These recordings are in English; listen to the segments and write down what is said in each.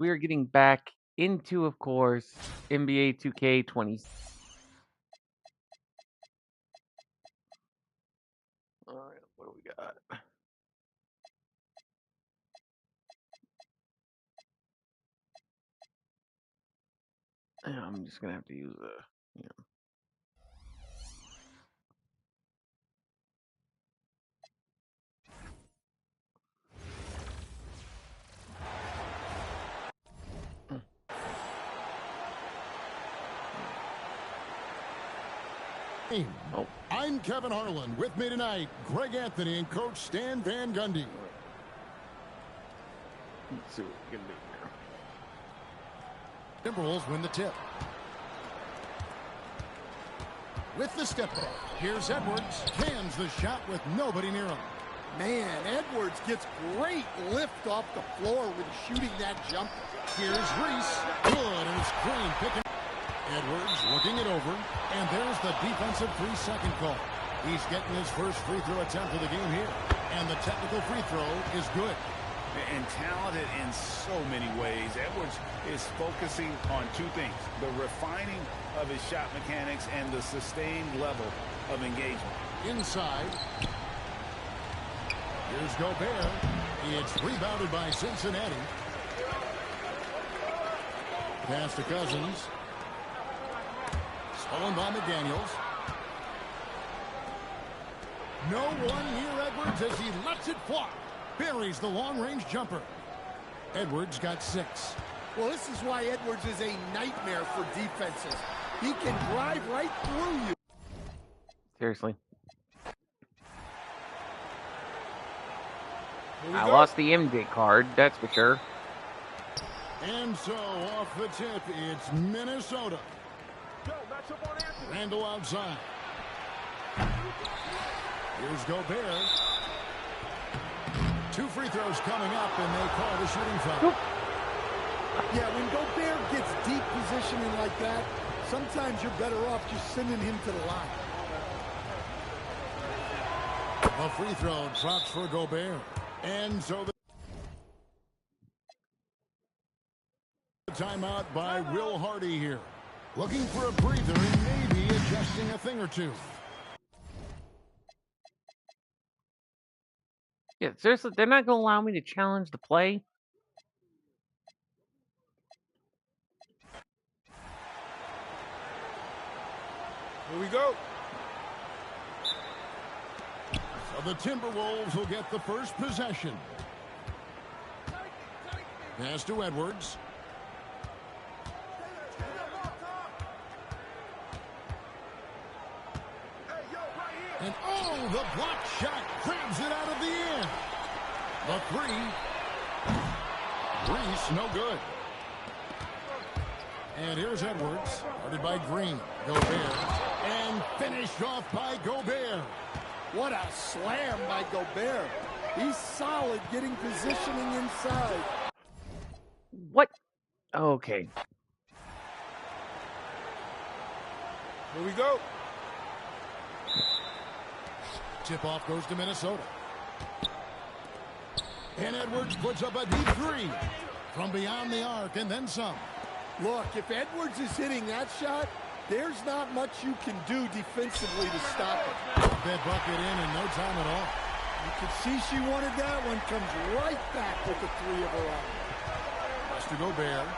We are getting back into, of course, NBA 2K20. All right, what do we got? I'm just gonna have to use a. Oh. I'm Kevin Harlan. With me tonight, Greg Anthony and Coach Stan Van Gundy. Let's see what we can do here. Timberwolves win the tip. With the step back, here's Edwards. Cans the shot with nobody near him. Man, Edwards gets great lift off the floor when shooting that jumper. Here's Reese. Good, and it's Green picking. Edwards looking it over, and there's the defensive 3-second call. He's getting his first free throw attempt of the game here, and the technical free throw is good. And talented in so many ways. Edwards is focusing on two things: the refining of his shot mechanics and the sustained level of engagement. Inside. Here's Gobert. It's rebounded by Cincinnati. Pass to Cousins. Stolen by McDaniels. No one near Edwards as he lets it fly. Buries the long-range jumper. Edwards got 6. Well, this is why Edwards is a nightmare for defenses. He can drive right through you. Seriously. I lost the MD card, that's for sure. And so, off the tip, it's Minnesota. Randall outside. Here's Gobert. 2 free throws coming up, and they call the shooting foul. Yeah, when Gobert gets deep positioning like that, sometimes you're better off just sending him to the line. A free throw drops for Gobert. And so the timeout by Will Hardy here. Looking for a breather and maybe adjusting a thing or two. Yeah, seriously, they're not going to allow me to challenge the play? Here we go. So the Timberwolves will get the first possession. Pass to Edwards. And oh, the block shot grabs it out of the air. The 3. Reese, no good. And here's Edwards, guarded by Green. Gobert. And finished off by Gobert. What a slam by Gobert. He's solid getting positioning inside. What? Okay. Here we go. Tip-off goes to Minnesota. And Edwards puts up a deep 3 from beyond the arc and then some. Look, if Edwards is hitting that shot, there's not much you can do defensively to stop it. That bucket in no time at all. You can see she wanted that one. Comes right back with the 3 of her own. Pass to Gobert.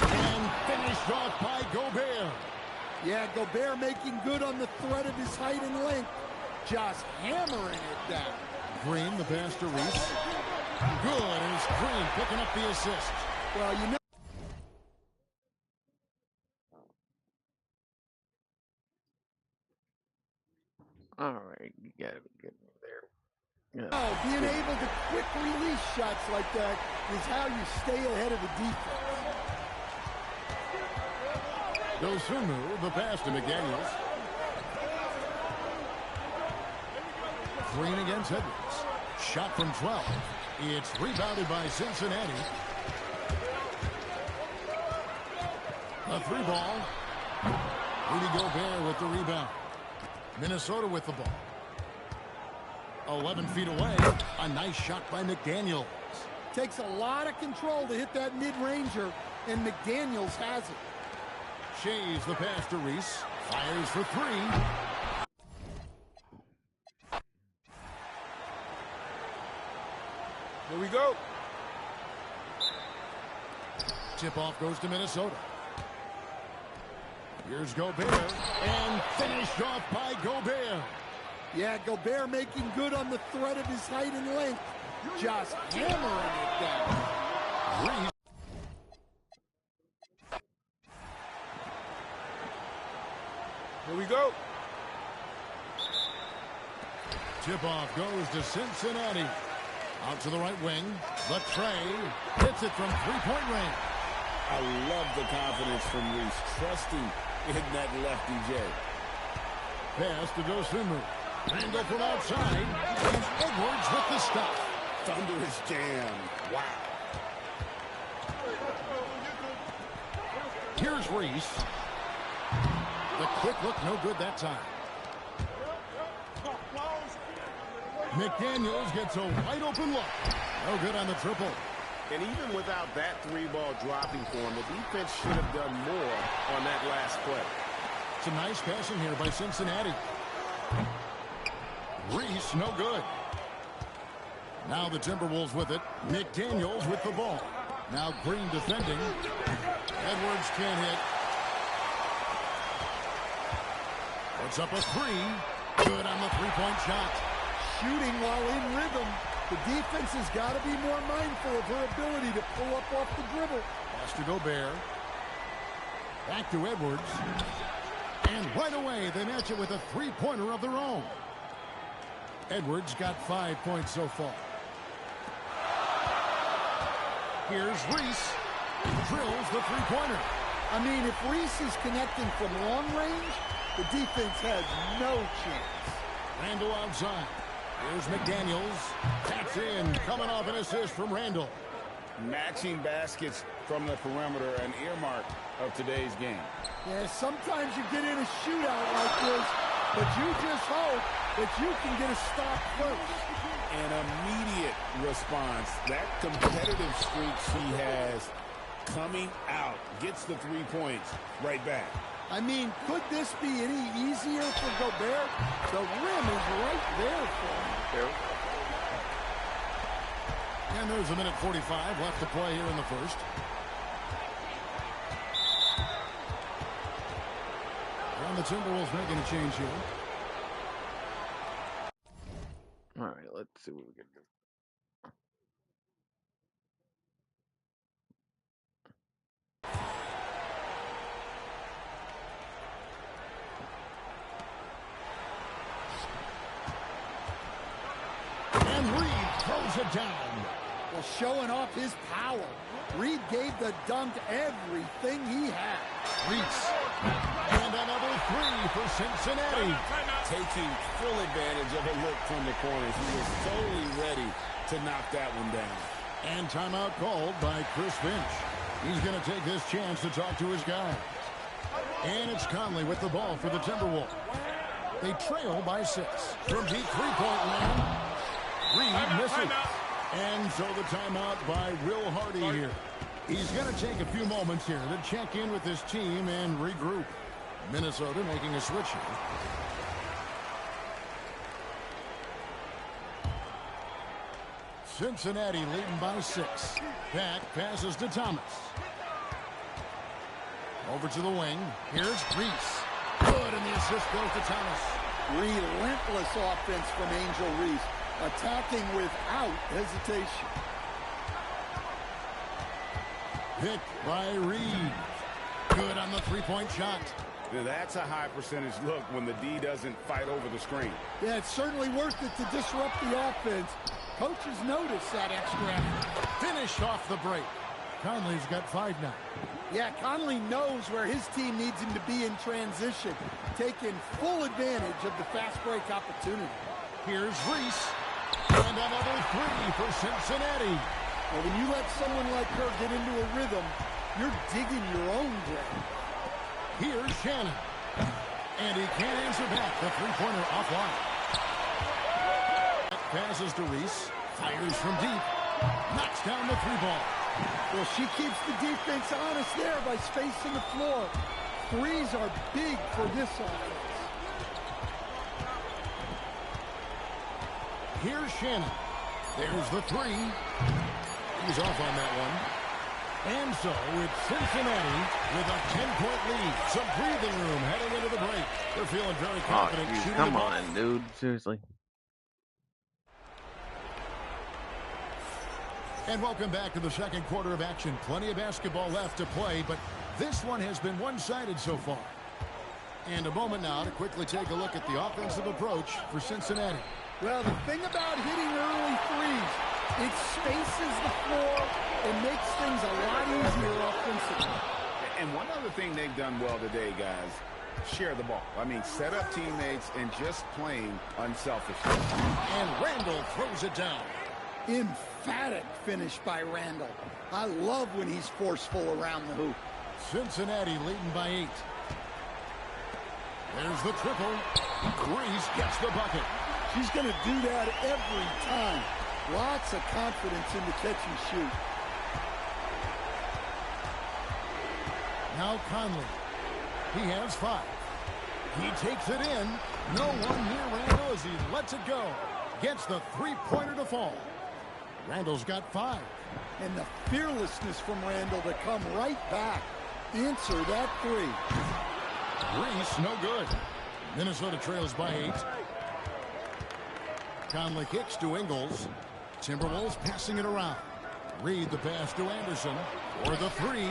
And finished off by Gobert. Yeah, Gobert making good on the threat of his height and length. Just hammering it down. Green, the pass to Reese. Good, and it's Green picking up the assist. Well, you know. All right, you got to get there. Yeah. Oh, being able to quick release shots like that is how you stay ahead of the defense. Dosunmu, the pass to McDaniels. Green against Edwards. Shot from 12. It's rebounded by Cincinnati. A 3 ball. Rudy Gobert with the rebound. Minnesota with the ball. 11 feet away. A nice shot by McDaniels. Takes a lot of control to hit that mid-ranger, and McDaniels has it. Shays the pass to Reese. Fires for three. Here we go. Tip-off goes to Minnesota. Here's Gobert, and finished off by Gobert. Yeah, Gobert making good on the threat of his height and length. Just hammering it down. Reese. Here we go. Tip-off goes to Cincinnati. Out to the right wing. The tray. Hits it from three-point range. I love the confidence from Reese, trusting in that lefty J. Pass to Dosunmu. Randall from outside. And Edwards with the stop. Thunderous jam. Wow. Here's Reese. The quick look, no good that time. McDaniels gets a wide open look. No good on the triple. And even without that three-ball dropping for him, the defense should have done more on that last play. Some nice passing here by Cincinnati. Reese, no good. Now the Timberwolves with it. McDaniels with the ball. Now Green defending. Edwards can't hit. Puts up a three. Good on the three-point shot. Shooting while in rhythm. The defense has got to be more mindful of her ability to pull up off the dribble. Pass to Gobert. Back to Edwards. And right away, they match it with a three-pointer of their own. Edwards got 5 points so far. Here's Reese. Drills the three-pointer. I mean, if Reese is connecting from long range, the defense has no chance. Randall outside. Here's McDaniels. Taps in. Coming off an assist from Randall. Matching baskets from the perimeter, an earmark of today's game. Yeah, sometimes you get in a shootout like this, but you just hope that you can get a stop first. An immediate response. That competitive streak she has coming out. Gets the 3 points right back. I mean, could this be any easier for Gobert? The rim is right there for him. And there's a minute 45 left to play here in the first. And the Timberwolves making a change here. All right, let's see what we can do. And Reed throws it down. Well, showing off his power. Reed gave the dunk everything he had. Reese. And another three for Cincinnati. Taking full advantage of a look from the corners. He was totally ready to knock that one down. And timeout called by Chris Finch. He's going to take this chance to talk to his guy. And it's Conley with the ball for the Timberwolves. They trail by 6. From deep three-point land, Reed misses. And so the timeout by Will Hardy here. He's going to take a few moments here to check in with his team and regroup. Minnesota making a switch here. Cincinnati leading by 6. Back passes to Thomas. Over to the wing. Here's Reese. Good, and the assist goes to Thomas. Relentless offense from Angel Reese. Attacking without hesitation. Picked by Reed. Good on the three-point shot. Now that's a high percentage look when the D doesn't fight over the screen. Yeah, it's certainly worth it to disrupt the offense. Coaches notice that extra effort. Finished off the break. Conley's got 5 now. Yeah, Conley knows where his team needs him to be in transition, taking full advantage of the fast break opportunity. Here's Reese. And another three for Cincinnati. Well, when you let someone like her get into a rhythm, you're digging your own grave. Here's Shannon. And he can't answer back. The three-pointer offline. passes to Reese. Fires from deep. Knocks down the three ball. Well, she keeps the defense honest there by spacing the floor. Threes are big for this offense. Here's Shannon. There's the three. He's off on that one. And so it's Cincinnati with a 10-point lead. Some breathing room heading into the break. They're feeling very confident. Dude, shooting come the ball. on, dude. Seriously. And welcome back to the second quarter of action. Plenty of basketball left to play, but this one has been one-sided so far. And a moment now to quickly take a look at the offensive approach for Cincinnati. Well, the thing about hitting early threes, it spaces the floor and makes things a lot easier offensively. And one other thing they've done well today, guys, share the ball. I mean, set up teammates and just playing unselfishly. And Randall throws it down. Emphatic finish by Randall. I love when he's forceful around the hoop. Cincinnati leading by 8. There's the triple. Reese gets the bucket. She's going to do that every time. Lots of confidence in the catch and shoot. Now Conley. He has 5. He takes it in. No one near Randall as he lets it go. Gets the three-pointer to fall. Randall's got 5. And the fearlessness from Randall to come right back. Answer that three. Reese, no good. Minnesota trails by 8. Conley kicks to Ingles. Timberwolves passing it around. Reed the pass to Anderson. For the three.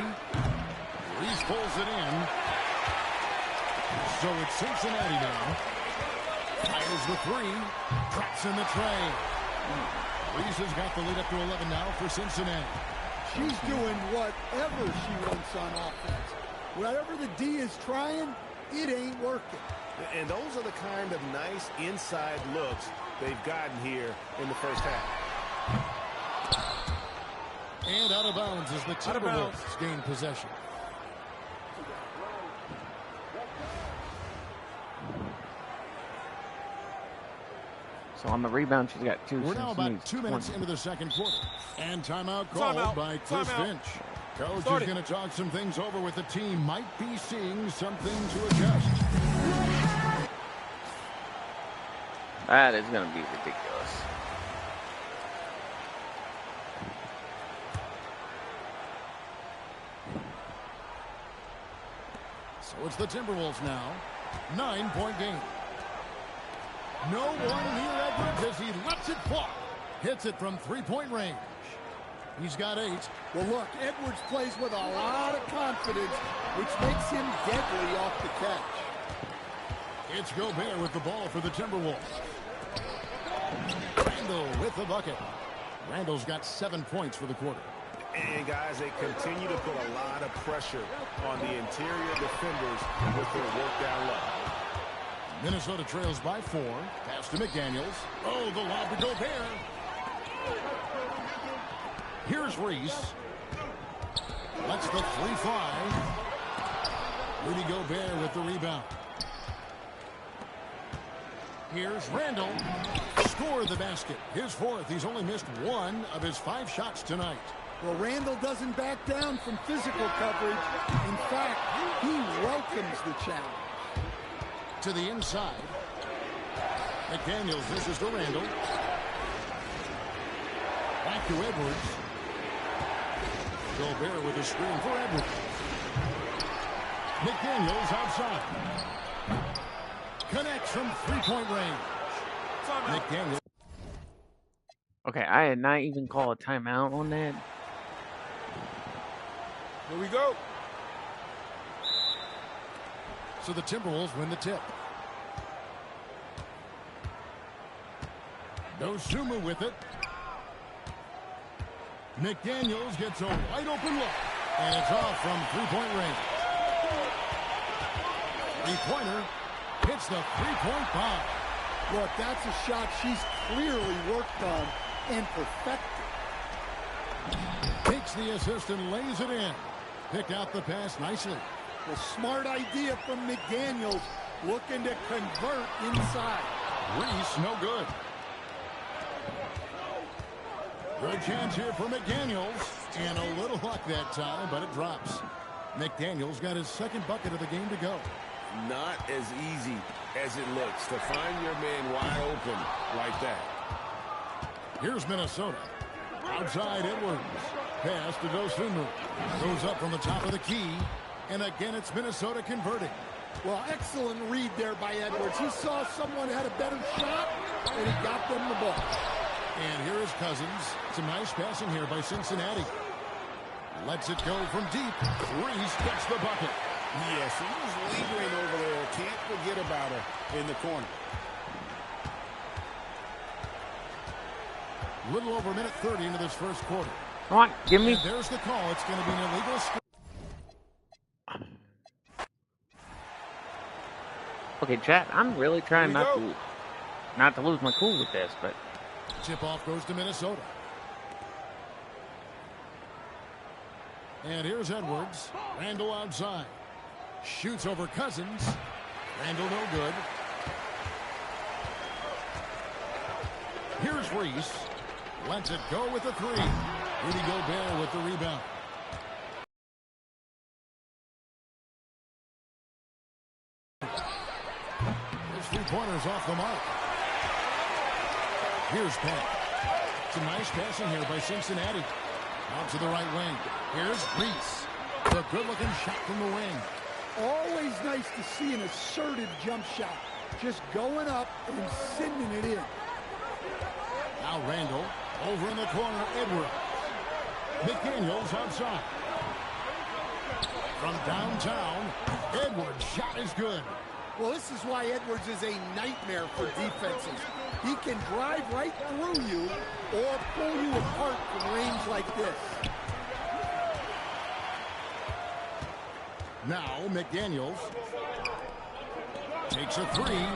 Reese pulls it in. So it's Cincinnati now. Fires the three. Drops in the tray. Reese has got the lead up to 11 now for Cincinnati. She's doing whatever she wants on offense. Whatever the D is trying, it ain't working. And those are the kind of nice inside looks they've gotten here in the first half. And out of bounds as the Timberwolves gain possession. So on the rebound, she's got 2. We're now about 2 minutes into the second quarter. And timeout called by Chris Finch. Coach is going to talk some things over with the team. Might be seeing something to adjust. That is going to be ridiculous. So it's the Timberwolves now. 9-point game. No one near Edwards as he lets it fly. Hits it from three-point range. He's got 8. Well, look, Edwards plays with a lot of confidence, which makes him deadly off the catch. It's Gobert with the ball for the Timberwolves. Randall with the bucket. Randall's got 7 points for the quarter. And, guys, they continue to put a lot of pressure on the interior defenders with their work down low. Minnesota trails by 4. Pass to McDaniels. Oh, the lob to Gobert. Here's Reese. Lets the three fly. Rudy Gobert with the rebound. Here's Randall. Score the basket. His 4th. He's only missed 1 of his 5 shots tonight. Well, Randall doesn't back down from physical coverage. In fact, he welcomes the challenge. To the inside. McDaniels dishes to Randall. Back to Edwards. Gobert with a screen for Edwards. McDaniels outside. Connects from three-point range. McDaniels. Okay, I had not even called a timeout on that. Here we go. So the Timberwolves win the tip. Dosunmu with it. McDaniels gets a wide open look. And it's off from three-point range. Three-pointer hits the three-point bomb. Look, that's a shot she's clearly worked on and perfected. Takes the assist and lays it in. Picked out the pass nicely. A smart idea from McDaniels, looking to convert inside. Reese, no good. Good chance here for McDaniels. And a little luck that time, but it drops. McDaniels got his second bucket of the game to go. Not as easy as it looks to find your man wide open like that. Here's Minnesota. Outside Edwards. Pass to Dosunmu. Goes up from the top of the key. And again, it's Minnesota converting. Well, excellent read there by Edwards. He saw someone had a better shot, and he got them the ball. And here is Cousins. Some nice passing here by Cincinnati. Lets it go from deep. Reese gets the bucket. Yes, he was lingering over there. Can't forget about her in the corner. Little over a minute 30 into this first quarter. Come on, give me. And there's the call. It's going to be an illegal score. Okay, chat. I'm really trying not to lose my cool with this, but Tip-off goes to Minnesota. And here's Edwards. Randall outside. Shoots over Cousins. Randall no good. Here's Reese. Lets it go with the three. Rudy Gobert with the rebound. His three-pointers off the mark. Here's Pat. Some nice passing here by Cincinnati. Out to the right wing. Here's Reese. A good-looking shot from the wing. Always nice to see an assertive jump shot. Just going up and sending it in. Now Randall. Over in the corner, Edwards. McDaniels outside. From downtown, Edwards' shot is good. Well, this is why Edwards is a nightmare for defenses. He can drive right through you or pull you apart from range like this. Now McDaniels takes a three,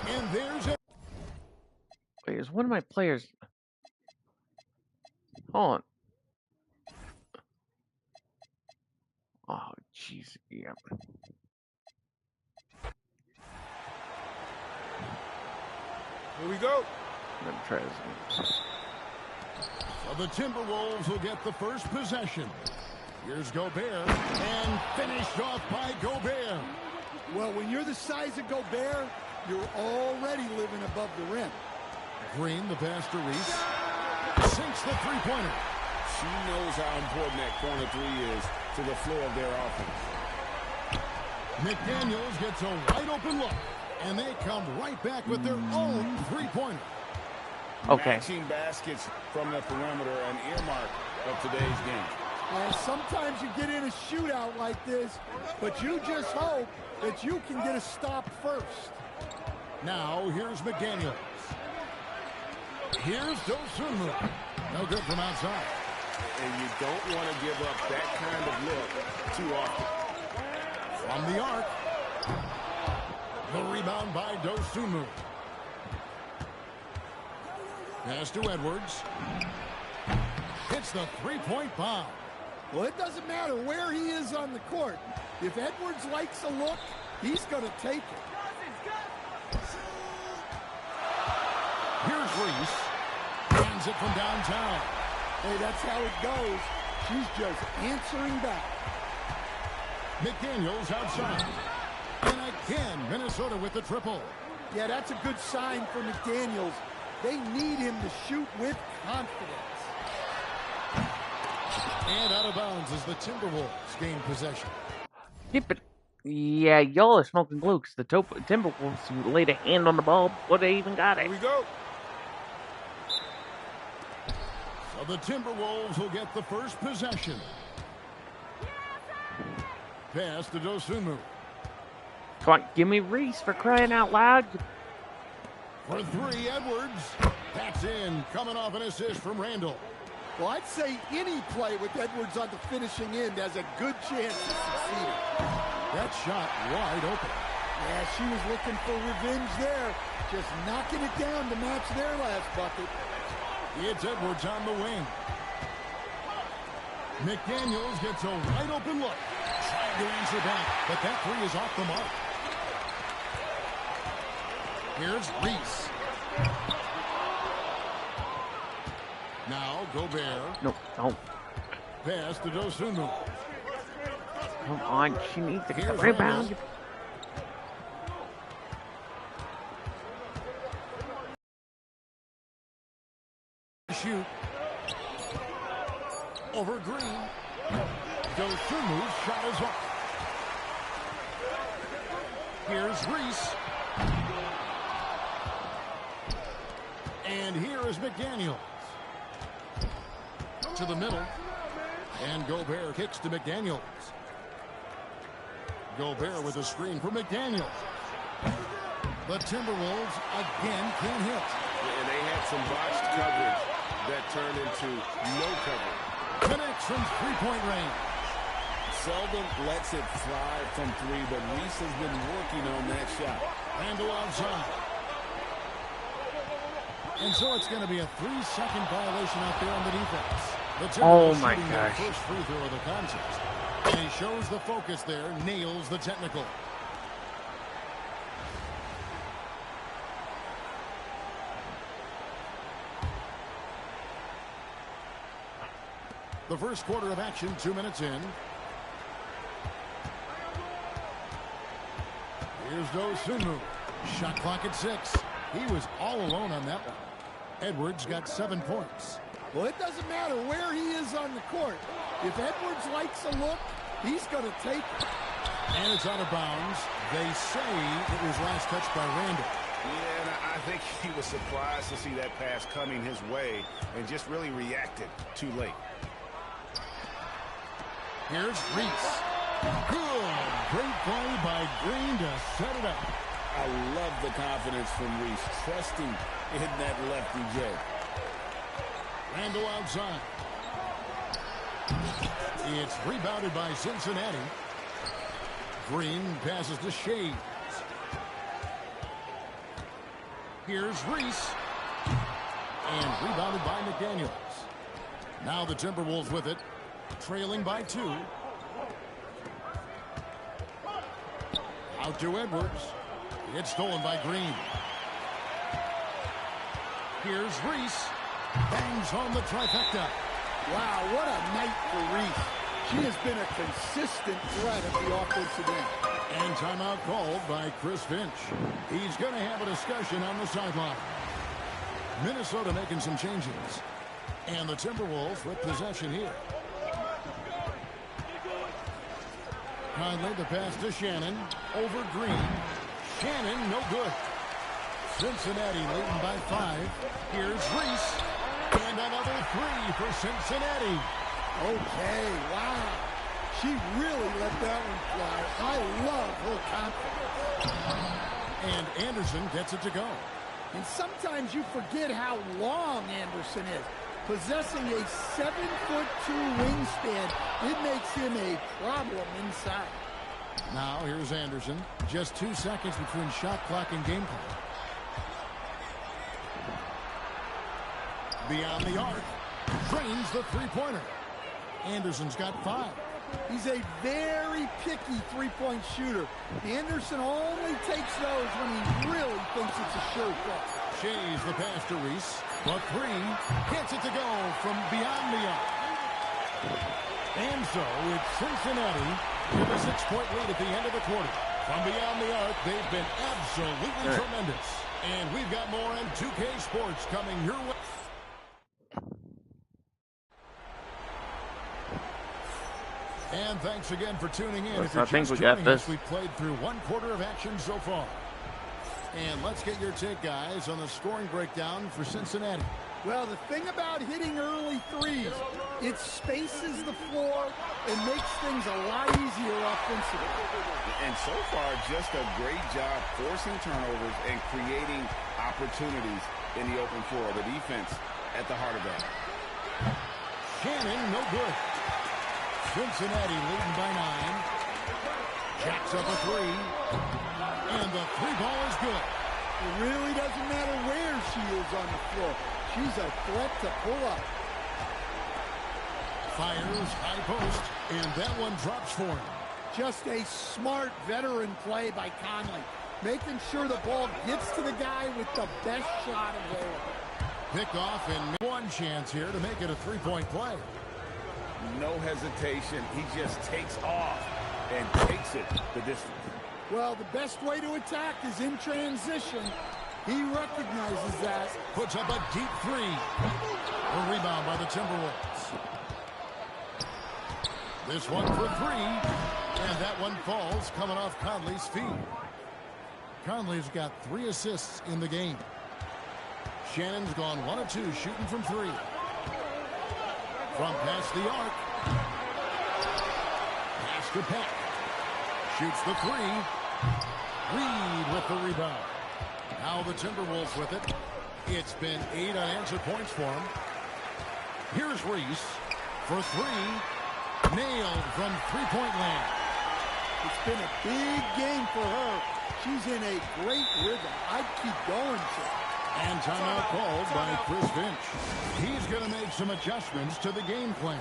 and there's it. wait, is one of my players? Hold on. Oh, jeez, yeah. Here we go. I'm gonna try this again. So the Timberwolves will get the first possession. Here's Gobert, and finished off by Gobert. Well, when you're the size of Gobert, you're already living above the rim. Green, the pass to Reese. Sinks the three-pointer. She knows how important that corner three is to the flow of their offense. McDaniels gets a wide-open look, and they come right back with their own three-pointer. Okay. Matching baskets from the perimeter, an earmark of today's game. And sometimes you get in a shootout like this, but you just hope that you can get a stop first. Now, here's McDaniels. Here's Dosunmu. No good from outside. And you don't want to give up that kind of look too often. From the arc. The rebound by Dosunmu. Pass to Edwards. Hits the three-point bomb. Well, it doesn't matter where he is on the court. If Edwards likes a look, he's going to take it. Here's Reese. Hands it from downtown. Hey, that's how it goes. She's just answering back. McDaniels outside. And again, Minnesota with the triple. Yeah, that's a good sign for McDaniels. They need him to shoot with confidence. And out of bounds as the Timberwolves gain possession. Yeah, but yeah, y'all are smoking glue because the Timberwolves who laid a hand on the ball before they even got it. Here we go. So the Timberwolves will get the first possession. Pass to Dosunmu. Come on, give me Reese for crying out loud. For three, Edwards. That's in. Coming off an assist from Randall. Well, I'd say any play with Edwards on the finishing end has a good chance of succeeding. That shot wide open. Yeah, she was looking for revenge there. Just knocking it down to match their last bucket. It's Edwards on the wing. McDaniels gets a wide open look. Trying to answer back, but that three is off the mark. Here's Reese. Now Gobert. No, no. Pass to Dosunmu. Come on, she needs to get the Here's rebound. Shoot. Over Green. Dosunmu's shot is off. Here's Reese. And here is McDaniels. To the middle. And Gobert kicks to McDaniels. Gobert with a screen for McDaniels. The Timberwolves again can't hit. And they had some botched coverage that turned into no coverage. Connects from three-point range. Seldom lets it fly from three, but Reese has been working on that shot. Handle outside. And so it's going to be a 3-second violation out there on the defense. The Oh Timberwolves my shooting their gosh. first free throw of the contest. And he shows the focus there, nails the technical. The first quarter of action, 2 minutes in. Here's Dosunmu. Shot clock at 6. He was all alone on that one. Edwards got 7 points. Well, it doesn't matter where he is on the court. If Edwards likes a look, he's going to take it. And it's out of bounds. They say it was last touched by Randall. Yeah, and I think he was surprised to see that pass coming his way and just really reacted too late. Here's Reese. Good. Great play by Green to set it up. I love the confidence from Reese, trusting in that lefty J. Randall outside. It's rebounded by Cincinnati. Green passes to Shades. Here's Reese. And rebounded by McDaniels. Now the Timberwolves with it. Trailing by 2. Out to Edwards. It's stolen by Green. Here's Reese. Bangs home the trifecta. Wow, what a night for Reese. She has been a consistent threat at the offensive end. And timeout called by Chris Finch. He's going to have a discussion on the sideline. Minnesota making some changes. And the Timberwolves with possession here. Conley, the pass to Shannon. Over Green. Shannon, no good. Cincinnati leading by 5. Here's Reese. And another 3 for Cincinnati. Okay, wow. She really let that one fly. I love her confidence. And Anderson gets it to go. And sometimes you forget how long Anderson is. Possessing a 7'2" wingspan, it makes him a problem inside. Now here's Anderson. Just 2 seconds between shot clock and game clock. Beyond the arc. Drains the three-pointer. Anderson's got 5. He's a very picky three-point shooter. Anderson only takes those when he really thinks it's a sure thing. Shays the pass to Reese. The 3 gets it to go from beyond the arc. And so it's Cincinnati with a 6-point lead at the end of the quarter. From beyond the arc, they've been absolutely tremendous. And we've got more on 2K Sports coming your way. And thanks again for tuning in. If you're I think just we got joining us, this. we've played through 1 quarter of action so far. And let's get your take, guys, on the scoring breakdown for Cincinnati. Well, the thing about hitting early threes, it spaces the floor and makes things a lot easier offensively. And so far, just a great job forcing turnovers and creating opportunities in the open floor. The defense at the heart of that. Shannon, no good. Cincinnati leading by 9. Jacks up a 3. And the 3-ball is good. It really doesn't matter where she is on the floor. She's a threat to pull up. Fires high post, and that one drops for him. Just a smart veteran play by Conley, making sure the ball gets to the guy with the best shot available. Pick off and one chance here to make it a three-point play. No hesitation. He just takes off and takes it the distance. Well, the best way to attack is in transition. He recognizes that. Puts up a deep three. A rebound by the Timberwolves. This one for three. And that one falls coming off Conley's feet. Conley's got 3 assists in the game. Shannon's gone 1 of 2 shooting from 3. From past the arc. Pass to Peck. Shoots the 3. Reed with the rebound. Now the Timberwolves with it. It's been 8 unanswered points for him. Here's Reese for 3. Nailed from three-point land. It's been a big game for her. She's in a great rhythm. I'd keep going, sir. And timeout called by Chris Finch. He's going to make some adjustments to the game plan.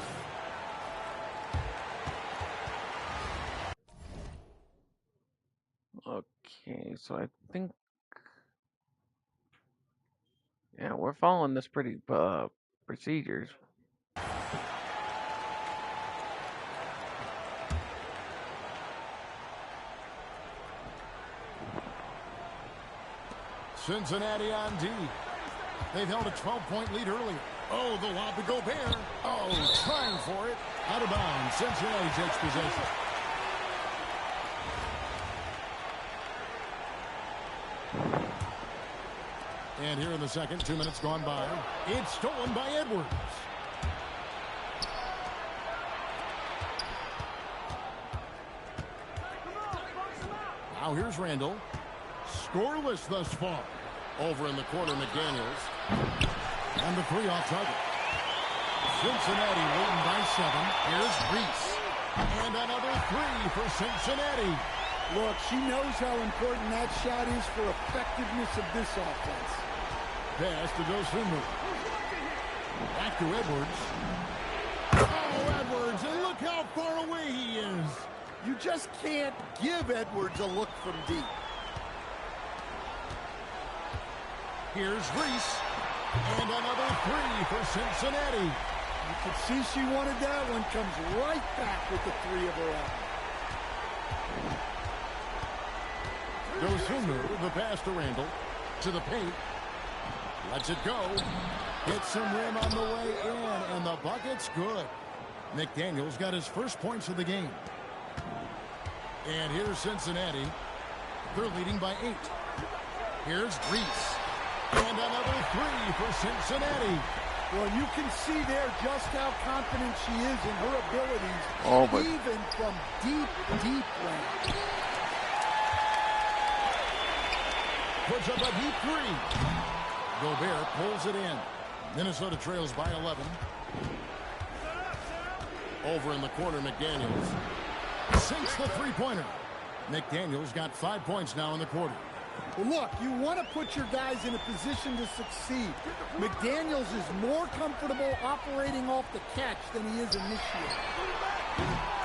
Okay, so I think, yeah, we're following this pretty procedures. Cincinnati on D. They've held a 12-point lead earlier. Oh, the lob to Gobert. Oh, trying for it. Out of bounds. Cincinnati takes possession. And here in the second, 2 minutes gone by. It's stolen by Edwards. Now here's Randall. Scoreless thus far. Over in the corner, McDaniels. And the 3 off target. Cincinnati leading by 7. Here's Reese. And another 3 for Cincinnati. Look, she knows how important that shot is for effectiveness of this offense. Pass to Dosunmu. Back to Edwards. Oh, Edwards, and look how far away he is. You just can't give Edwards a look from deep. Here's Reese. And another 3 for Cincinnati. You can see she wanted that one. Comes right back with the 3 of her own. Dosunmu, the pass to Randall. To the paint. Lets it go. Hits some rim on the way in. And the bucket's good. McDaniels got his first points of the game. And here's Cincinnati. They're leading by 8. Here's Reese. And another 3 for Cincinnati. Well, you can see there just how confident she is in her abilities, even from deep, deep range. Puts up a deep 3. Gobert pulls it in. Minnesota trails by 11. Over in the corner, McDaniels. Sinks the three-pointer. McDaniels got 5 points now in the quarter. Well, look, you want to put your guys in a position to succeed. McDaniels is more comfortable operating off the catch than he is initiating.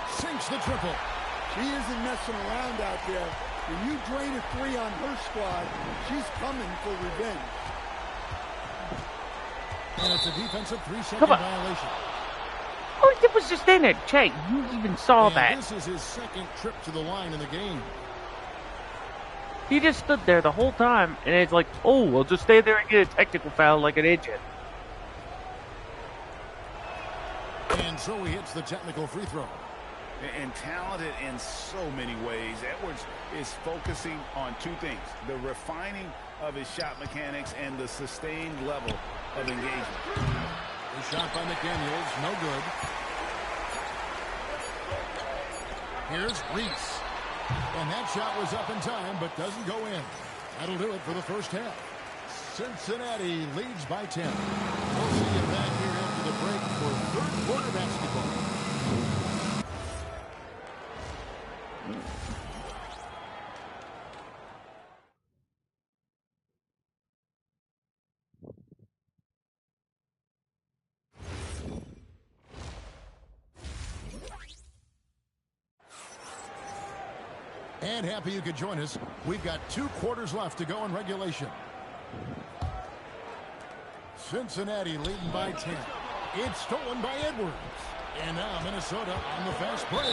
Sinks the triple. She isn't messing around out there. When you drain a 3 on her squad, she's coming for revenge. And it's a defensive 3-second violation. All he did was just stand there. Che, you even saw And that. this is his second trip to the line in the game. He just stood there the whole time, and it's like, oh, we'll just stay there and get a technical foul like an idiot. And so he hits the technical free throw. And talented in so many ways. Edwards is focusing on 2 things: the refining of his shot mechanics and the sustained level of engagement. The shot by McDaniels, no good. Here's Reese. And that shot was up in time, but doesn't go in. That'll do it for the first half. Cincinnati leads by 10. We'll see you back here after the break for third quarter basketball. And happy you could join us. We've got 2 quarters left to go in regulation. Cincinnati leading by 10. It's stolen by Edwards. And now Minnesota on the fast break.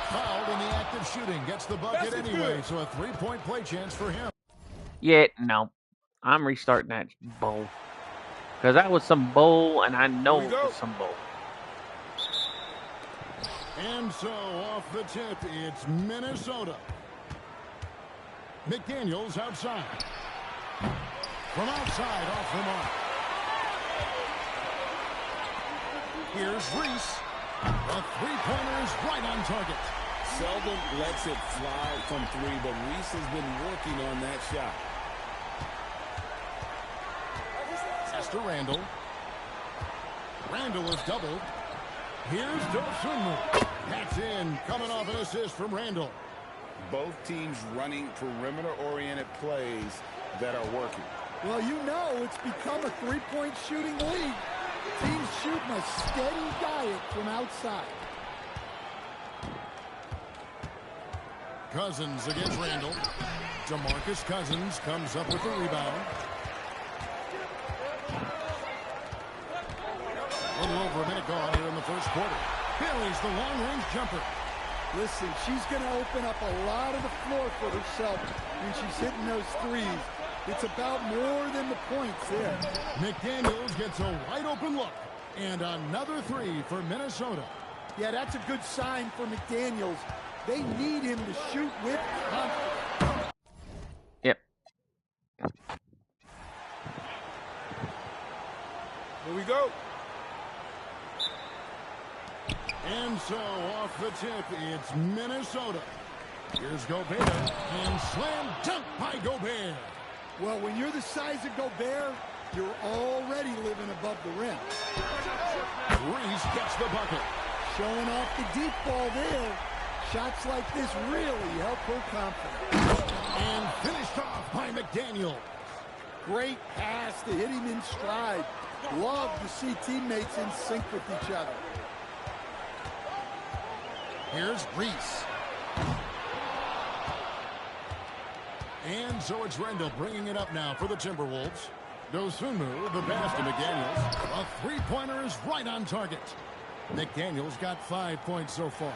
Fouled in the act of shooting. Gets the bucket anyway, so a 3-point play chance for him. Yeah, no. I'm restarting that bowl. Because that was some bowl, and I know it was some bowl. And so, off the tip, it's Minnesota. McDaniels outside. From outside, off the mark. Here's Reese. A three-pointer is right on target. Seldom lets it fly from three, but Reese has been working on that shot. Pass to Randall. Randall is doubled. Here's Dosunmu. That's in, coming off an assist from Randall. Both teams running perimeter-oriented plays that are working. Well, you know it's become a three-point shooting league. Teams shooting a steady diet from outside. Cousins against Randall. DeMarcus Cousins comes up with the rebound. A little over a minute gone here in the first quarter. Buries the long-range jumper. Listen, she's going to open up a lot of the floor for herself when she's hitting those threes. It's about more than the points there. McDaniels gets a wide-open look. And another three for Minnesota. Yeah, that's a good sign for McDaniels. They need him to shoot with confidence. Yep. Here we go. And so, off the tip, it's Minnesota. Here's Gobert, and slam dunk by Gobert. Well, when you're the size of Gobert, you're already living above the rim. Reese gets the bucket. Showing off the deep ball there. Shots like this really help her confidence. And finished off by McDaniel. Great pass to hit him in stride. Love to see teammates in sync with each other. Here's Reese. And so it's Randall bringing it up now for the Timberwolves. Dosunmu, the pass to McDaniels. A three-pointer is right on target. McDaniels got 5 points so far.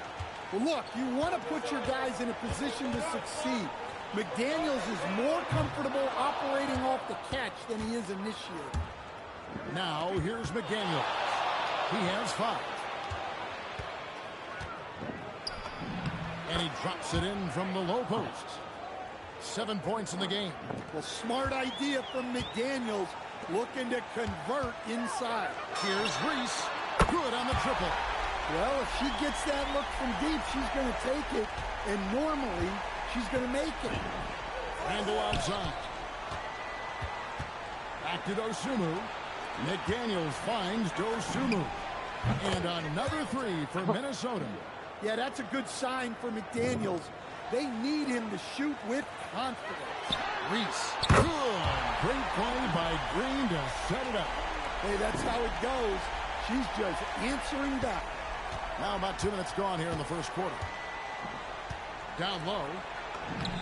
Well, look, you want to put your guys in a position to succeed. McDaniels is more comfortable operating off the catch than he is initiating. Now, here's McDaniels. He has 5. And he drops it in from the low post. 7 points in the game. Well, smart idea from McDaniels, looking to convert inside. Here's Reese. Good on the triple. Well, if she gets that look from deep, she's going to take it, and normally she's going to make it. Randall outside. Back to Dosunmu. McDaniels finds Dosunmu. And another three for Minnesota. Yeah, that's a good sign for McDaniels. They need him to shoot with confidence. Reese. Good. Great play by Green to set it up. Hey, that's how it goes. She's just answering back. Now about 2 minutes gone here in the first quarter. Down low.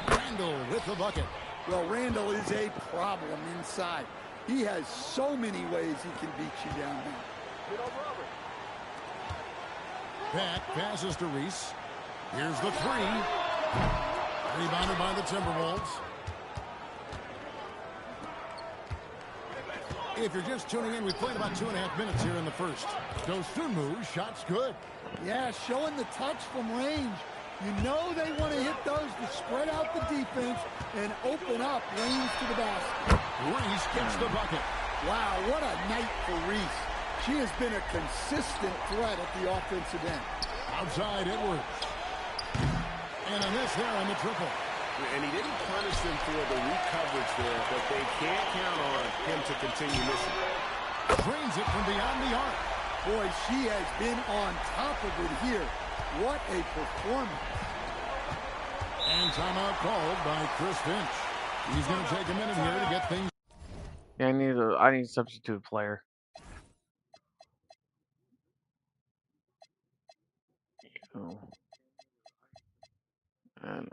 Randall with the bucket. Well, Randall is a problem inside. He has so many ways he can beat you down there. Back passes to Reese. Here's the three. Rebounded by the Timberwolves. If you're just tuning in, we played about 2.5 minutes here in the first. Dosunmu, shots good. Yeah, showing the touch from range. You know they want to hit those to spread out the defense and open up lanes to the basket. Reese gets the bucket. Wow, what a night for Reese. She has been a consistent threat at the offensive end. Outside Edwards. And a miss there on the triple. And he didn't punish them for the weak coverage there, but they can't count on him to continue missing. Drains it from beyond the arc. Boy, she has been on top of it here. What a performance. And timeout called by Chris Finch. He's going to take a minute here to get things. Yeah, I need a substitute player. Oh. And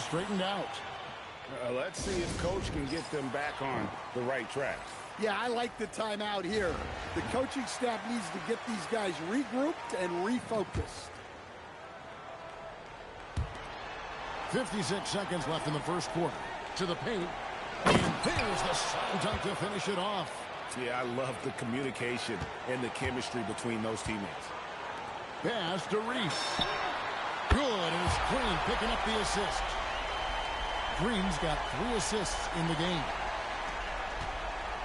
straightened out. Let's see if Coach can get them back on the right track. Yeah, I like the timeout here. The coaching staff needs to get these guys regrouped and refocused. 56 seconds left in the first quarter. To the paint. And there's the slam dunk to finish it off. Yeah, I love the communication and the chemistry between those teammates. Pass to Reese. Good, and it's Green picking up the assist. Green's got 3 assists in the game.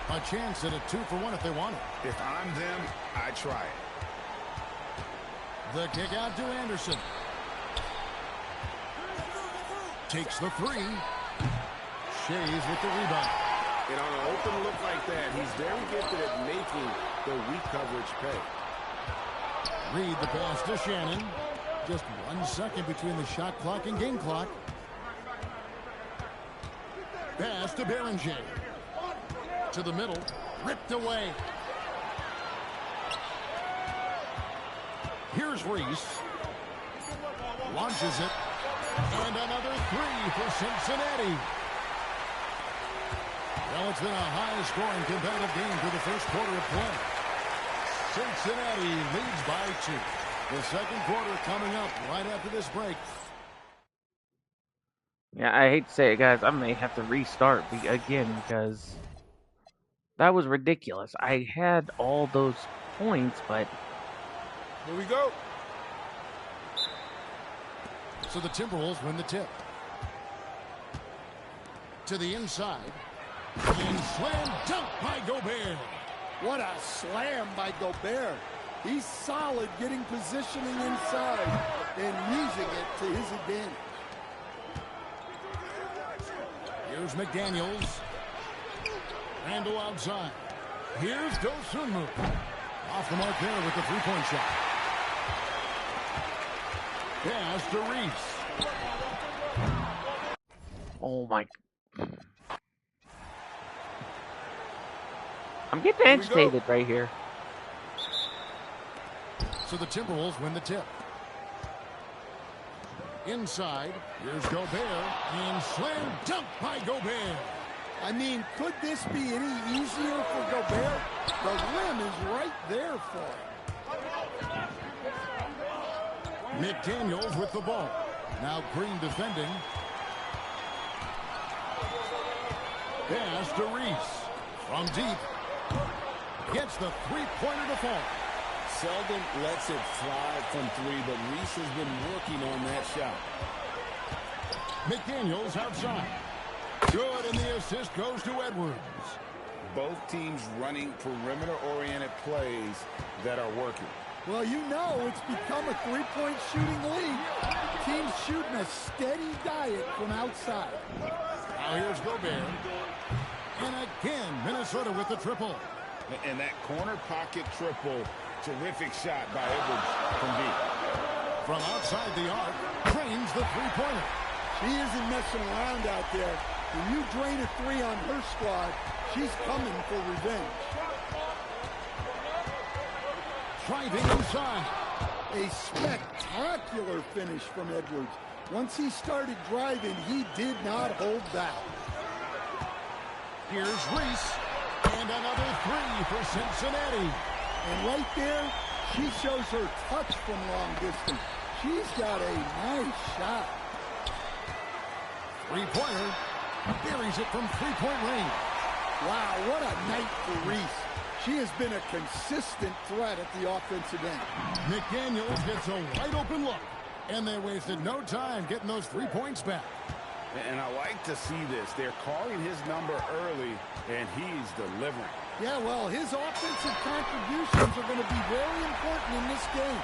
A chance at a 2-for-1 if they want it. If I'm them, I try it. The kick out to Anderson. Takes the 3. Shays with the rebound. And on an open look like that, he's very gifted at making the weak coverage pay. Reed the pass to Shannon. Just 1 second between the shot clock and game clock. Pass to Berenger. To the middle. Ripped away. Here's Reese. Launches it. And another 3 for Cincinnati. Well, it's been a high-scoring competitive game for the first quarter of play. Cincinnati leads by 2. The second quarter coming up right after this break. Yeah, I hate to say it, guys. I may have to restart again because that was ridiculous. I had all those points, but Here we go. So the Timberwolves win the tip. To the inside. And slam dunk by Gobert. What a slam by Gobert. He's solid getting positioning inside and using it to his advantage. Here's McDaniels. Randall outside. Here's Dosunmu. Off the mark there with the three-point shot. Pass to Reese. oh my. I'm getting agitated right here. So the Timberwolves win the tip. Inside, here's Gobert, and slam dunk by Gobert. I mean, could this be any easier for Gobert? The rim is right there for him. McDaniels with the ball. Now Green defending. Pass to Reese. From deep. Gets the three-pointer to fall. Seldom lets it fly from 3, but Reese has been working on that shot. McDaniels outside. Good, and the assist goes to Edwards. Both teams running perimeter-oriented plays that are working. Well, you know it's become a three-point shooting league. Teams shooting a steady diet from outside. Now here's Gobert. And again, Minnesota with the triple. And that corner pocket triple, terrific shot by Edwards from deep. From outside the arc, drains the three-pointer. She isn't messing around out there. When you drain a 3 on her squad, she's coming for revenge. Driving inside. A spectacular finish from Edwards. Once he started driving, he did not hold back. Here's Reese. And another 3 for Cincinnati. And right there, she shows her touch from long distance. She's got a nice shot. Three-pointer. Buries it from three-point range. Wow, what a night for Reese. She has been a consistent threat at the offensive end. McDaniels gets a wide-open look. And they wasted no time getting those 3 points back. And I like to see this. They're calling his number early, and he's delivering. Yeah, well, his offensive contributions are going to be very important in this game.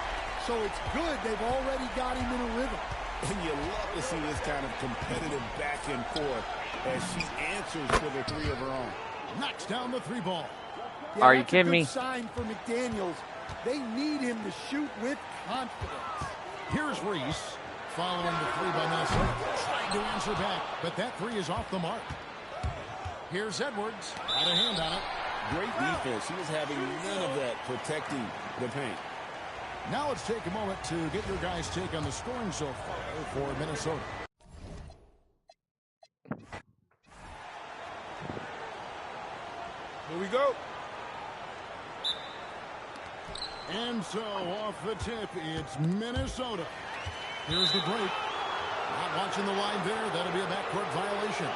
So it's good they've already got him in a rhythm. And you love to see this kind of competitive back and forth as she answers for the 3 of her own. Knocks down the 3 ball. Yeah, Are you that's kidding a good me? sign for McDaniels. They need him to shoot with confidence. Here's Reese. Following the 3 by Minnesota. Trying to answer back, but that 3 is off the mark. Here's Edwards. Got a hand on it. Great defense. He was having none of that protecting the paint. Now let's take a moment to get your guys' take on the scoring so far for Minnesota. Here we go. And so off the tip, it's Minnesota. Here's the break. Not watching the line there. That'll be a backcourt violation.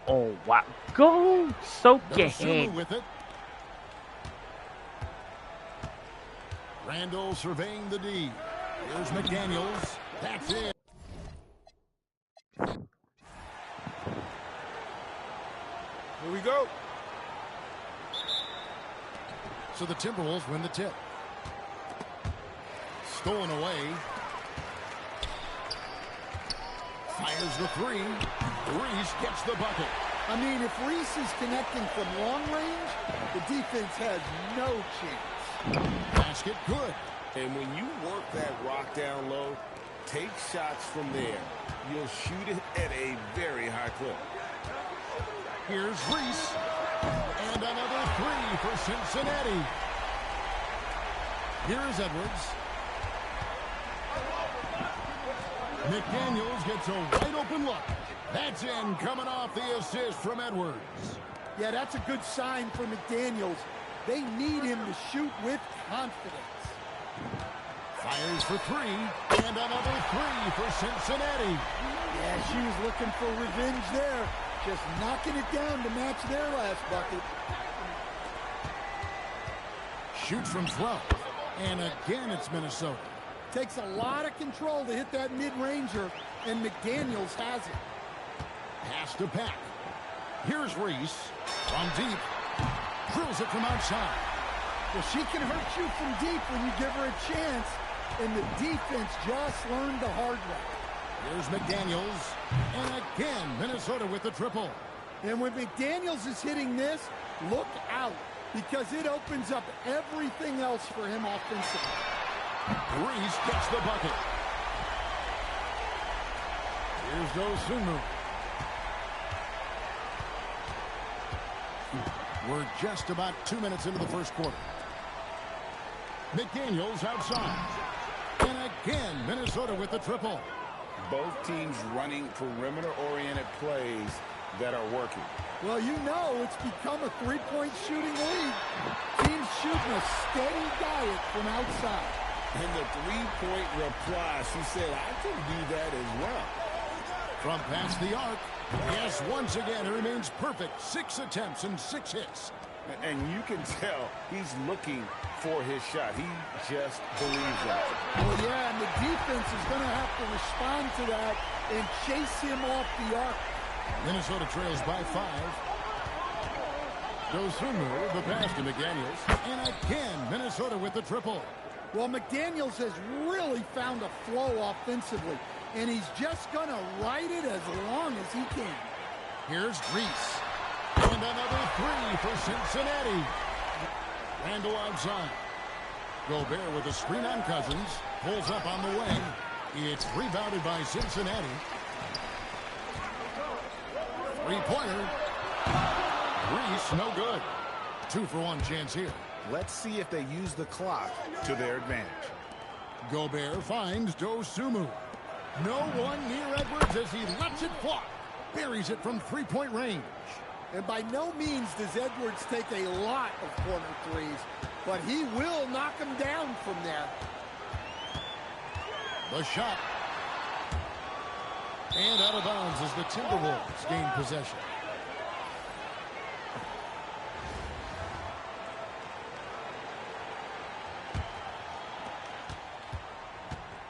Oh, wow. Go soak your head. With it. Randall surveying the D. Here's McDaniels. That's it. Here we go. So the Timberwolves win the tip. Stolen away. Fires the three. Reese gets the bucket. I mean, if Reese is connecting from long range, the defense has no chance. Basket good. And when you work that rock down low, take shots from there. You'll shoot it at a very high clip. Here's Reese. And another three for Cincinnati. Here's Edwards. McDaniels gets a wide open look. That's in, coming off the assist from Edwards. Yeah, that's a good sign for McDaniels. They need him to shoot with confidence. Fires for three. And another three for Cincinnati. Yeah, she was looking for revenge there. Just knocking it down to match their last bucket. Shoots from 12. And again, it's Minnesota. Takes a lot of control to hit that mid-ranger, and McDaniels has it. Pass to Pack. Here's Reese. From deep. Drills it from outside. Well, she can hurt you from deep when you give her a chance, and the defense just learned the hard way. Here's McDaniels. And again, Minnesota with the triple. And when McDaniels is hitting this, look out, because it opens up everything else for him offensively. Reese gets the bucket. Here's Dosunmu. We're just about 2 minutes into the first quarter. McDaniels outside. And again, Minnesota with the triple. Both teams running perimeter-oriented plays that are working. Well, you know it's become a three-point shooting league. Teams shooting a steady diet from outside. And the three-point reply, she said, I can do that as well. From past the arc, yes, once again, it remains perfect. 6 attempts and 6 hits. And you can tell he's looking for his shot. He just believes that. Well, yeah, and the defense is going to have to respond to that and chase him off the arc. Minnesota trails by 5. Dosunmu, the pass to McDaniels. And again, Minnesota with the triple. Well, McDaniels has really found a flow offensively, and he's just going to ride it as long as he can. Here's Reese. And another three for Cincinnati. Randall outside. Gobert with a screen on Cousins. Pulls up on the wing. It's rebounded by Cincinnati. Three-pointer. Reese, no good. 2-for-1 chance here. Let's see if they use the clock to their advantage. Gobert finds Dosunmu. No one near Edwards as he lets it fly. Buries it from three-point range. And by no means does Edwards take a lot of corner threes, but he will knock them down from there. The shot. And out of bounds as the Timberwolves gain possession.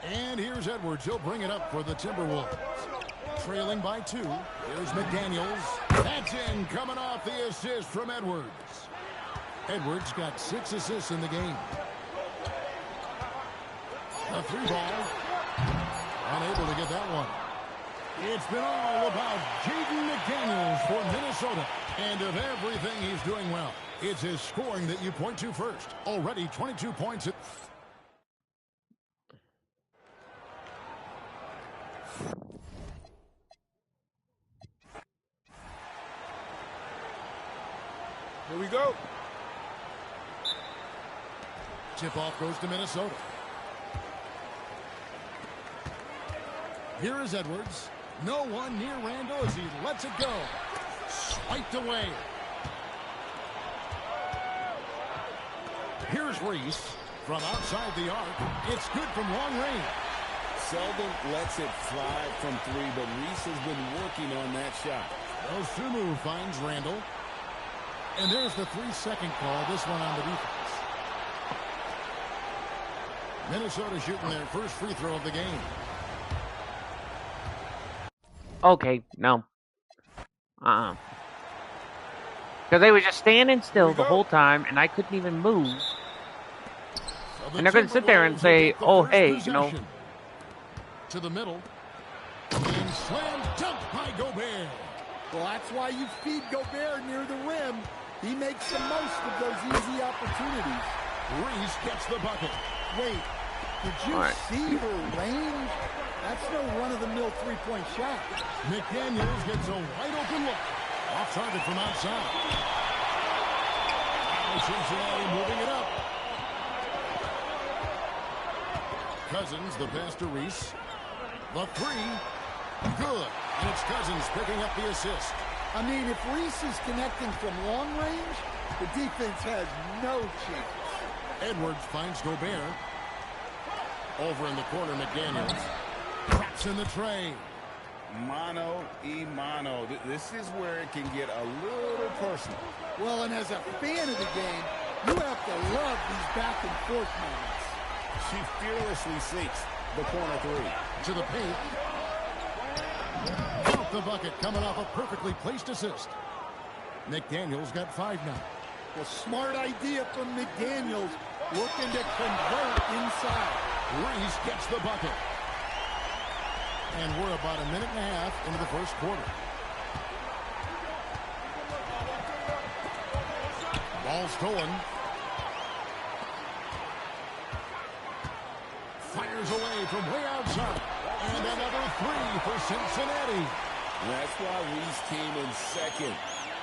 And here's Edwards. He'll bring it up for the Timberwolves. Trailing by 2. Here's McDaniels. That's in, coming off the assist from Edwards. Edwards got 6 assists in the game. A 3-ball. Unable to get that one. It's been all about Jaden McDaniels for Minnesota. And of everything he's doing well, it's his scoring that you point to first. Already 22 points. Here we go. Tip-off goes to Minnesota. Here is Edwards. No one near Randall as he lets it go. Swiped away. Here's Reese from outside the arc. It's good from long range. Seldom lets it fly from three, but Reese has been working on that shot. Osumu finds Randall. And there's the 3-second call, this one on the defense. Minnesota shooting their first free throw of the game. Okay, no. Because they were just standing still the whole time, and I couldn't even move. So And they're going to sit there and say, oh, hey, you know. To the middle. And slam dunk by Gobert. Well, that's why you feed Gobert near the rim. He makes the most of those easy opportunities. Reese gets the bucket. Wait, did you see her range? That's no run-of-the-mill three-point shot. McDaniels gets a wide-open look. Off target from outside. Now Cincinnati moving it up. Cousins, the pass to Reese. The three, good. And it's Cousins picking up the assist. I mean, if Reese is connecting from long range, the defense has no chance. Edwards finds Gobert. Over in the corner, McDaniels. Traps in the tray. Mano y mano. This is where it can get a little personal. Well, and as a fan of the game, you have to love these back-and-forth moments. She fearlessly sinks the corner three. To the paint. Off the bucket, coming off a perfectly placed assist. McDaniels got 5 now. A smart idea from McDaniels, looking to convert inside. Reese gets the bucket. And we're about a minute and a half into the first quarter. Ball stolen. Fires away from way outside. And another three for Cincinnati. That's why Reese came in second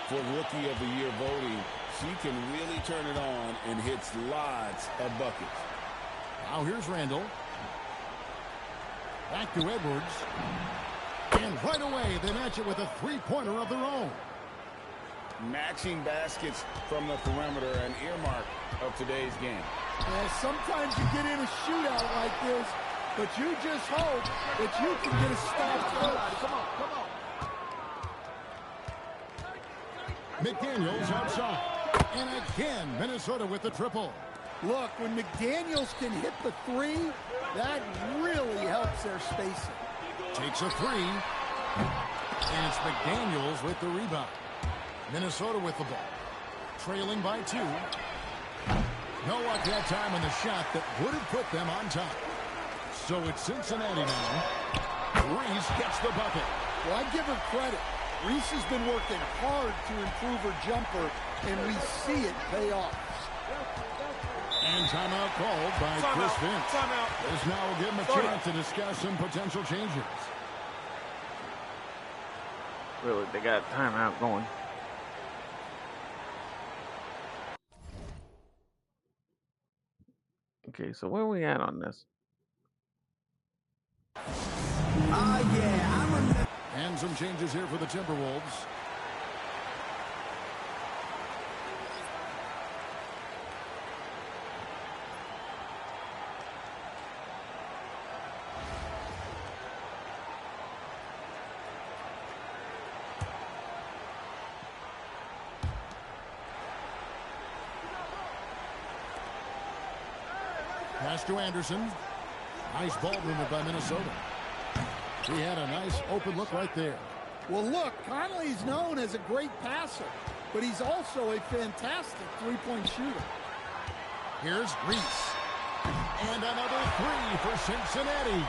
for Rookie of the Year voting. She can really turn it on and hits lots of buckets. Now here's Randall. Back to Edwards. And right away they match it with a three-pointer of their own. Matching baskets from the perimeter, an earmark of today's game. Yeah, sometimes you get in a shootout like this, but you just hope that you can get a stop first. Come on, come on. McDaniels outside. And again, Minnesota with the triple. Look, when McDaniels can hit the three, that really helps their spacing. Takes a three. And it's McDaniels with the rebound. Minnesota with the ball. Trailing by 2. No luck that time on the shot that would have put them on top. So it's Cincinnati now. Reese gets the bucket. Well, I give her credit. Reese has been working hard to improve her jumper, and we see it pay off. And timeout called by Chris Vince. This now will give him a chance to discuss some potential changes. Really, they got timeout going. Okay, so where are we at on this? And some changes here for the Timberwolves. Pass to Anderson. Nice ball movement by Minnesota. He had a nice open look right there. Well, look, Conley's known as a great passer, but he's also a fantastic three-point shooter. Here's Reese. And another three for Cincinnati.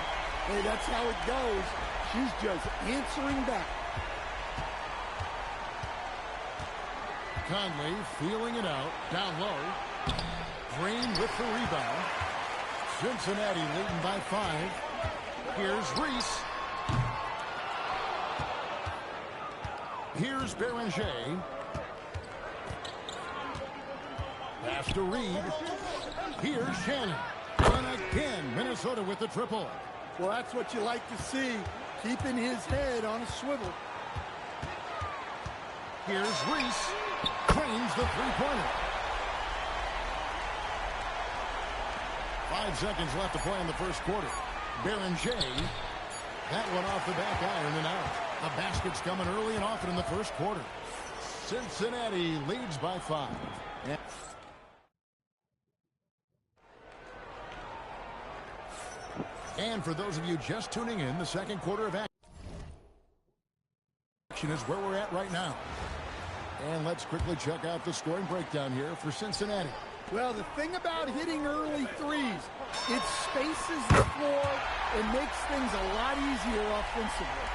Hey, that's how it goes. She's just answering back. Conley feeling it out. Down low. Green with the rebound. Cincinnati leading by 5. Here's Reese. Here's Beranger. Pass to Reed. Here's Shannon. And again, Minnesota with the triple. Well, that's what you like to see, keeping his head on a swivel. Here's Reese. Cranes the three-pointer. 5 seconds left to play in the first quarter. Beringer. That one off the back iron and out. The basket's coming early and often in the first quarter. Cincinnati leads by 5. And for those of you just tuning in, the second quarter of action is where we're at right now. And let's quickly check out the scoring breakdown here for Cincinnati. Well, the thing about hitting early threes, it spaces the floor and makes things a lot easier offensively.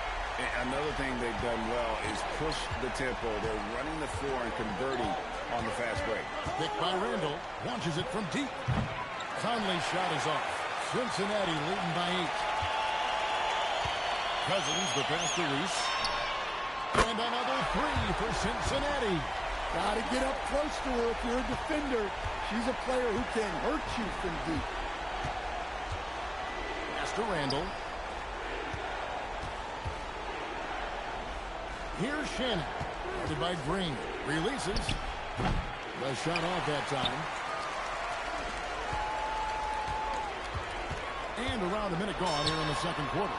Another thing they've done well is push the tempo. They're running the floor and converting on the fast break. Picked by Randall. Launches it from deep. Conley's shot is off. Cincinnati leading by 8. Cousins, the pass to Reese. And another three for Cincinnati. Got to get up close to her if you're a defender. She's a player who can hurt you from deep. Pass to Randall. Here's Shannon. Guarded by Green. Releases. The shot off that time. And around a minute gone here in the second quarter.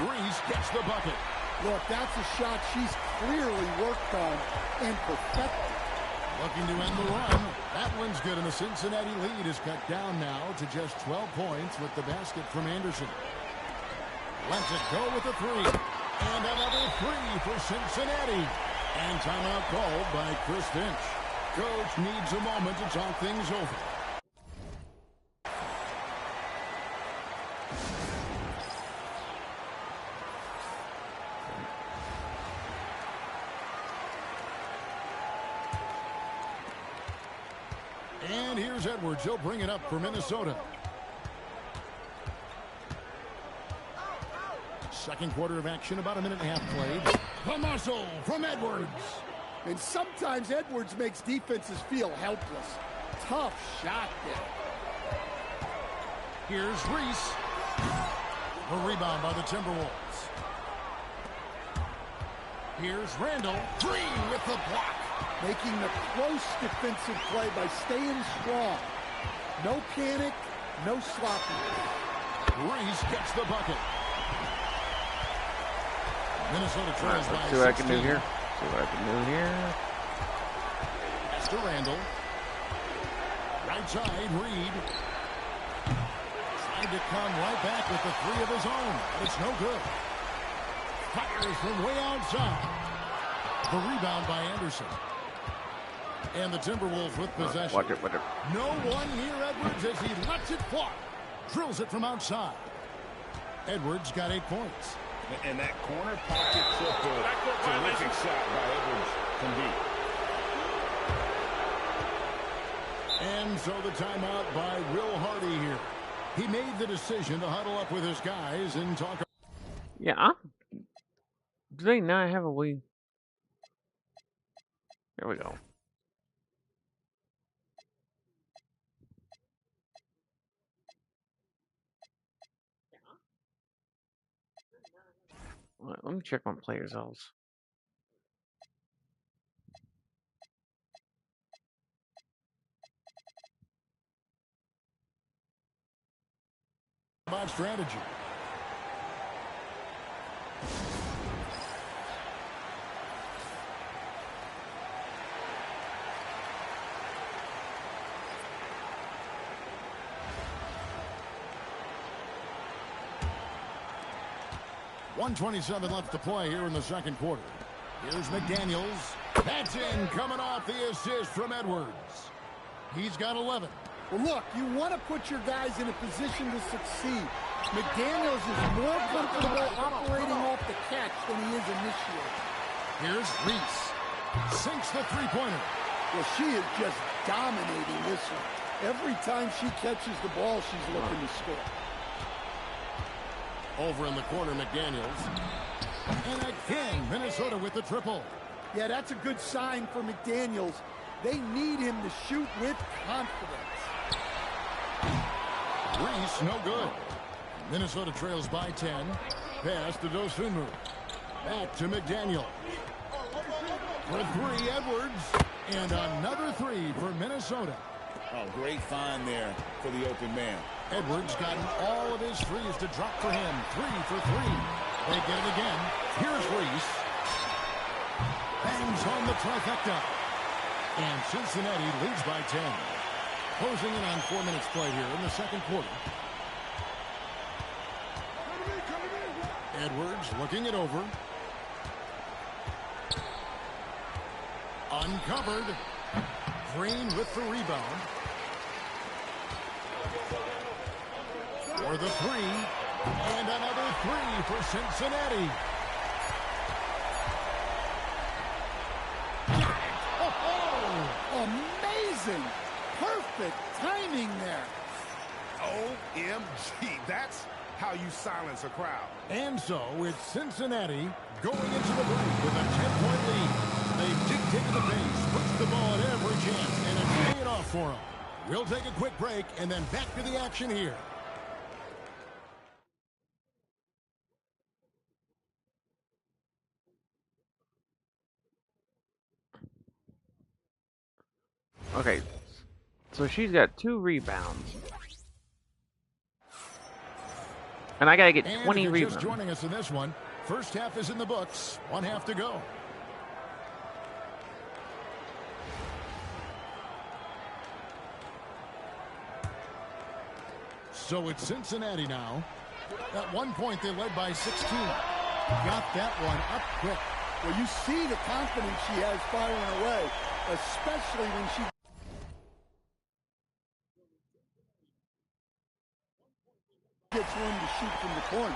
Reese gets the bucket. Look, that's a shot she's clearly worked on and perfected. Looking to end the run. That one's good, and the Cincinnati lead is cut down now to just 12 points with the basket from Anderson. Lets it go with a three. And another three for Cincinnati. And timeout called by Chris Finch. Coach needs a moment to talk things over. And here's Edwards. He'll bring it up for Minnesota. Second quarter of action, about a minute and a half played. The muscle from Edwards. And sometimes Edwards makes defenses feel helpless. Tough shot there. Here's Reese. A rebound by the Timberwolves. Here's Randall. Green with the block. Making the close defensive play by staying strong. No panic, no sloppy. Reese gets the bucket. Minnesota trails by 16. See what I can do here. See what I can do here. Pass to Randall. Right side, Reed. Tried to come right back with the three of his own, but it's no good. Fires from way outside. The rebound by Anderson. And the Timberwolves with possession. Watch it, watch it. No one near Edwards as he lets it fly. Drills it from outside. Edwards got 8 points. And that corner pocket triple, terrific shot by Edwards from deep. And so the timeout by Will Hardy here. He made the decision to huddle up with his guys and talk. Yeah, do they not have a we? There we go. Let me check on players else. About strategy. .127 left to play here in the second quarter. Here's McDaniels. That's in, coming off the assist from Edwards. He's got 11. Well, look, you want to put your guys in a position to succeed. McDaniels is more comfortable operating off the catch than he is initiating. Here's Reese. Sinks the three-pointer. Well, she is just dominating this one. Every time she catches the ball, she's looking to score. Over in the corner, McDaniels. And again, Minnesota with the triple. Yeah, that's a good sign for McDaniels. They need him to shoot with confidence. Reese, no good. Minnesota trails by 10. Pass to Dosunmu. Back to McDaniel. For three, Edwards. And another three for Minnesota. Oh, great find there for the open man. Edwards gotten all of his threes to drop for him. 3 for 3. They get it again. Here's Reese. Bangs home the trifecta. And Cincinnati leads by 10. Closing in on 4 minutes play here in the second quarter. Edwards looking it over. Uncovered. Green with the rebound. For the three. And another three for Cincinnati. Oh, amazing. Perfect timing there. OMG. That's how you silence a crowd. And so it's Cincinnati going into the break with a 10-point lead. They've dictated the pace, pushed the ball at every chance, and it's paying off for them. We'll take a quick break and then back to the action here. Okay, so she's got 2 rebounds. And I gotta get 20 rebounds. Just joining us in this one, first half is in the books. 1 half to go. So it's Cincinnati now. At one point, they led by 16. Got that one up quick. Well, you see the confidence she has firing away, especially when she gets room to shoot from the corner.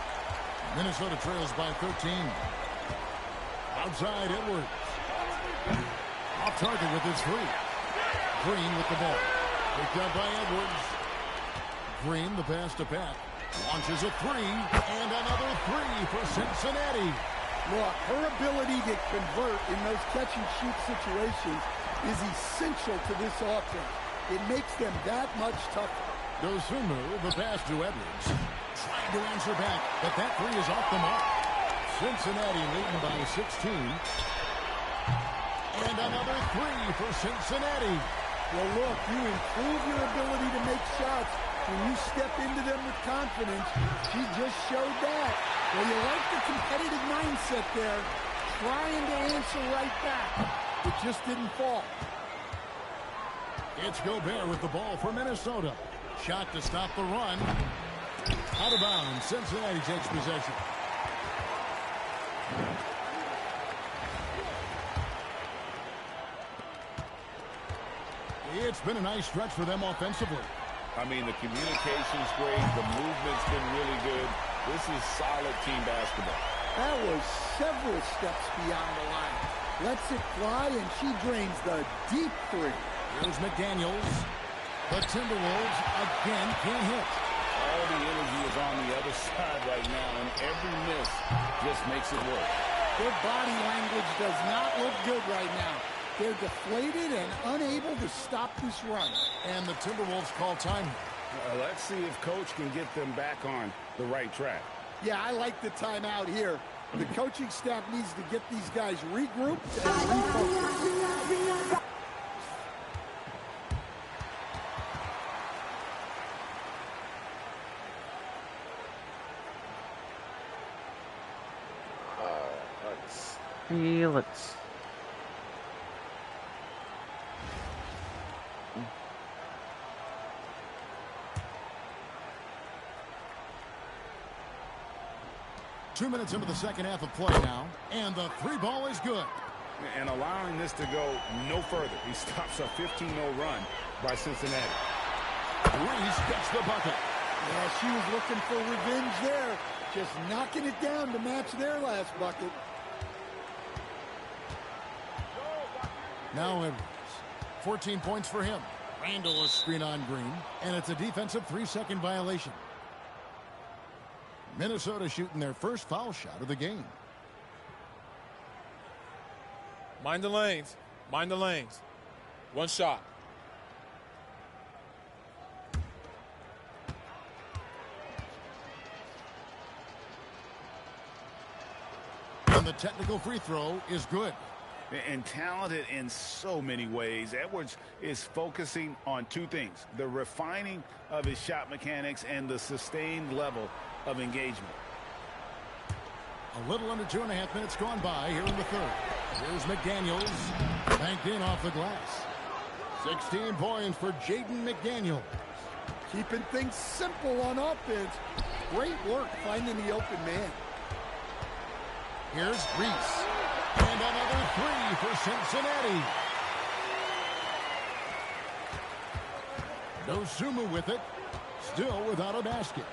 Minnesota trails by 13. Outside Edwards. Off target with his three. Green with the ball. Picked up by Edwards. Green, the pass to Pat. Launches a three. And another three for Cincinnati. Look, her ability to convert in those catch-and-shoot situations is essential to this offense. It makes them that much tougher. Dosunmu, the pass to Edwards. Trying to answer back, but that three is off the mark. Cincinnati leading by 16. And another three for Cincinnati. Well, look, you improve your ability to make shots when you step into them with confidence. She just showed that. Well, you like the competitive mindset there, trying to answer right back. It just didn't fall. It's Gobert with the ball for Minnesota. Shot to stop the run. Out of bounds. Cincinnati takes possession. It's been a nice stretch for them offensively. I mean, the communication's great. The movement's been really good. This is solid team basketball. That was several steps beyond the line. Lets it fly, and she drains the deep three. Here's McDaniels. The Timberwolves again can't hit. All the energy is on the other side right now, and every miss just makes it work. Their body language does not look good right now. They're deflated and unable to stop this run. And the Timberwolves call time. Let's see if Coach can get them back on the right track. Yeah, I like the timeout here. The coaching staff needs to get these guys regrouped and refocused. Let's 2 minutes into the second half of play now, and the three ball is good. And allowing this to go no further. He stops a 15-0 run by Cincinnati. Reese gets the bucket. Yeah, she was looking for revenge there. Just knocking it down to match their last bucket. Now Edwards. 14 points for him. Randall a screen on Green, and it's a defensive 3-second violation. Minnesota shooting their first foul shot of the game. Mind the lanes. Mind the lanes. One shot. And the technical free throw is good. And talented in so many ways. Edwards is focusing on two things: the refining of his shot mechanics and the sustained level of engagement. A little under 2.5 minutes gone by here in the third. Here's McDaniels, banked in off the glass. 16 points for Jaden McDaniels. Keeping things simple on offense. Great work finding the open man. Here's Reese. And another three for Cincinnati. Dosunmu with it. Still without a basket.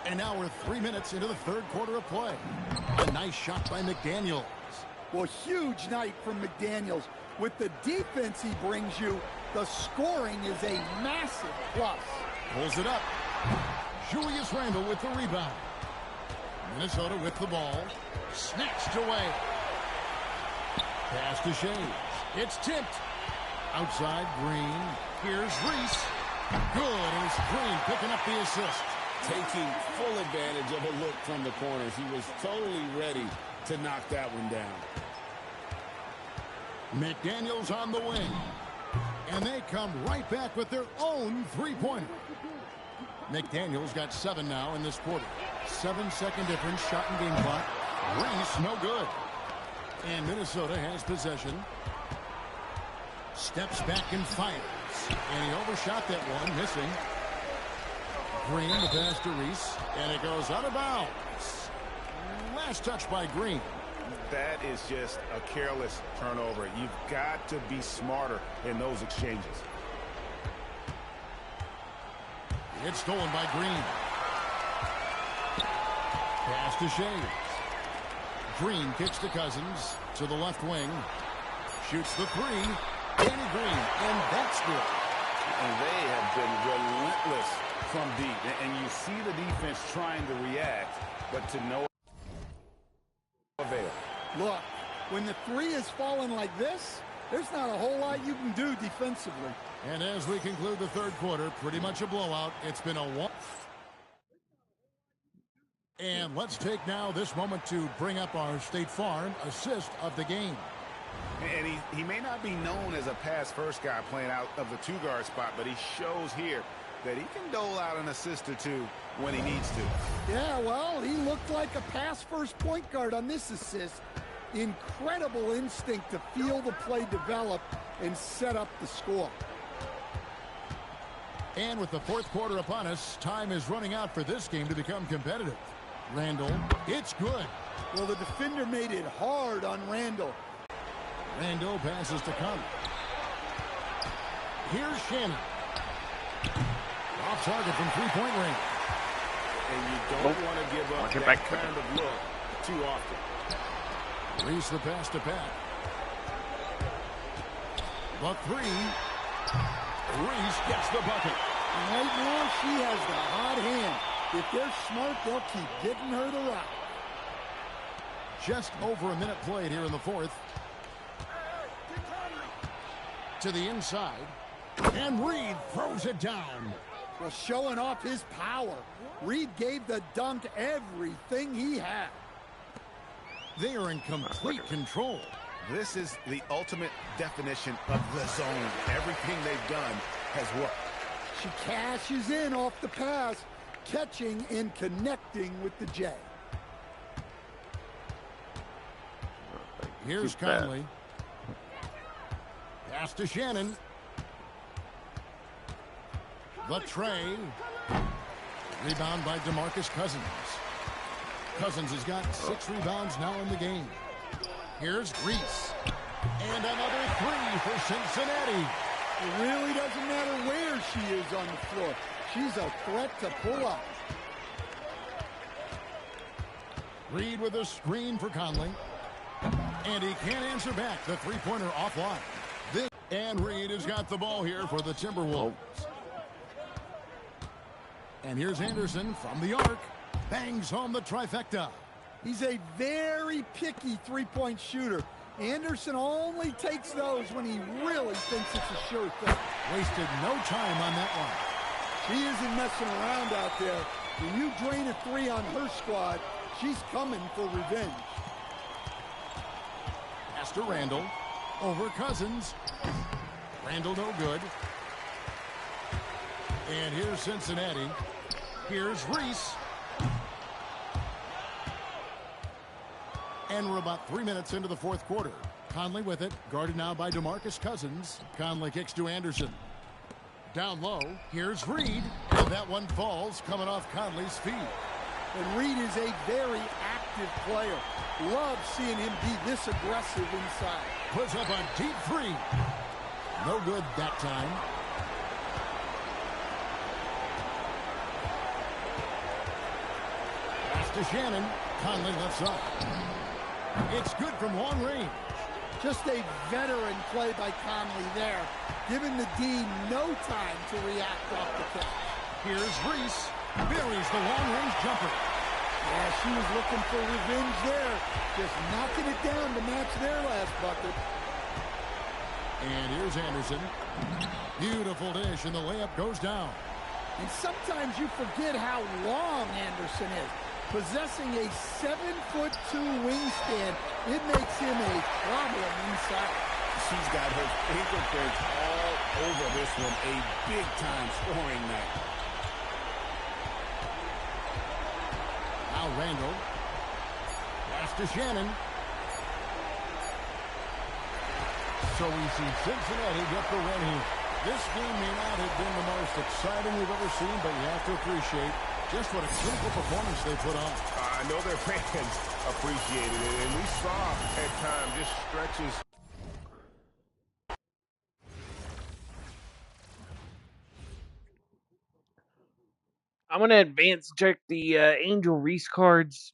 And now we're 3 minutes into the third quarter of play. A nice shot by McDaniels. Well, huge night from McDaniels. With the defense he brings you, the scoring is a massive plus. Pulls it up. Julius Randle with the rebound. Minnesota with the ball. Snatched away. Pass to Shea. It's tipped. Outside Green. Here's Reese. Good. And it's Green picking up the assist. Taking full advantage of a look from the corners. He was totally ready to knock that one down. McDaniels on the wing. And they come right back with their own three-pointer. McDaniels got 7 now in this quarter. 7-second difference, shot and game clock. Reese, no good. And Minnesota has possession. Steps back and fires. And he overshot that one, missing. Green, the pass to Reese. And it goes out of bounds. Last touch by Green. That is just a careless turnover. You've got to be smarter in those exchanges. It's stolen by Green. Pass to Shea. Green kicks to Cousins to the left wing. Shoots the three. Danny Green, and that's good. And they have been relentless from deep. And you see the defense trying to react, but to no avail. Look, when the three is falling like this, there's not a whole lot you can do defensively. And as we conclude the third quarter, pretty much a blowout. It's been a one. And let's take now this moment to bring up our State Farm assist of the game. And he may not be known as a pass-first guy playing out of the two-guard spot, but he shows here that he can dole out an assist or two when he needs to. Yeah, well, he looked like a pass-first point guard on this assist. Incredible instinct to feel the play develop and set up the score. And with the fourth quarter upon us, time is running out for this game to become competitive. Randle, it's good. Well, the defender made it hard on Randle. Randle passes to Conley. Here's Shannon. Off target from three-point range. And you don't want to give up that kind of look too often. Reese the pass to Pat. The three. Reese gets the bucket. And right now, she has the hot hand. If they're smart, they'll keep getting her the rock. Just over a minute played here in the fourth. To the inside. And Reed throws it down. Well, showing off his power. Reed gave the dunk everything he had. They are in complete control. This is the ultimate definition of the zone. Everything they've done has worked. She cashes in off the pass, catching and connecting with the J. Here's Conley. Pass to Shannon. The tray. Rebound by DeMarcus Cousins. Cousins has got 6 rebounds now in the game. Here's Reese. And another three for Cincinnati. It really doesn't matter where she is on the floor. She's a threat to pull up. Reed with a screen for Conley. And he can't answer back. The three-pointer offline. And Reed has got the ball here for the Timberwolves. And here's Anderson from the arc. Bangs home the trifecta. He's a very picky three-point shooter. Anderson only takes those when he really thinks it's a sure thing. Wasted no time on that one. He isn't messing around out there. When you drain a three on her squad, she's coming for revenge. Pass to Randall. Over Cousins. Randall no good. And here's Cincinnati. Here's Reese. And we're about 3 minutes into the fourth quarter. Conley with it. Guarded now by DeMarcus Cousins. Conley kicks to Anderson. Down low. Here's Reed. And that one falls coming off Conley's feet. And Reed is a very active player. Love seeing him be this aggressive inside. Puts up a deep three. No good that time. Pass to Shannon. Conley lifts up. It's good from long range. Just a veteran play by Conley there, giving the D no time to react off the catch. Here's Reese. Buries the long-range jumper. Yeah, she was looking for revenge there. Just knocking it down to match their last bucket. And here's Anderson. Beautiful dish, and the layup goes down. And sometimes you forget how long Anderson is. Possessing a 7'2" wingspan, it makes him a problem inside. She's got her fingerprints all over this one. A big-time scoring night. Now Randall. Pass to Shannon. So we see Cincinnati get the win here. This game may not have been the most exciting we've ever seen, but you have to appreciate just what a clinical performance they put on. I know their fans appreciated it, and we saw at times just stretches. I'm gonna advance check the Angel Reese cards.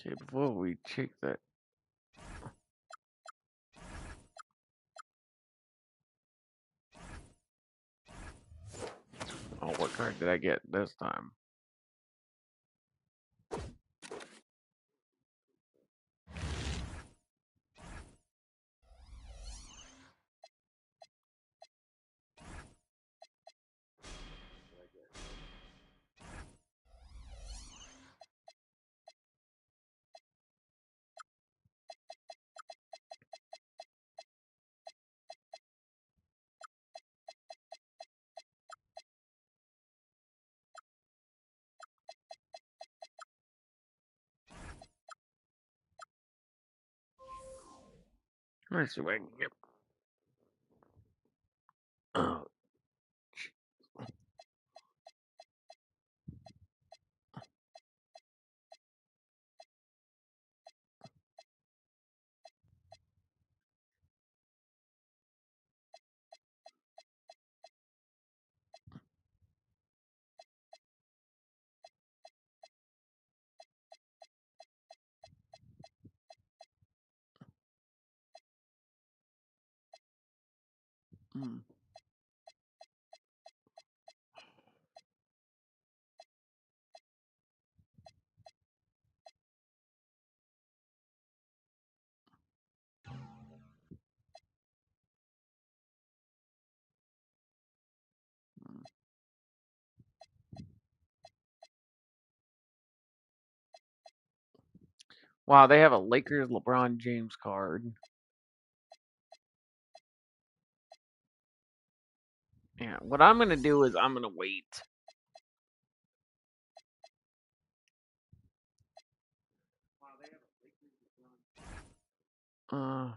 Okay, before we check that. Oh, what card did I get this time? Let's see what I can get. Oh, hmm. Wow, they have a Lakers LeBron James card. Yeah, what I'm gonna do is I'm gonna wait. Alright,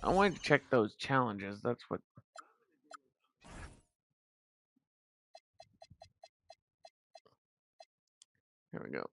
I wanted to check those challenges. That's what. Here we go.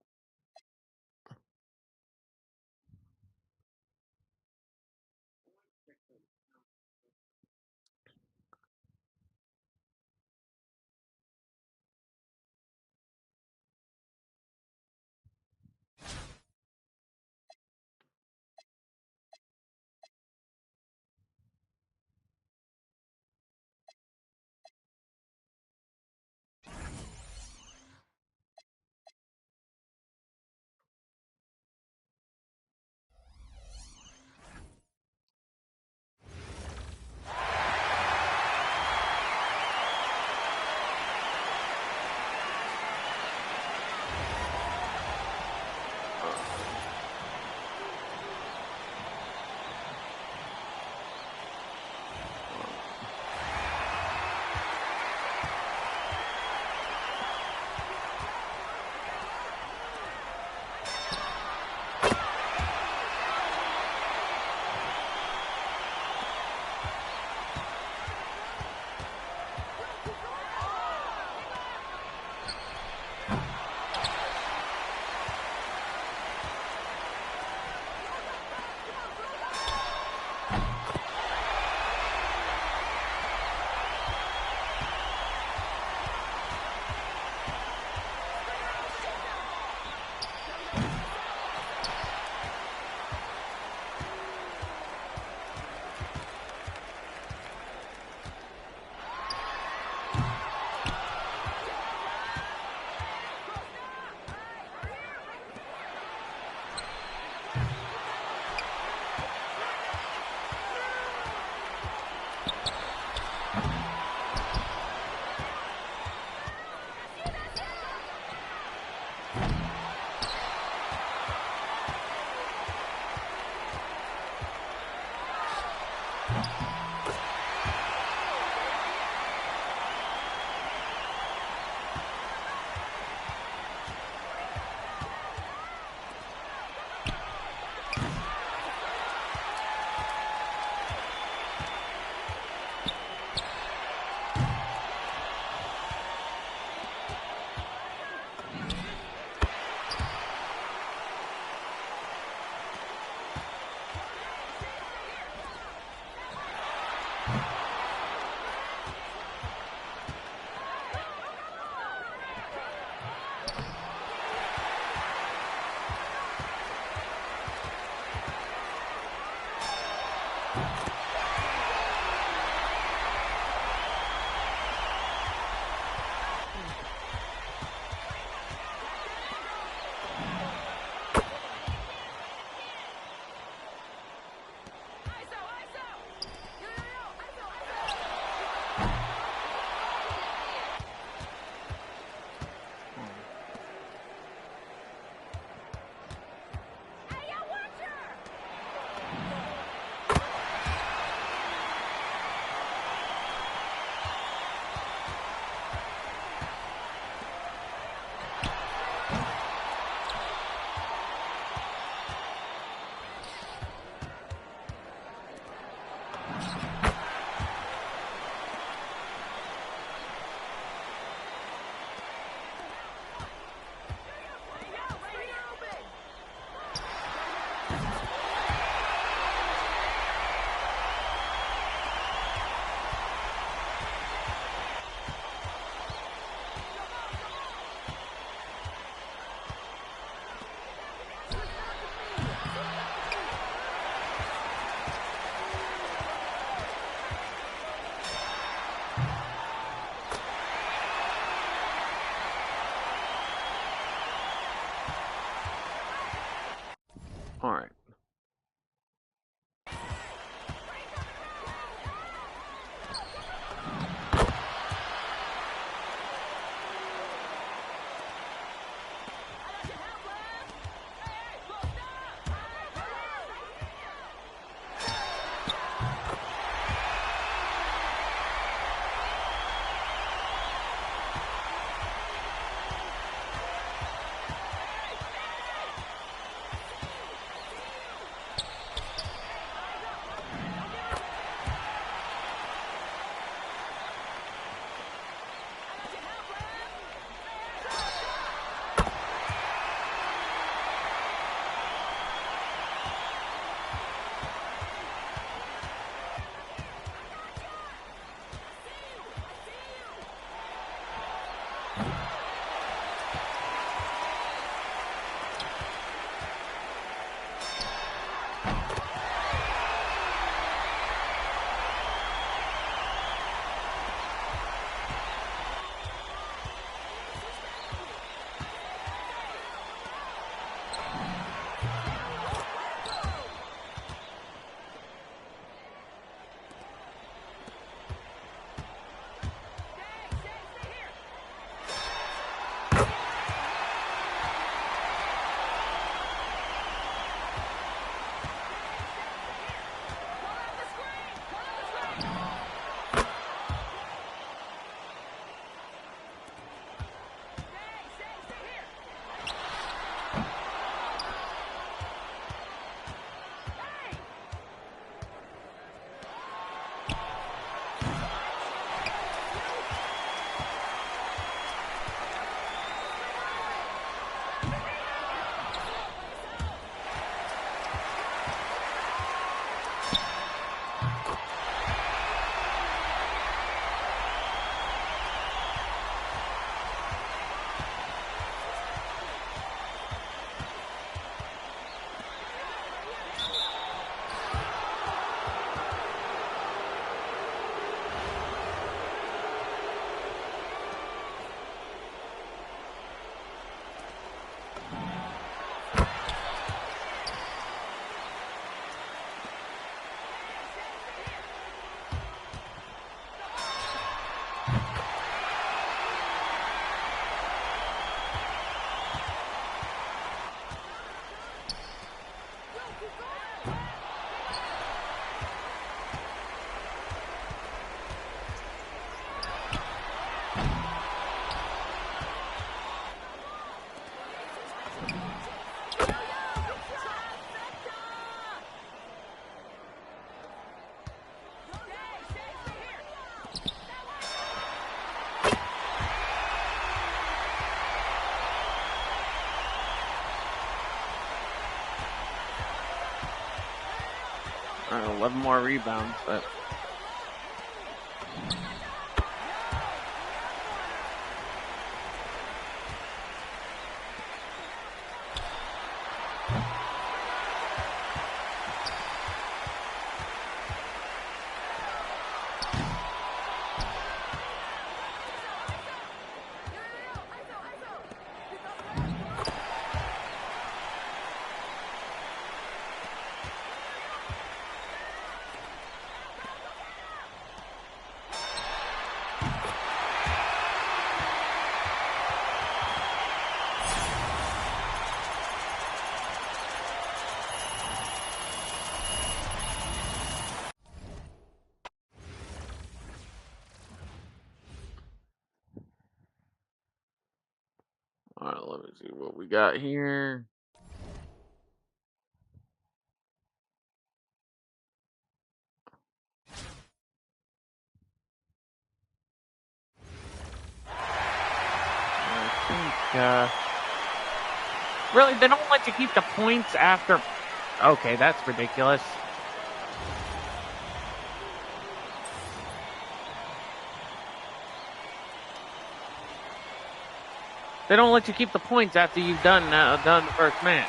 11 more rebounds, but. Alright, let me see what we got here. I think, really, they don't let you keep the points after. Okay, that's ridiculous. They don't let you keep the points after you've done the first match.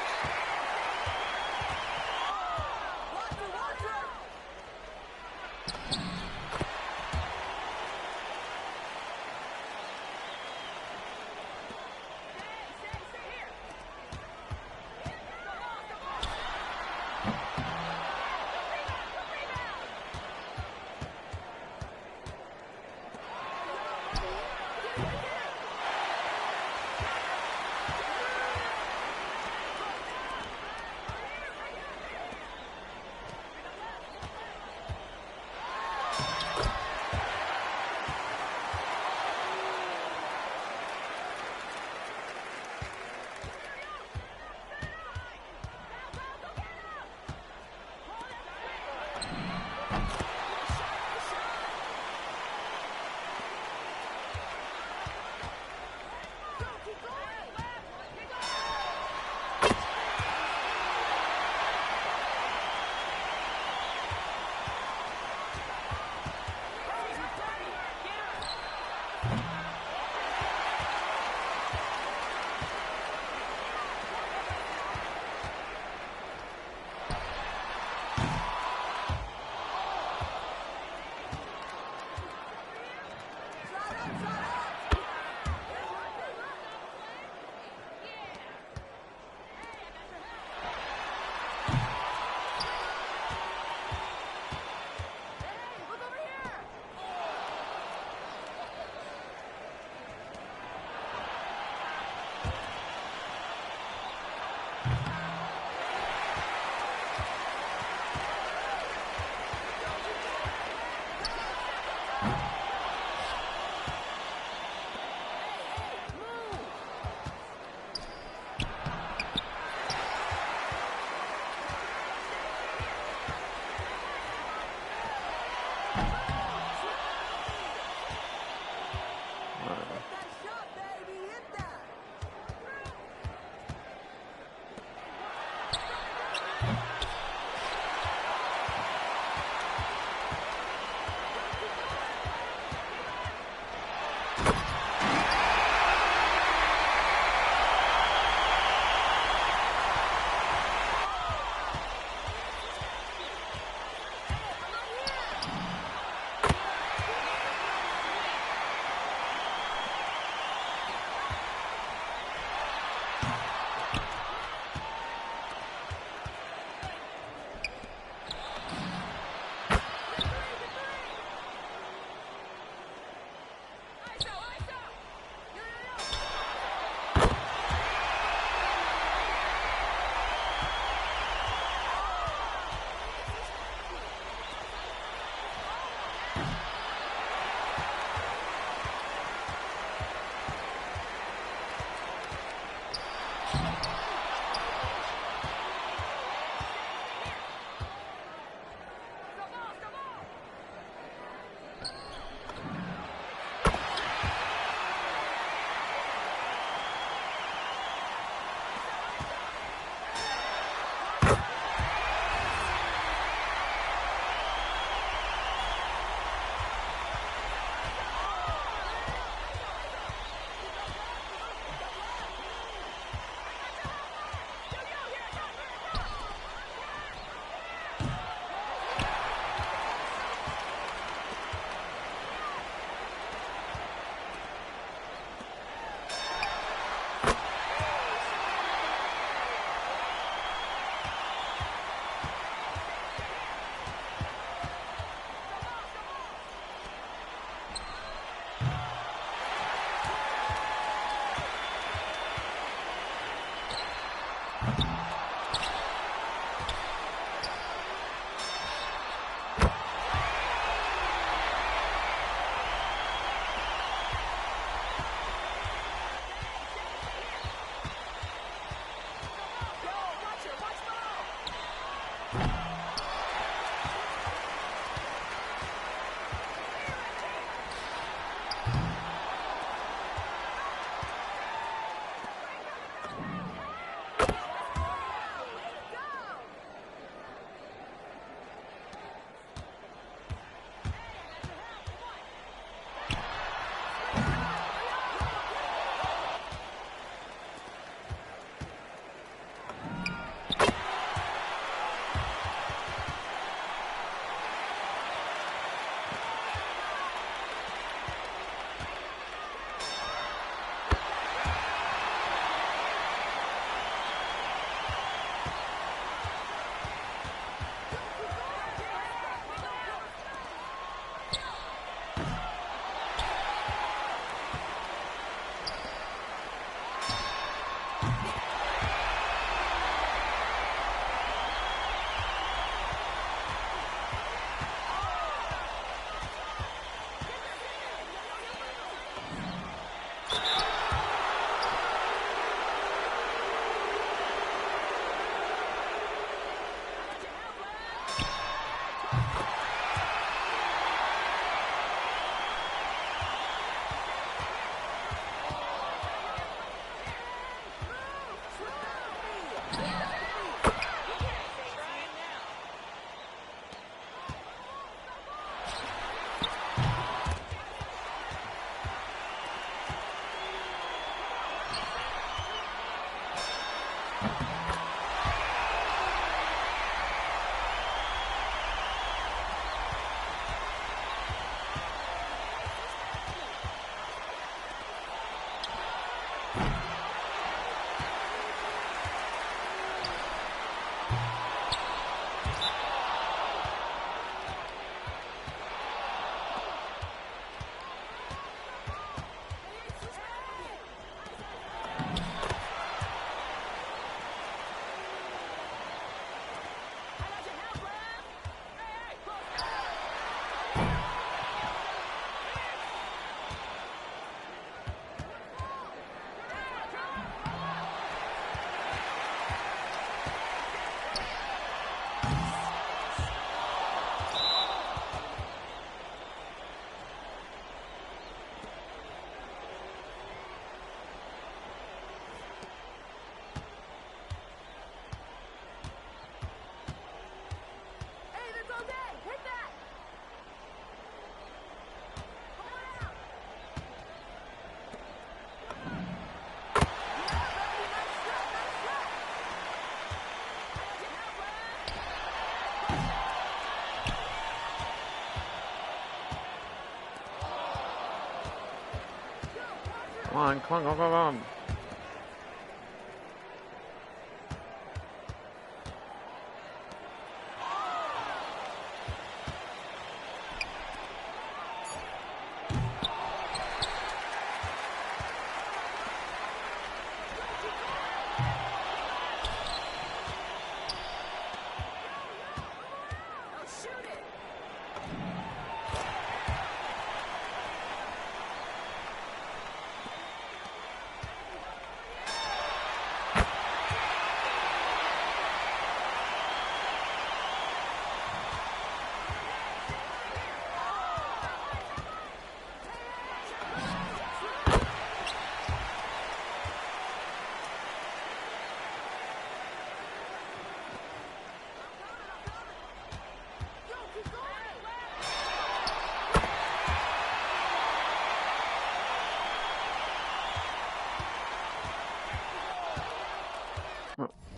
Come on, come on, come on, come on.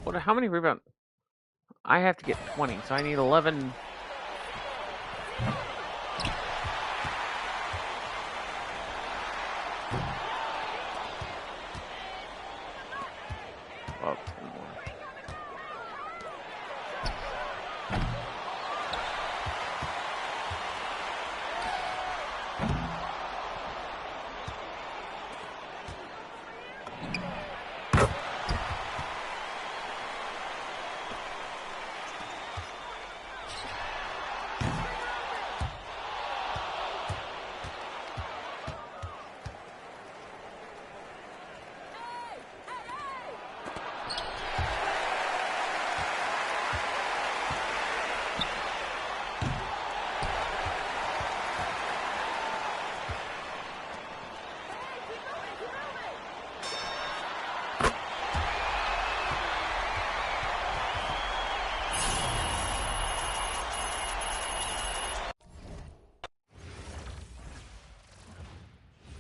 What? How many rebounds? I have to get 20, so I need 11. Well, 10 more.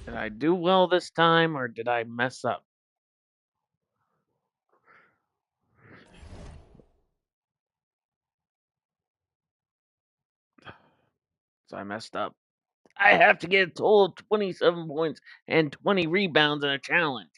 Did I do well this time, or did I mess up? So I messed up. I have to get a total of 27 points and 20 rebounds in a challenge.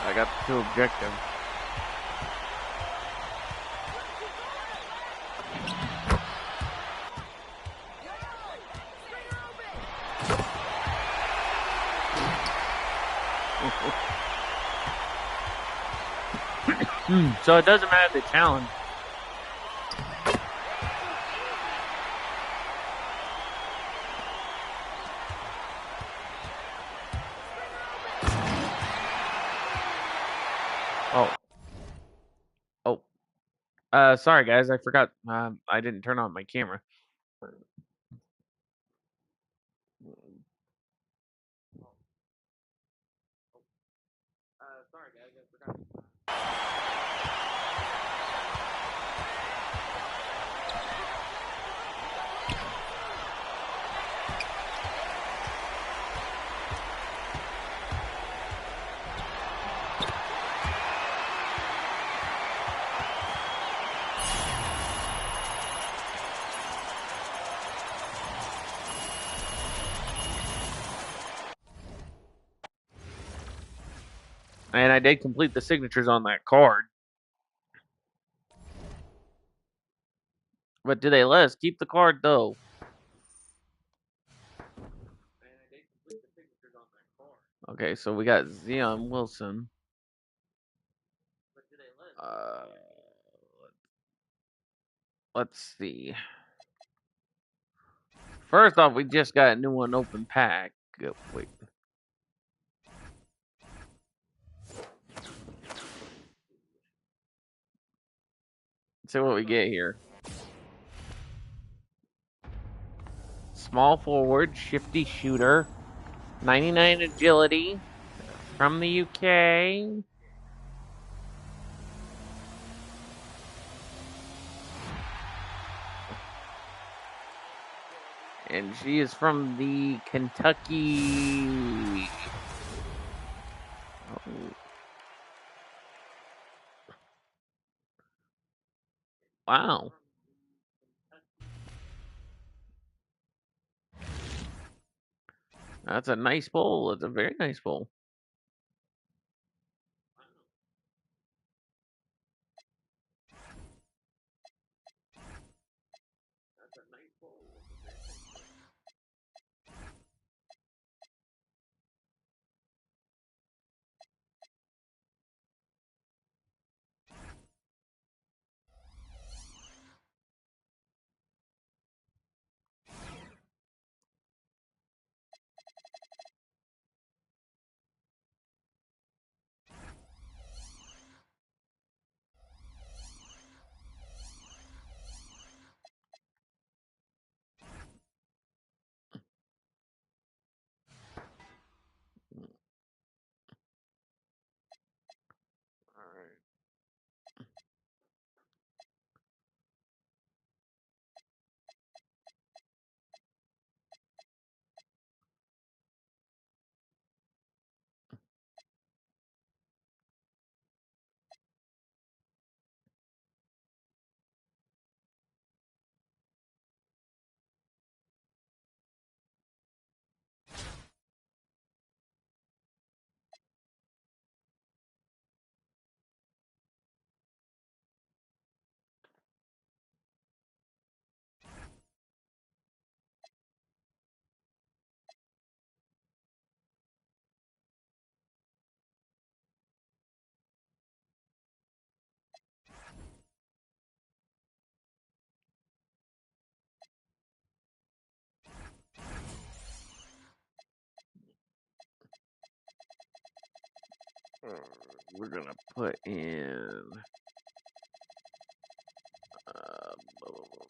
I got the 2 objective. So it doesn't matter the challenge. Sorry guys, I forgot. I didn't turn on my camera. Sorry guys, I forgot. And I did complete the signatures on that card. But do they let us keep the card, though? Okay, so we got Zion Wilson. Let's see. First off, we just got a new one open pack. Oh, wait. Let's see what we get here. Small forward, shifty shooter, 99 agility from the UK. And she is from the Kentucky. Oh. Wow. That's a nice bowl. It's a very nice bowl. We're gonna put in. Blah, blah, blah.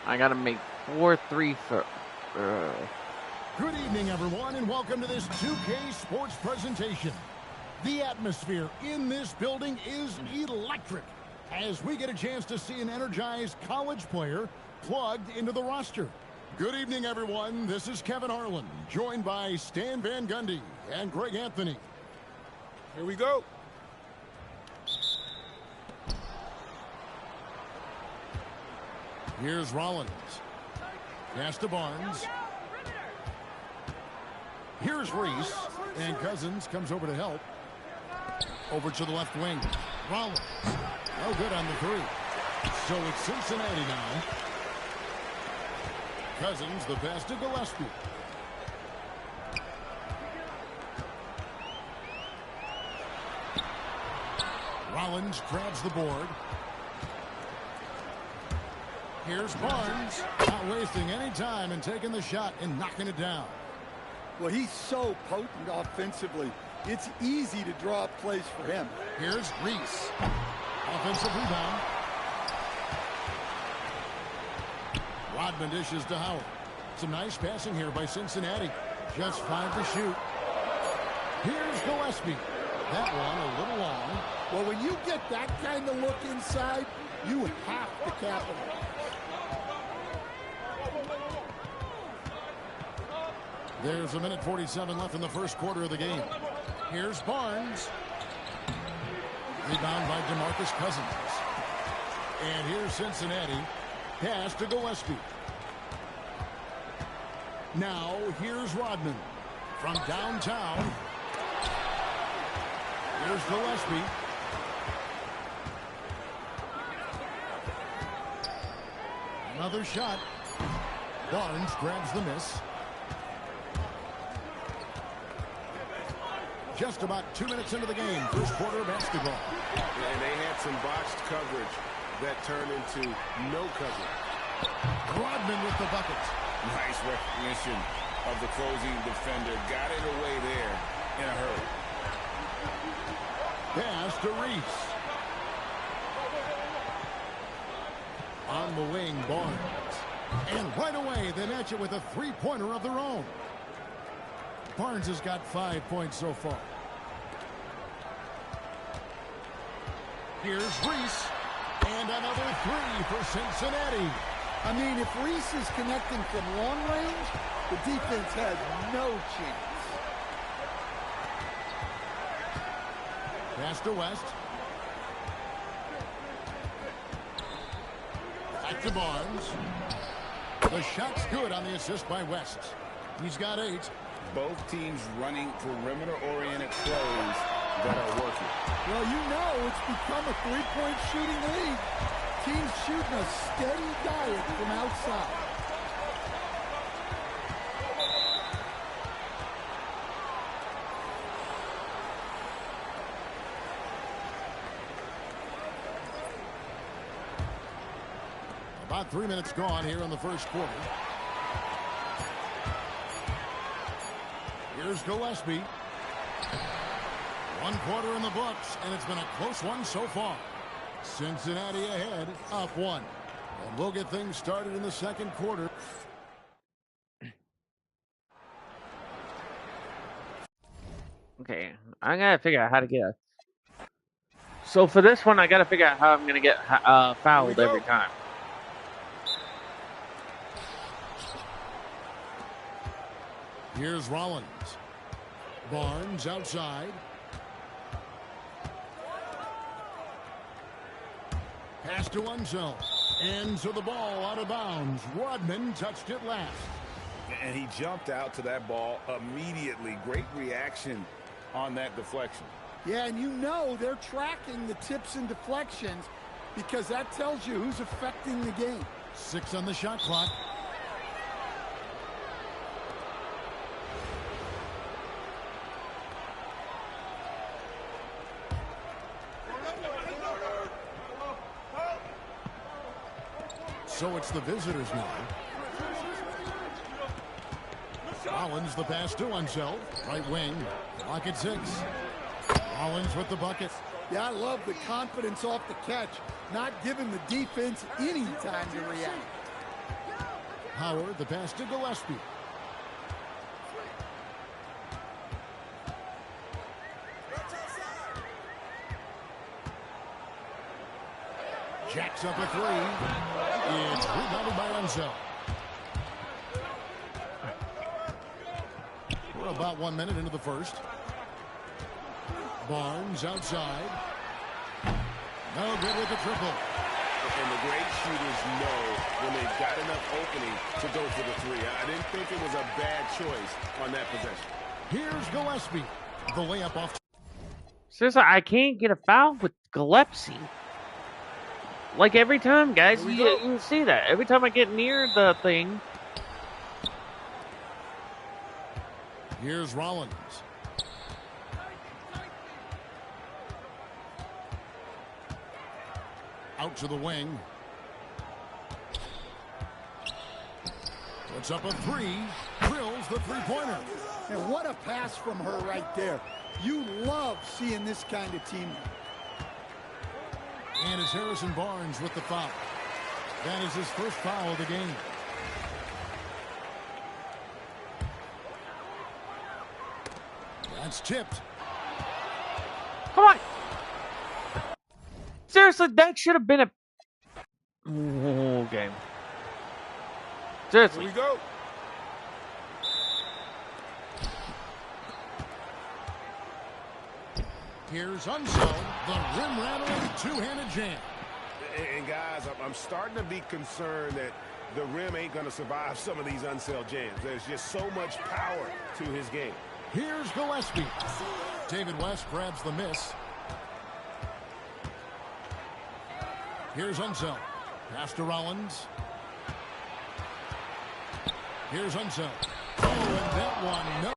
I gotta make 4-3 for. Good evening, everyone, and welcome to this 2K Sports presentation. The atmosphere in this building is electric as we get a chance to see an energized college player plugged into the roster. Good evening, everyone. This is Kevin Harlan, joined by Stan Van Gundy and Greg Anthony. Here we go. Here's Rollins. Pass to Barnes. Here's Reese. And Cousins comes over to help. Over to the left wing. Rollins. No good on the three. So it's Cincinnati now. Cousins, the pass to Gillespie. Rollins grabs the board. Here's Barnes, not wasting any time and taking the shot and knocking it down. Well, he's so potent offensively. It's easy to draw up plays for him. Here's Reese. Offensive rebound. Rodman dishes to Howard. Some nice passing here by Cincinnati. Just 5 to shoot. Here's Gillespie. That one a little long. Well, when you get that kind of look inside, you have to capitalize. There's 1:47 left in the first quarter of the game. Here's Barnes. Rebound by DeMarcus Cousins. And here's Cincinnati. Pass to Gillespie. Now here's Rodman from downtown. Here's Gillespie. Another shot. Barnes grabs the miss. just about 2 minutes into the game. First quarter of basketball. And they had some botched coverage that turned into no coverage. Rodman with the bucket. Nice recognition of the closing defender. Got it away there in a hurry. Pass to Reese. On the wing, Barnes. And right away, they match it with a three-pointer of their own. Barnes has got 5 points so far. Here's Reese. And another three for Cincinnati. I mean, if Reese is connecting from long range, the defense has no chance. Pass to West. Back to Barnes. The shot's good on the assist by West. He's got 8. Both teams running perimeter-oriented plays that are working. Well, you know it's become a three-point shooting league. Teams shooting a steady diet from outside. About 3 minutes gone here in the first quarter. Here's Gillespie. 1 quarter in the books, and it's been a close one so far. Cincinnati ahead, up 1. And we'll get things started in the second quarter. Okay, I gotta figure out how to get a... So for this one, I gotta figure out how I'm gonna get fouled every time. Here's Rollins. Barnes outside. Pass to Unzel. Ends of the ball out of bounds. Rodman touched it last. And he jumped out to that ball immediately. Great reaction on that deflection. Yeah, and you know they're tracking the tips and deflections because that tells you who's affecting the game. 6 on the shot clock. So it's the visitors now. Rollins the pass to Unzel. Right wing. Clock at 6. Rollins with the bucket. Yeah, I love the confidence off the catch, not giving the defense any time to react. Howard the pass to Gillespie. Jacks up a 3. It's rebounded by Unzel. We're about 1 minute into the first. Barnes outside. No good with the triple. And the great shooters know when they've got enough opening to go for the 3. I didn't think it was a bad choice on that possession. Here's Gillespie. The layup off. Seriously, I can't get a foul with Gillespie. Like every time, guys, you see that. Every time I get near the thing. Here's Rollins. Out to the wing. Puts up a 3. Drills the three-pointer. And what a pass from her right there. You love seeing this kind of team. And it's Harrison Barnes with the foul. That is his first foul of the game. That's tipped. Come on. Seriously, that should have been a game. Seriously. Here we go. Here's Unzel, the rim-rattling two-handed jam. And guys, I'm starting to be concerned that the rim ain't going to survive some of these Unzel jams. There's just so much power to his game. Here's Gillespie. David West grabs the miss. Here's Unzel. Pass to Rollins. Here's Unzel. Oh, and that one, no.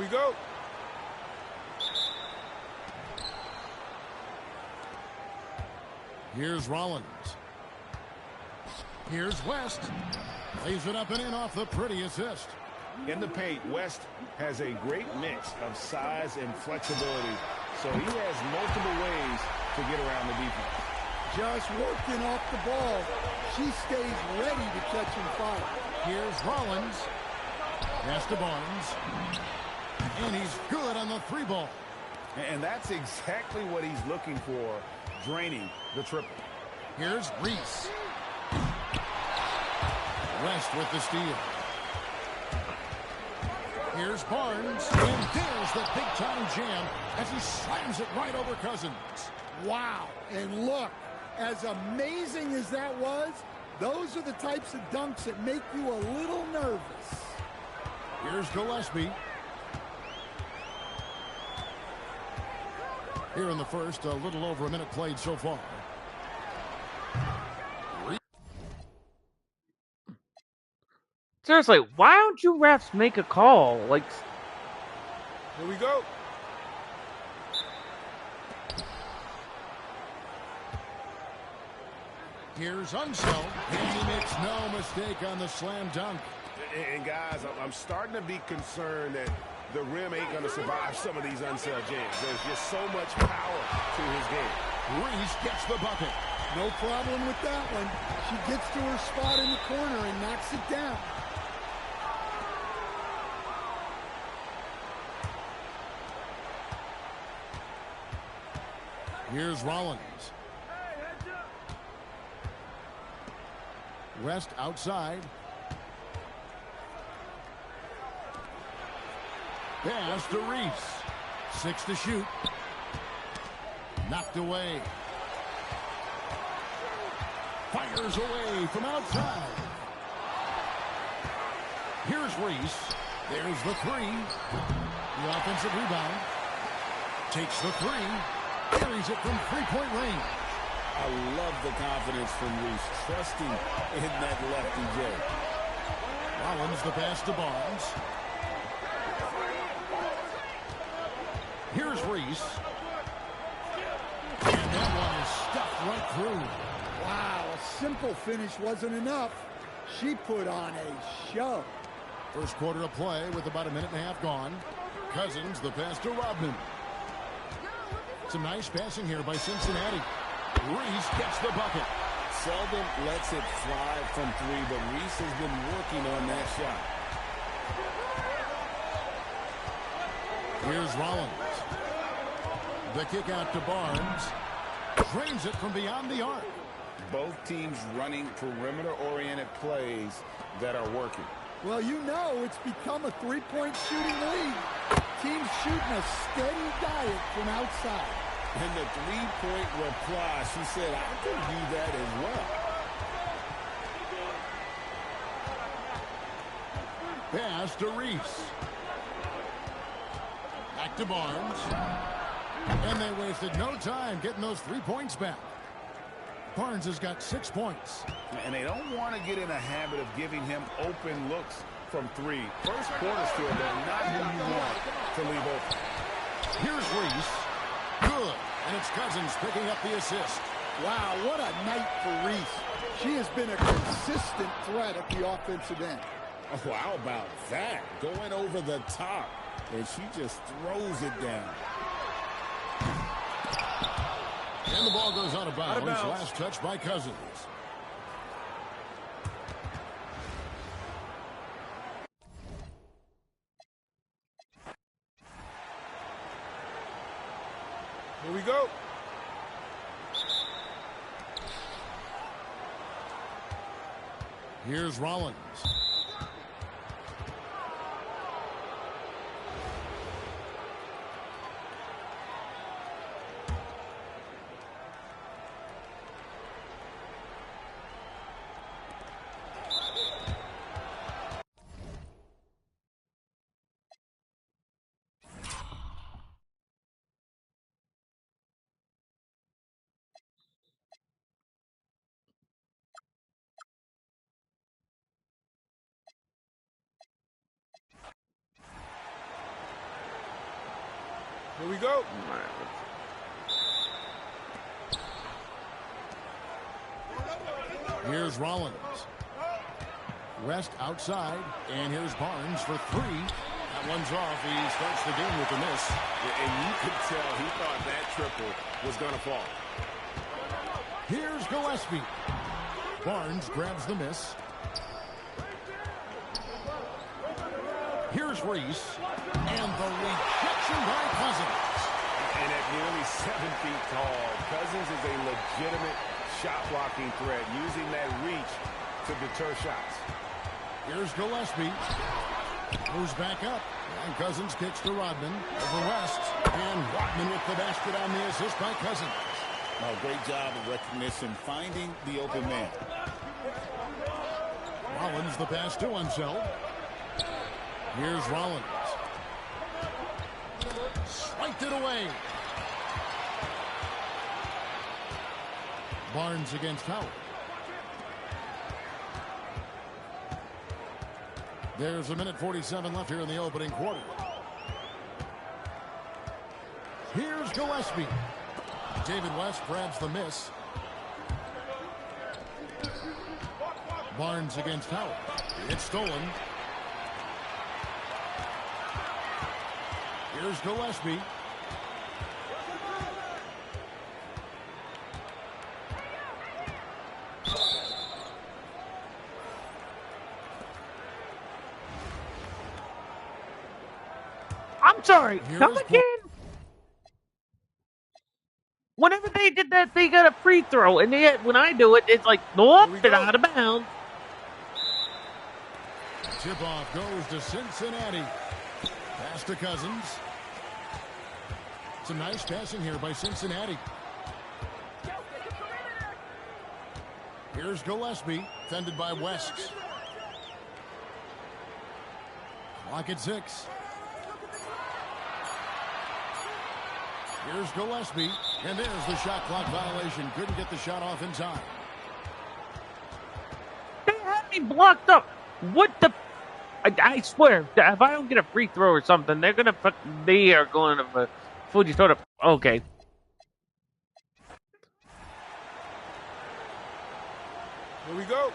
we go. Here's Rollins. Here's West. Lays it up and in off the pretty assist. In the paint, West has a great mix of size and flexibility, so he has multiple ways to get around the defense. Just working off the ball. She stays ready to catch and fire. Here's Rollins. Pass to Barnes. And he's good on the three ball. And that's exactly what he's looking for, draining the triple. Here's Reese. West with the steal. Here's Barnes. And there's the big-time jam as he slams it right over Cousins. Wow. And look, as amazing as that was, those are the types of dunks that make you a little nervous. Here's Gillespie. Here in the first, a little over a minute played so far. Seriously, why don't you refs make a call? Like, Here we go. Here's Unseld, and he makes no mistake on the slam dunk. And guys, I'm starting to be concerned that the rim ain't going to survive some of these Unseld jams. There's just so much power to his game. Reese gets the bucket. No problem with that one. She gets to her spot in the corner and knocks it down. Here's Rollins. West outside. Pass to Reese. 6 to shoot. Knocked away. Fires away from outside. Here's Reese. There's the three. The offensive rebound. Takes the three. Carries it from three-point range. I love the confidence from Reese, trusting in that lefty J. Rollins the pass to Barnes. Here's Reese. And that one is stuffed right through. Wow, a simple finish wasn't enough. She put on a show. First quarter of play with about a minute and a half gone. Cousins the pass to Rodman. Some nice passing here by Cincinnati. Reese gets the bucket. Seldom lets it fly from three, but Reese has been working on that shot. Here's Rollins. The kick out to Barnes. Drains it from beyond the arc. Both teams running perimeter-oriented plays that are working. Well, you know it's become a three-point shooting league. Teams shooting a steady diet from outside. And the three-point reply, she said, I can do that as well. Pass to Reese. Back to Barnes. And they wasted no time getting those 3 points back. Barnes has got 6 points. And they don't want to get in a habit of giving him open looks from three. First quarter still, they're not who you want to leave open. Here's Reese. Good. And it's Cousins picking up the assist. Wow, what a night for Reese. She has been a consistent threat at the offensive end. Oh, how about that? Going over the top. And she just throws it down. And the ball goes out of bounds. bounds. Last touch by Cousins. Here we go. Here's Rollins. Here we go. Here's Rollins. West outside, and here's Barnes for three. That one's off. He starts the game with a miss. And you could tell he thought that triple was going to fall. Here's Gillespie. Barnes grabs the miss. Here's Reese. And the rejection by Cousins. And at nearly 7 feet tall, Cousins is a legitimate shot-blocking threat, using that reach to deter shots. Here's Gillespie. Moves back up. And Cousins kicks to Rodman. Over West. And Rodman with the basket on the assist by Cousins. Oh, great job of recognition, finding the open man. Rollins the pass to Unseld. Here's Rollins. Swiped it away. Barnes against Howard. There's 1:47 left here in the opening quarter. Here's Gillespie. David West grabs the miss. Barnes against Howard. It's stolen. Here's Gillespie. I'm sorry. Here's Come again. Whenever they did that, they got a free throw, and when I do it, it's like, nope, it's out of bounds. Tip-off goes to Cincinnati. Pass to Cousins. Some nice passing here by Cincinnati. Here's Gillespie, fended by West. Clock at 6. Here's Gillespie, and there's the shot clock violation. Couldn't get the shot off in time. They had me blocked up. What the? I swear, if I don't get a free throw or something, they're gonna they are going to Fujitora. Okay. Here we go.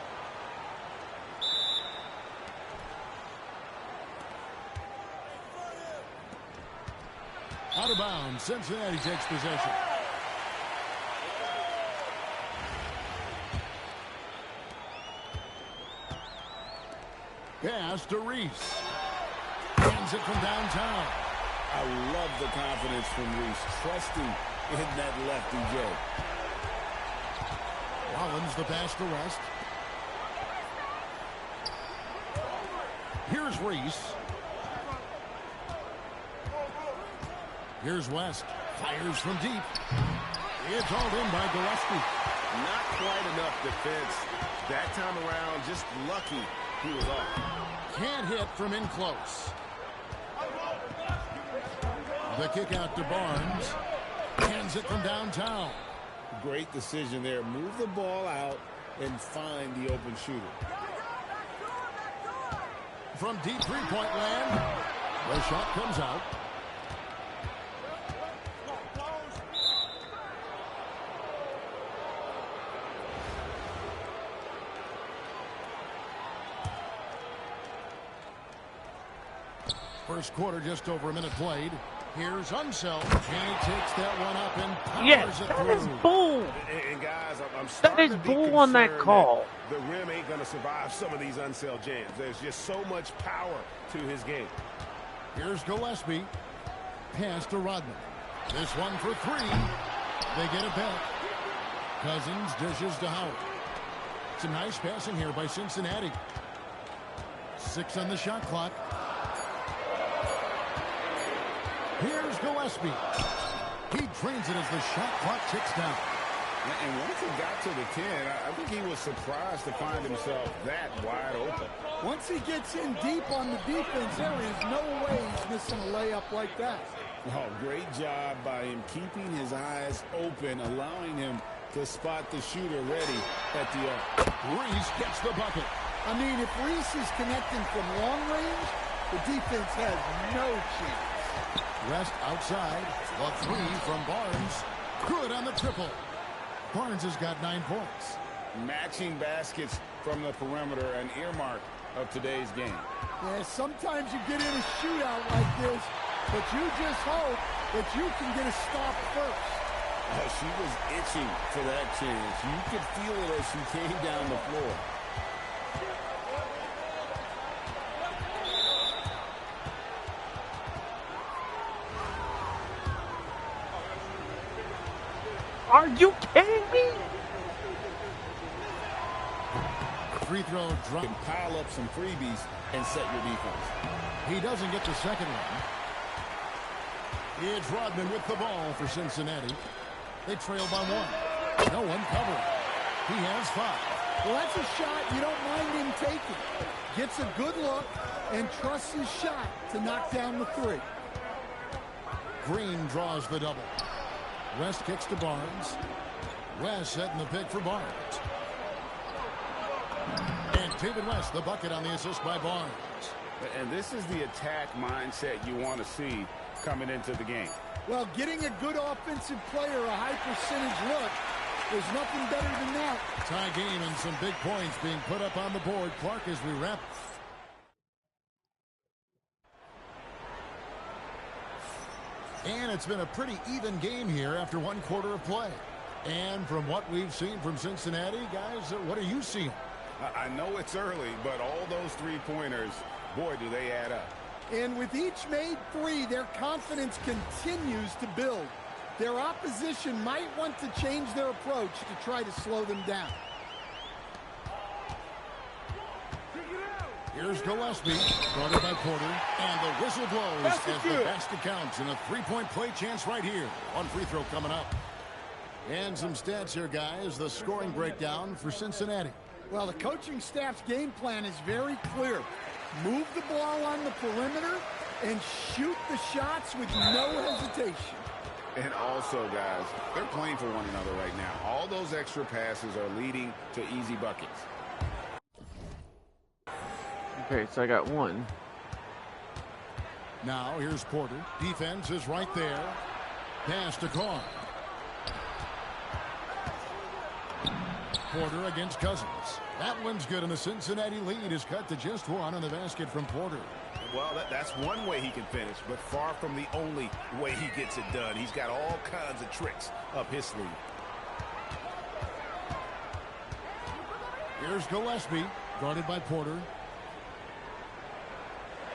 Out of bounds. Cincinnati takes possession. Pass to Reese. Hands it from downtown. I love the confidence from Reese, trusting in that lefty Joe. Rollins the pass to West. Here's Reese. Here's West. Fires from deep. It's hauled in by Gillespie. Not quite enough defense that time around. Just lucky he was off. Can't hit from in close. The kick out to Barnes. Hands it from downtown. Great decision there. Move the ball out and find the open shooter. From deep three-point land. The shot comes out. First quarter, just over a minute played. Here's Unseld, and he takes that one up and powers it through. That is bull. And guys, I'm That starting is to be bull on that concerned call. the rim ain't going to survive some of these Unseld jams. There's just so much power to his game. Here's Gillespie. Pass to Rodman. This one for three. They get it back. Cousins dishes to Howard. Some nice passing here by Cincinnati. 6 on the shot clock. Here's Gillespie. He trains it as the shot clock ticks down. And once he got to the 10, I think he was surprised to find himself that wide open. Once he gets in deep on the defense, there is no way he's missing a layup like that. Oh, great job by him keeping his eyes open, allowing him to spot the shooter ready at the arc. Reese gets the bucket. I mean, if Reese is connecting from long range, the defense has no chance. West outside. The three from Barnes. Good on the triple. Barnes has got 9 points. Matching baskets from the perimeter, an earmark of today's game. Yeah, sometimes you get in a shootout like this, but you just hope that you can get a stop first. Oh, she was itching for that chance. You could feel it as she came down the floor. Are you kidding me? Free throw drop. You can pile up some freebies and set your defense. He doesn't get the second one. It's Rodman with the ball for Cincinnati. They trail by 1. No one covered. He has 5. Well, that's a shot you don't mind him taking. Gets a good look and trusts his shot to knock down the 3. Green draws the double. West kicks to Barnes. West setting the pick for Barnes. And David West, the bucket on the assist by Barnes. And this is the attack mindset you want to see coming into the game. Well, getting a good offensive player a high percentage look, there's nothing better than that. Tie game and some big points being put up on the board. Clark, as we wrap. And it's been a pretty even game here after 1 quarter of play. And from what we've seen from Cincinnati, guys, what are you seeing? I know it's early, but all those three-pointers, boy, do they add up. And with each made 3, their confidence continues to build. Their opposition might want to change their approach to try to slow them down. Here's Gillespie, guarded by Porter, and the whistle blows as the basket counts, and a 3-point play chance right here. 1 free throw coming up. And some stats here, guys. The scoring breakdown for Cincinnati. Well, the coaching staff's game plan is very clear. Move the ball on the perimeter and shoot the shots with no hesitation. And also, guys, they're playing for one another right now. All those extra passes are leading to easy buckets. Okay, so I got 1. Now here's Porter. Defense is right there. Pass to Carr. Porter against Cousins. That one's good, and the Cincinnati lead is cut to just 1 on the basket from Porter. Well, that's one way he can finish, but far from the only way he gets it done. He's got all kinds of tricks up his sleeve. Here's Gillespie, guarded by Porter.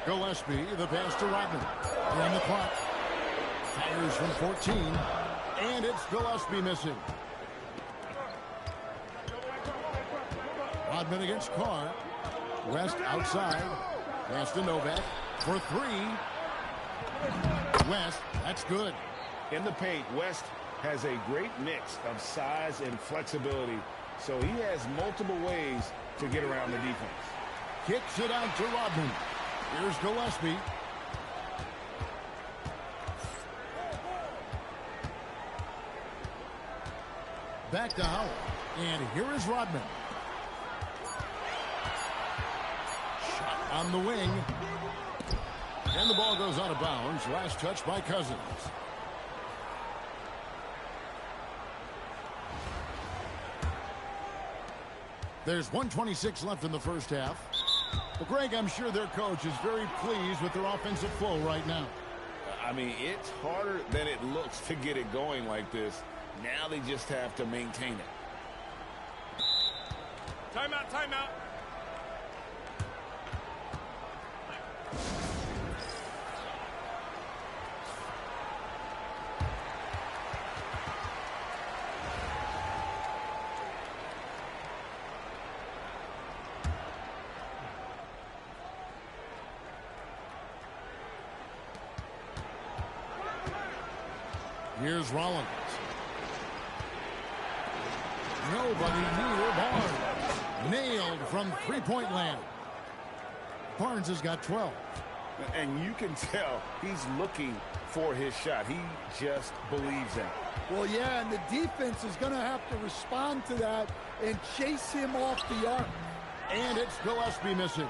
Gillespie, the pass to Rodman. On the clock. Fires from 14. And it's Gillespie missing. Rodman against Carr. West outside. Pass to Novak for 3. West, that's good. In the paint, West has a great mix of size and flexibility, so he has multiple ways to get around the defense. Kicks it out to Rodman. Here's Gillespie. Back to Howard. And here is Rodman. Shot on the wing. And the ball goes out of bounds. Last touch by Cousins. There's 1:26 left in the first half. Well, Greg, I'm sure their coach is very pleased with their offensive flow right now. I mean, it's harder than it looks to get it going like this. Now they just have to maintain it. Timeout, timeout. Here's Rollins. Nobody near Barnes. Nailed from three-point land. Barnes has got 12. And you can tell he's looking for his shot. He just believes in it. Well, yeah, and the defense is going to have to respond to that and chase him off the arc. And it's Gillespie missing.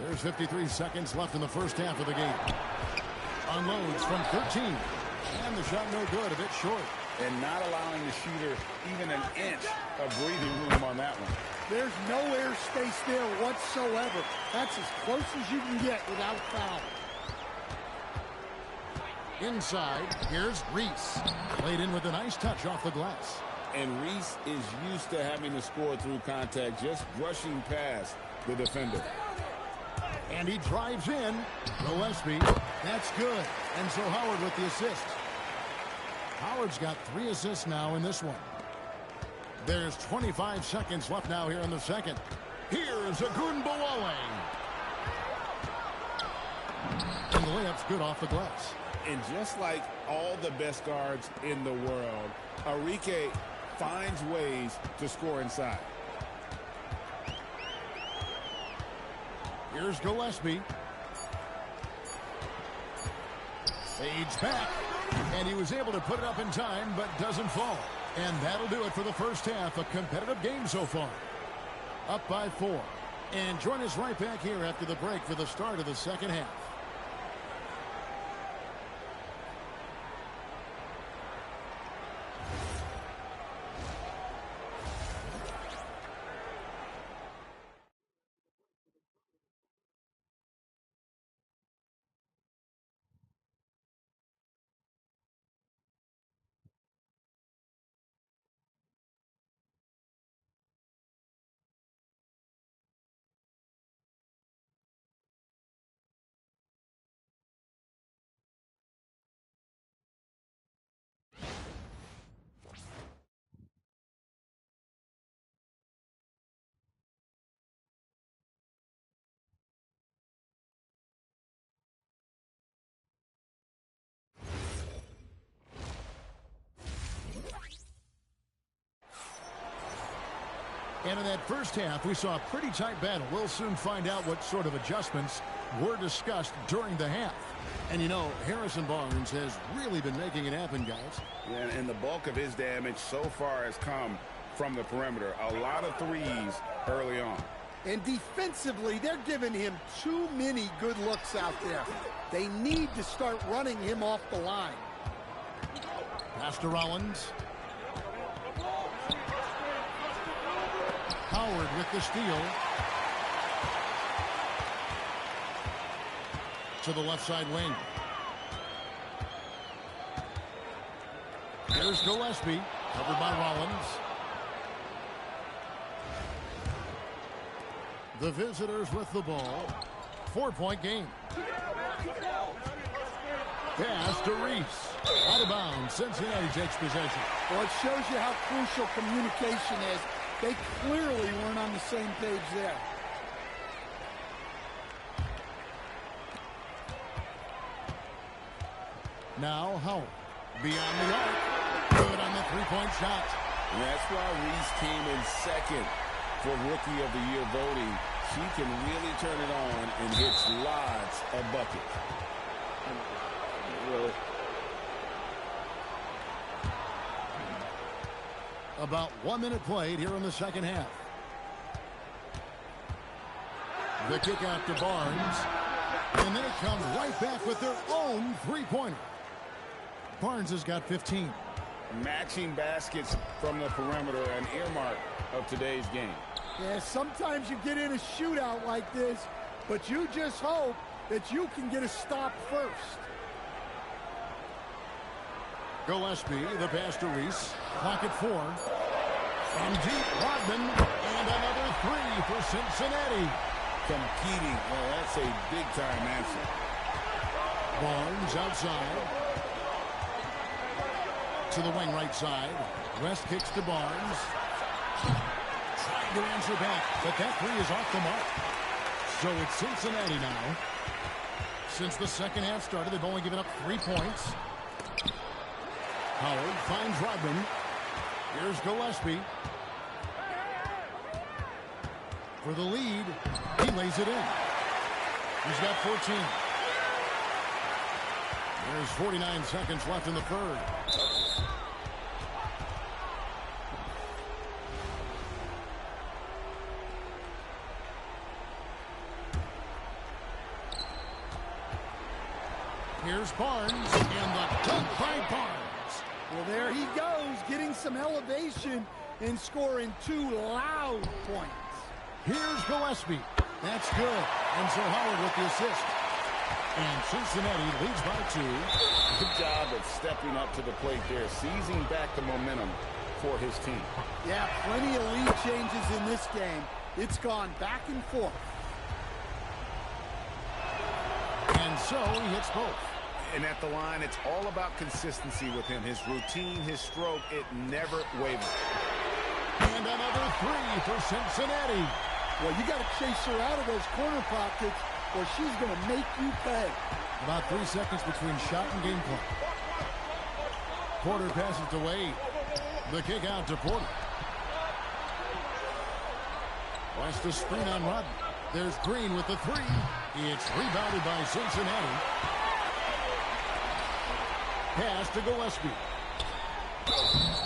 There's 53 seconds left in the first half of the game. Unloads from 13. And the shot no good, a bit short. And not allowing the shooter even an inch of breathing room on that one. There's no airspace there whatsoever. That's as close as you can get without foul. Inside, here's Reese. Played in with a nice touch off the glass. And Reese is used to having to score through contact, just brushing past the defender. And he drives in. Gillespie, that's good. And so Howard with the assist. Howard's got 3 assists now in this one. There's 25 seconds left now here in the second. Here's Ogunbowale. And the layup's good off the glass. And just like all the best guards in the world, Arike finds ways to score inside. Here's Gillespie. Fades back. And he was able to put it up in time, but doesn't fall. And that'll do it for the first half. A competitive game so far. Up by 4. And join us right back here after the break for the start of the second half. And in that first half, we saw a pretty tight battle. We'll soon find out what sort of adjustments were discussed during the half. And, you know, Harrison Barnes has really been making it happen, guys. Yeah, and the bulk of his damage so far has come from the perimeter. A lot of threes early on. And defensively, they're giving him too many good looks out there. They need to start running him off the line. Pass to Rollins. Howard with the steal. To the left side wing. Here's Gillespie, covered by Rollins. The visitors with the ball. 4-point game. Pass to Reese. Out of bounds. Cincinnati takes possession. Well, it shows you how crucial communication is. They clearly weren't on the same page there. Now Howard. Beyond the arc. Good on the three-point shot. And that's why Reese came in second for Rookie of the Year voting. She can really turn it on and hits lots of buckets. Really? About 1 minute played here in the second half. The kick out to Barnes. And they come right back with their own three-pointer. Barnes has got 15. Matching baskets from the perimeter, an earmark of today's game. Yeah, sometimes you get in a shootout like this, but you just hope that you can get a stop first. Gillespie, the pass to Reese. Clock at 4. From deep, Rodman. And another three for Cincinnati. Competing. Well, that's a big-time answer. Barnes outside. To the wing right side. West kicks to Barnes. Trying to answer back, but that three is off the mark. So it's Cincinnati now. Since the second half started, they've only given up 3 points. Howard finds Rodman. Here's Gillespie. For the lead, he lays it in. He's got 14. There's 49 seconds left in the third. Here's Barnes, and the dunk by Barnes. Well, there he goes, getting some elevation and scoring 2 loud points. Here's Gillespie. That's good. And so Howard with the assist. And Cincinnati leads by 2. Good job of stepping up to the plate there, seizing back the momentum for his team. Yeah, plenty of lead changes in this game. It's gone back and forth. And so he hits both. And at the line, it's all about consistency with him. His routine, his stroke, it never wavers. And another 3 for Cincinnati. Well, you got to chase her out of those corner pockets or she's going to make you pay. About 3 seconds between shot and game clock. Porter passes to Wade. The kick out to Porter. Watch the screen on Rodman. There's Green with the 3. It's rebounded by Cincinnati. Pass to Gillespie.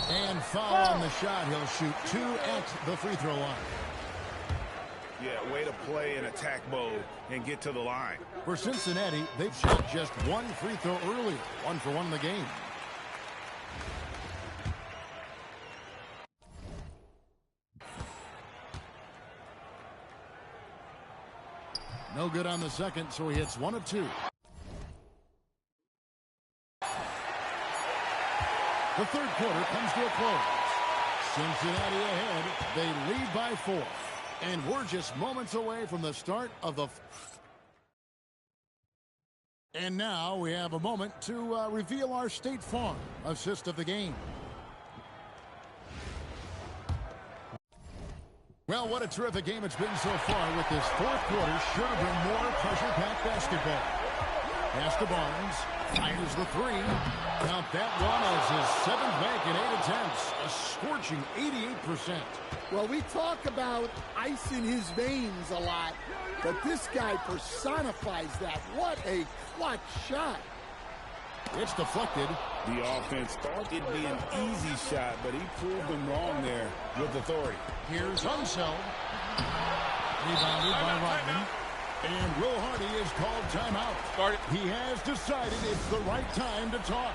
And foul on the shot. He'll shoot 2 at the free throw line. Yeah, way to play in attack mode and get to the line. For Cincinnati, they've shot just 1 free throw earlier. 1 for 1 in the game. No good on the second, so he hits 1 of 2. The third quarter comes to a close. Cincinnati ahead. They lead by 4. And we're just moments away from the start of the... And now we have a moment to reveal our State Farm assist of the game. Well, what a terrific game it's been so far, with this fourth quarter sure to bring more pressure-packed basketball. Pass to Barnes. Fires the 3. Count that one as his 7th make in 8 attempts. A scorching 88%. Well, we talk about ice in his veins a lot, but this guy personifies that. What a clutch shot. It's deflected. The offense thought it'd be an easy shot, but he proved them wrong there with authority. Here's Unseld. Rebounded by Rodman. And Will Hardy is called timeout. He has decided it's the right time to talk.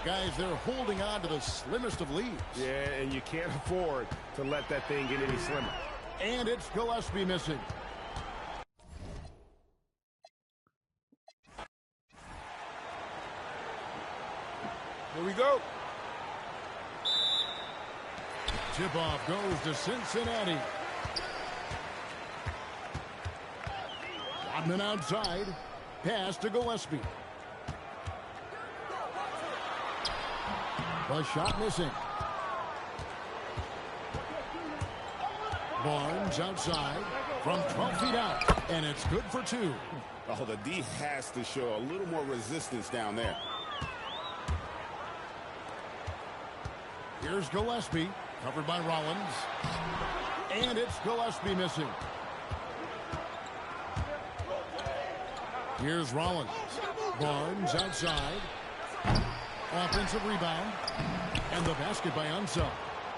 Guys, they're holding on to the slimmest of leads. Yeah, and you can't afford to let that thing get any slimmer. And it's Gillespie missing. Here we go. Tip-off goes to Cincinnati. Rodman outside. Pass to Gillespie. The shot missing. Barnes outside from 12 feet out. And it's good for 2. Oh, the D has to show a little more resistance down there. Here's Gillespie. Covered by Rollins. And it's Gillespie missing. Here's Rollins. Barnes outside. Offensive rebound. And the basket by Unseld.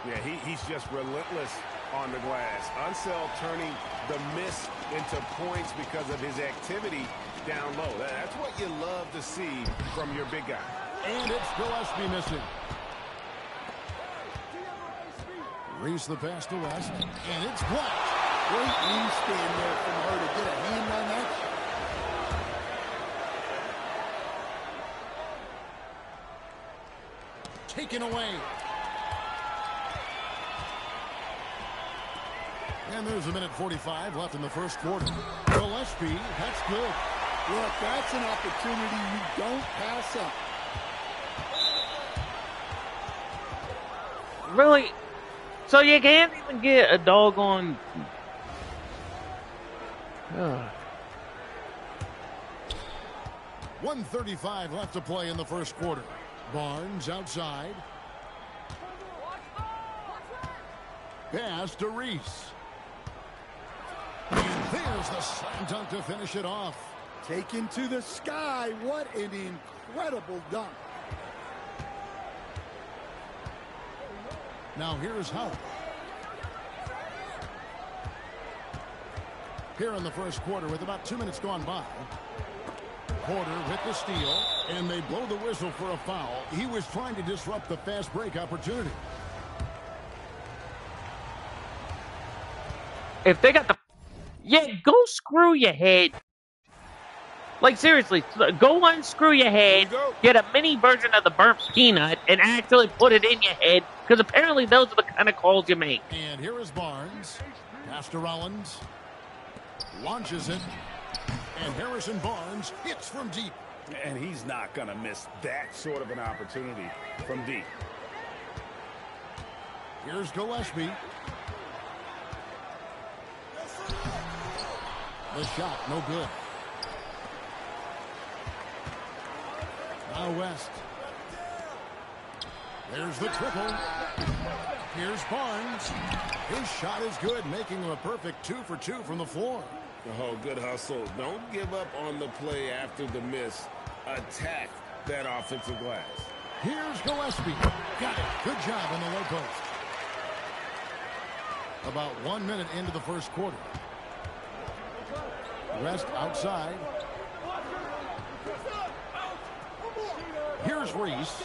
Yeah, he's just relentless on the glass. Unseld turning the miss into points because of his activity down low. That's what you love to see from your big guy. And it's Gillespie missing. Reese the pass to West. And it's blocked. Great knee stand there from her to get a hand on that shot. Taken away. And there's 1:45 left in the first quarter. Gillespie, that's good. Look, that's an opportunity you don't pass up. Really? So you can't even get a doggone... 1:35 left to play in the first quarter. Barnes outside. Pass to Reese. And there's the slam dunk to finish it off. Taken to the sky. What an incredible dunk. Now here's Howard. here in the first quarter with about 2 minutes gone by. Porter with the steal, and they blow the whistle for a foul. He was trying to disrupt the fast break opportunity. If they got the... Yeah, go screw your head. Like, seriously, go unscrew your head, get a mini version of the burnt peanut, and actually put it in your head, because apparently those are the kind of calls you make. And here is Barnes. Pass to Rollins. Launches it. And Harrison Barnes hits from deep. And he's not going to miss that sort of an opportunity from deep. Here's Gillespie. The shot, no good. Now West. There's the triple. Here's Barnes. His shot is good, making him a perfect 2 for 2 from the floor. Oh, good hustle. Don't give up on the play after the miss. Attack that offensive glass. Here's Gillespie. Got it. Good job on the low post. About 1 minute into the first quarter. West outside. Here's Reese.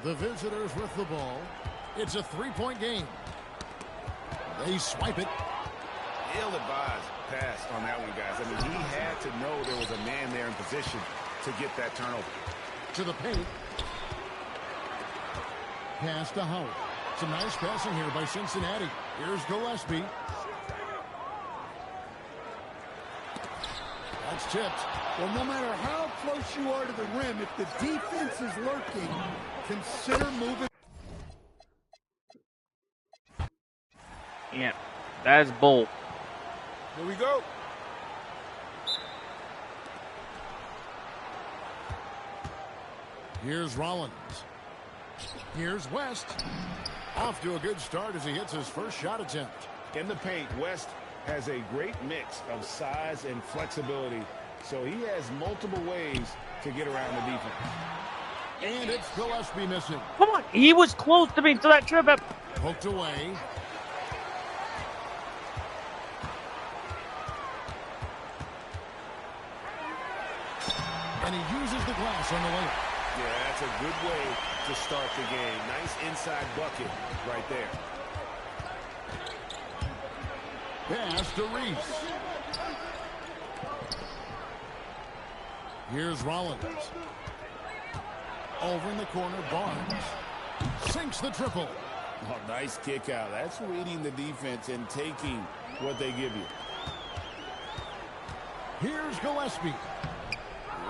The visitors with the ball. It's a 3-point game. They swipe it. Ill-advised pass on that one, guys. I mean, he had to know there was a man there in position to get that turnover. To the paint. Pass to Howard. Some nice passing here by Cincinnati. Here's Gillespie. That's tipped. Well, no matter how close you are to the rim, if the defense is lurking, consider moving. Yeah, that's bull. Here we go. Here's Rollins. Here's West. Off to a good start as he hits his first shot attempt. In the paint, West has a great mix of size and flexibility, so he has multiple ways to get around the defense. And it's Gillespie missing. Come on, he was close to me to that trip up. Poked away. And he uses the glass on the layup. Yeah, that's a good way to start the game. Nice inside bucket right there. Pass to Reese. Here's Rollins. Over in the corner, Barnes. Sinks the triple. Oh, nice kick out. That's reading the defense and taking what they give you. Here's Gillespie.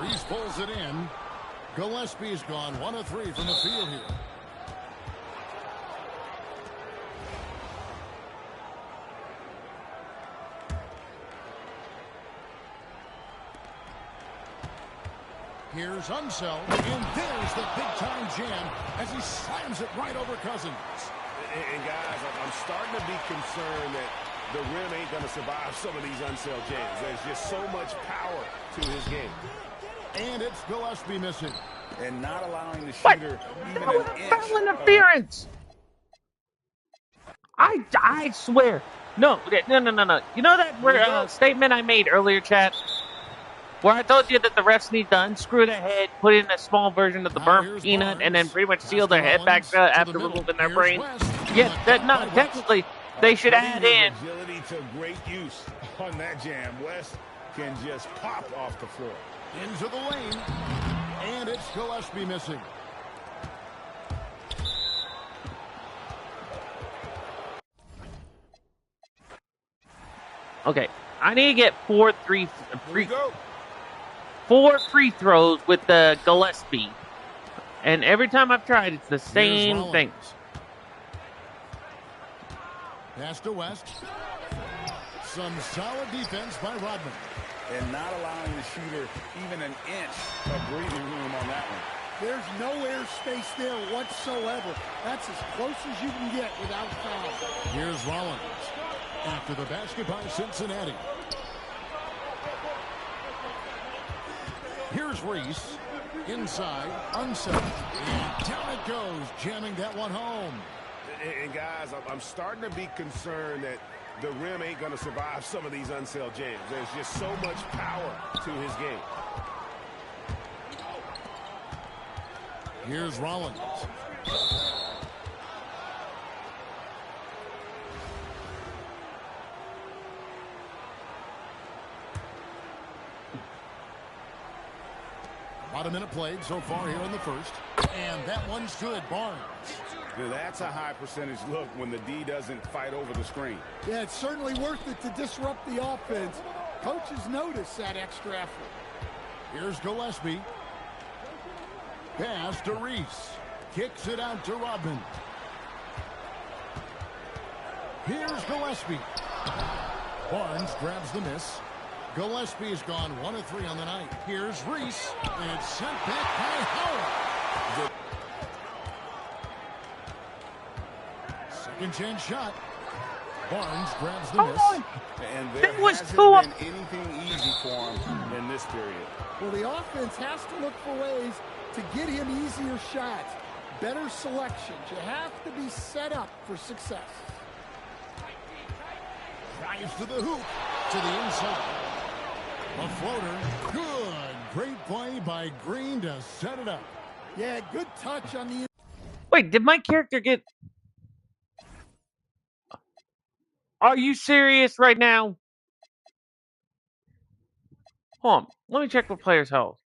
Reese pulls it in. Gillespie's gone 1 of 3 from the field here. Here's Unseld, and there's the big-time jam as he slams it right over Cousins. And guys, I'm starting to be concerned that the rim ain't going to survive some of these Unseld jams. There's just so much power to his game. And it's Gillespie missing. And not allowing the shooter even an inch. Foul interference. I swear. No. You know that statement I made earlier, chat? Where I told you that the refs need to unscrew their head, put in a small version of the burnt peanut, and then pretty much seal their head back after removing their brain. Yeah, technically, they should add in. Agility to great use on that jam. West can just pop off the floor. Into the lane. And it's Gillespie missing. Okay, I need to get four free throws with the Gillespie. And every time I've tried, it's the same thing. Pass to West. Some solid defense by Rodman. And not allowing the shooter even an inch of breathing room on that one. There's no airspace there whatsoever. That's as close as you can get without foul. Here's Rollins. After the basket by Cincinnati. Here's Reese. Inside, unsettled. And down it goes, jamming that one home. And guys, I'm starting to be concerned that the rim ain't going to survive some of these unsailed jams. There's just so much power to his game. Here's Rollins. About a minute played so far here in the first. And that one's good, Barnes. That's a high percentage look when the D doesn't fight over the screen. Yeah, it's certainly worth it to disrupt the offense. Coaches notice that extra effort. Here's Gillespie. Pass to Reese. Kicks it out to Rodman. Here's Gillespie. Barnes grabs the miss. Gillespie's gone 1 of 3 on the night. Here's Reese. And it's sent back by Howard. Second chance shot. Barnes grabs the miss. And there hasn't been anything easy for him in this period. Well, the offense has to look for ways to get him easier shots, better selections. You have to be set up for success. Drives to the hoop, to the inside. A floater, good. Great play by Green to set it up. Yeah, good touch on the... Wait, did my character get... Are you serious right now? Hold on, let me check the player's health.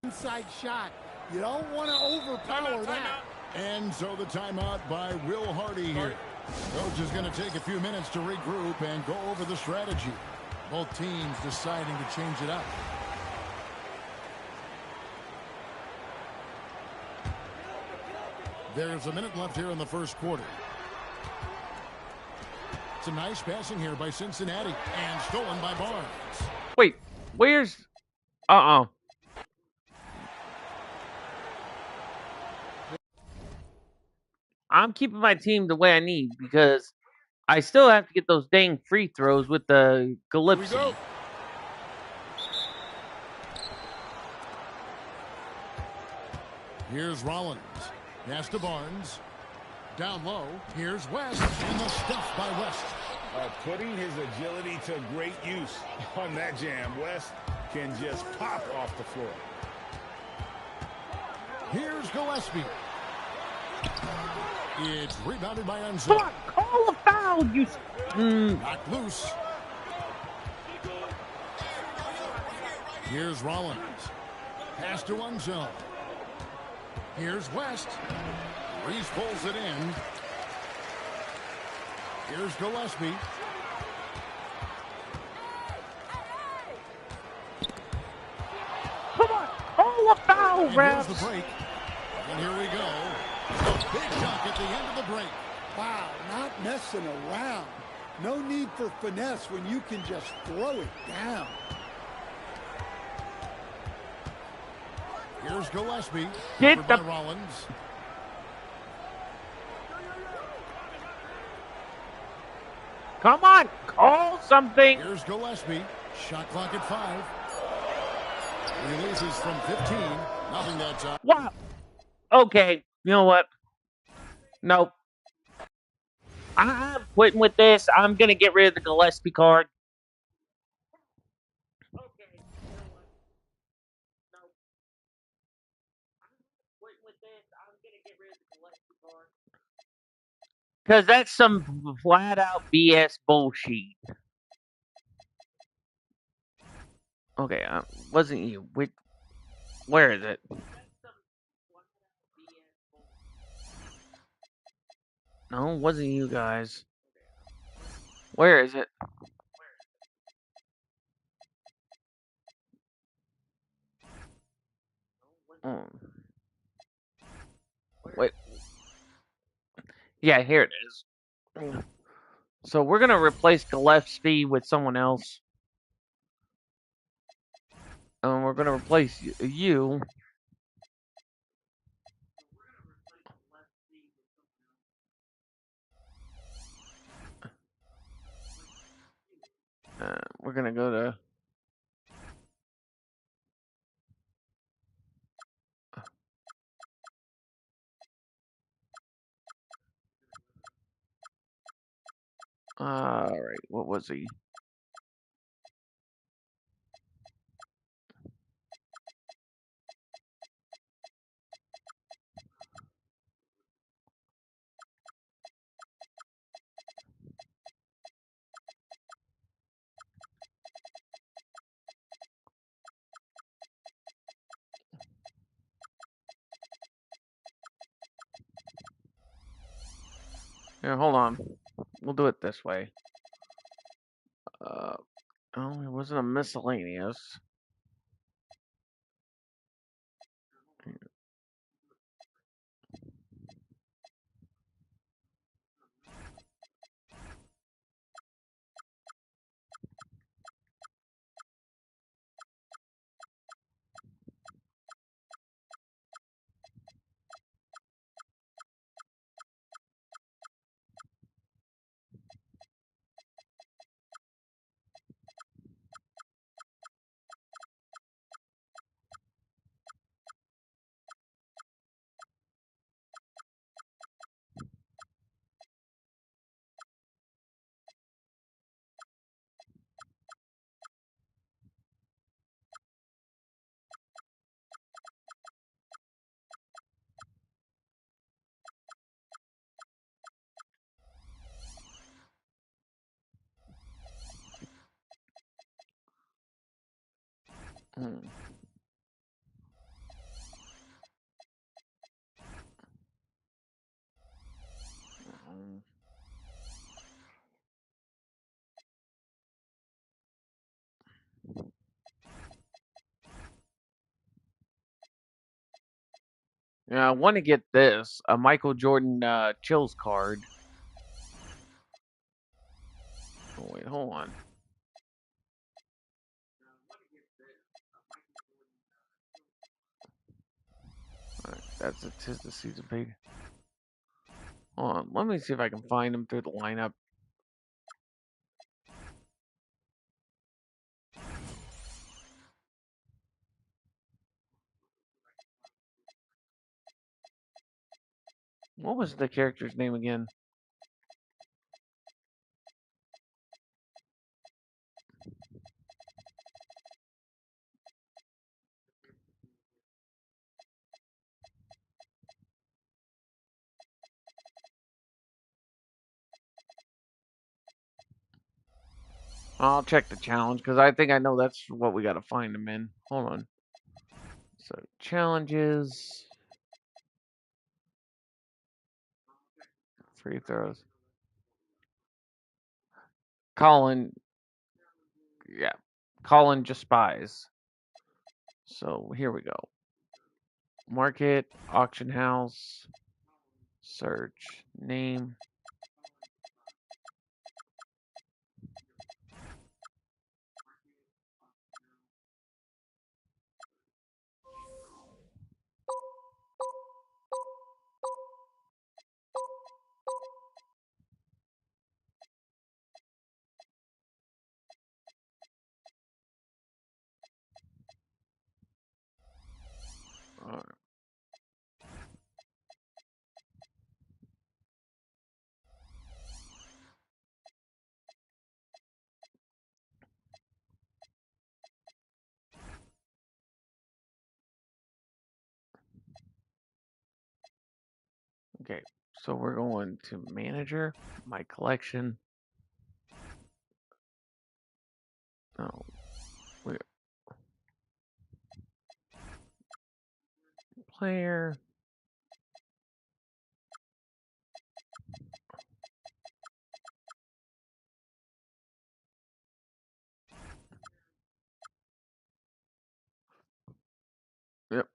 Inside shot. You don't want to overpower that. And so the timeout by Will Hardy here. Coach is going to take a few minutes to regroup and go over the strategy. Both teams deciding to change it up. There's a minute left here in the first quarter. It's a nice passing here by Cincinnati and stolen by Barnes. Wait, where's... I'm keeping my team the way I need because I still have to get those dang free throws with the Gillespie. Here's Rollins. Pass to Barnes. Down low. Here's West. And the stuff by West. Putting his agility to great use on that jam. West can just pop off the floor. Here's Gillespie. It's rebounded by Enzo. Come on, call a foul, you... Knocked loose. Here's Rollins. Pass to Enzo. Here's West. Reese pulls it in. Here's Gillespie. Come on, call a foul, Here's the refs. break. And here we go. A big dunk at the end of the break. Wow, not messing around. No need for finesse when you can just throw it down. Here's Gillespie. Get Over the... by Rollins. Come on, call something. Here's Gillespie. Shot clock at 5. Releases from 15. Nothing that time. Wow. Okay, you know what? Nope. I'm quitting with this. I'm going to get rid of the Gillespie card. Okay, you know what? Nope. I'm quitting with this. I'm going to get rid of the Gillespie card. Because that's some flat-out BS bullshit. Okay, wasn't you. Where is it? No, it wasn't you guys. Where is it? Oh. Wait. Yeah, here it is. So we're going to replace Gillespie with someone else. And we're going to replace you We're gonna go to. All right, what was he? Here, hold on. We'll do it this way. Oh, it wasn't a miscellaneous. Hmm. Yeah, I want to get this a Michael Jordan chills card. Oh, wait, hold on. Alright, that's it. Tis the season page. Hold on, let me see if I can find him through the lineup. What was the character's name again? I'll check the challenge because I think I know that's what we got to find him in. Hold on. So challenges, free throws. Colin, yeah, Colin just spies. So here we go. Market, auction house, search, name. Alright. Okay, so we're going to manager, my collection. Oh, we're player. Yep.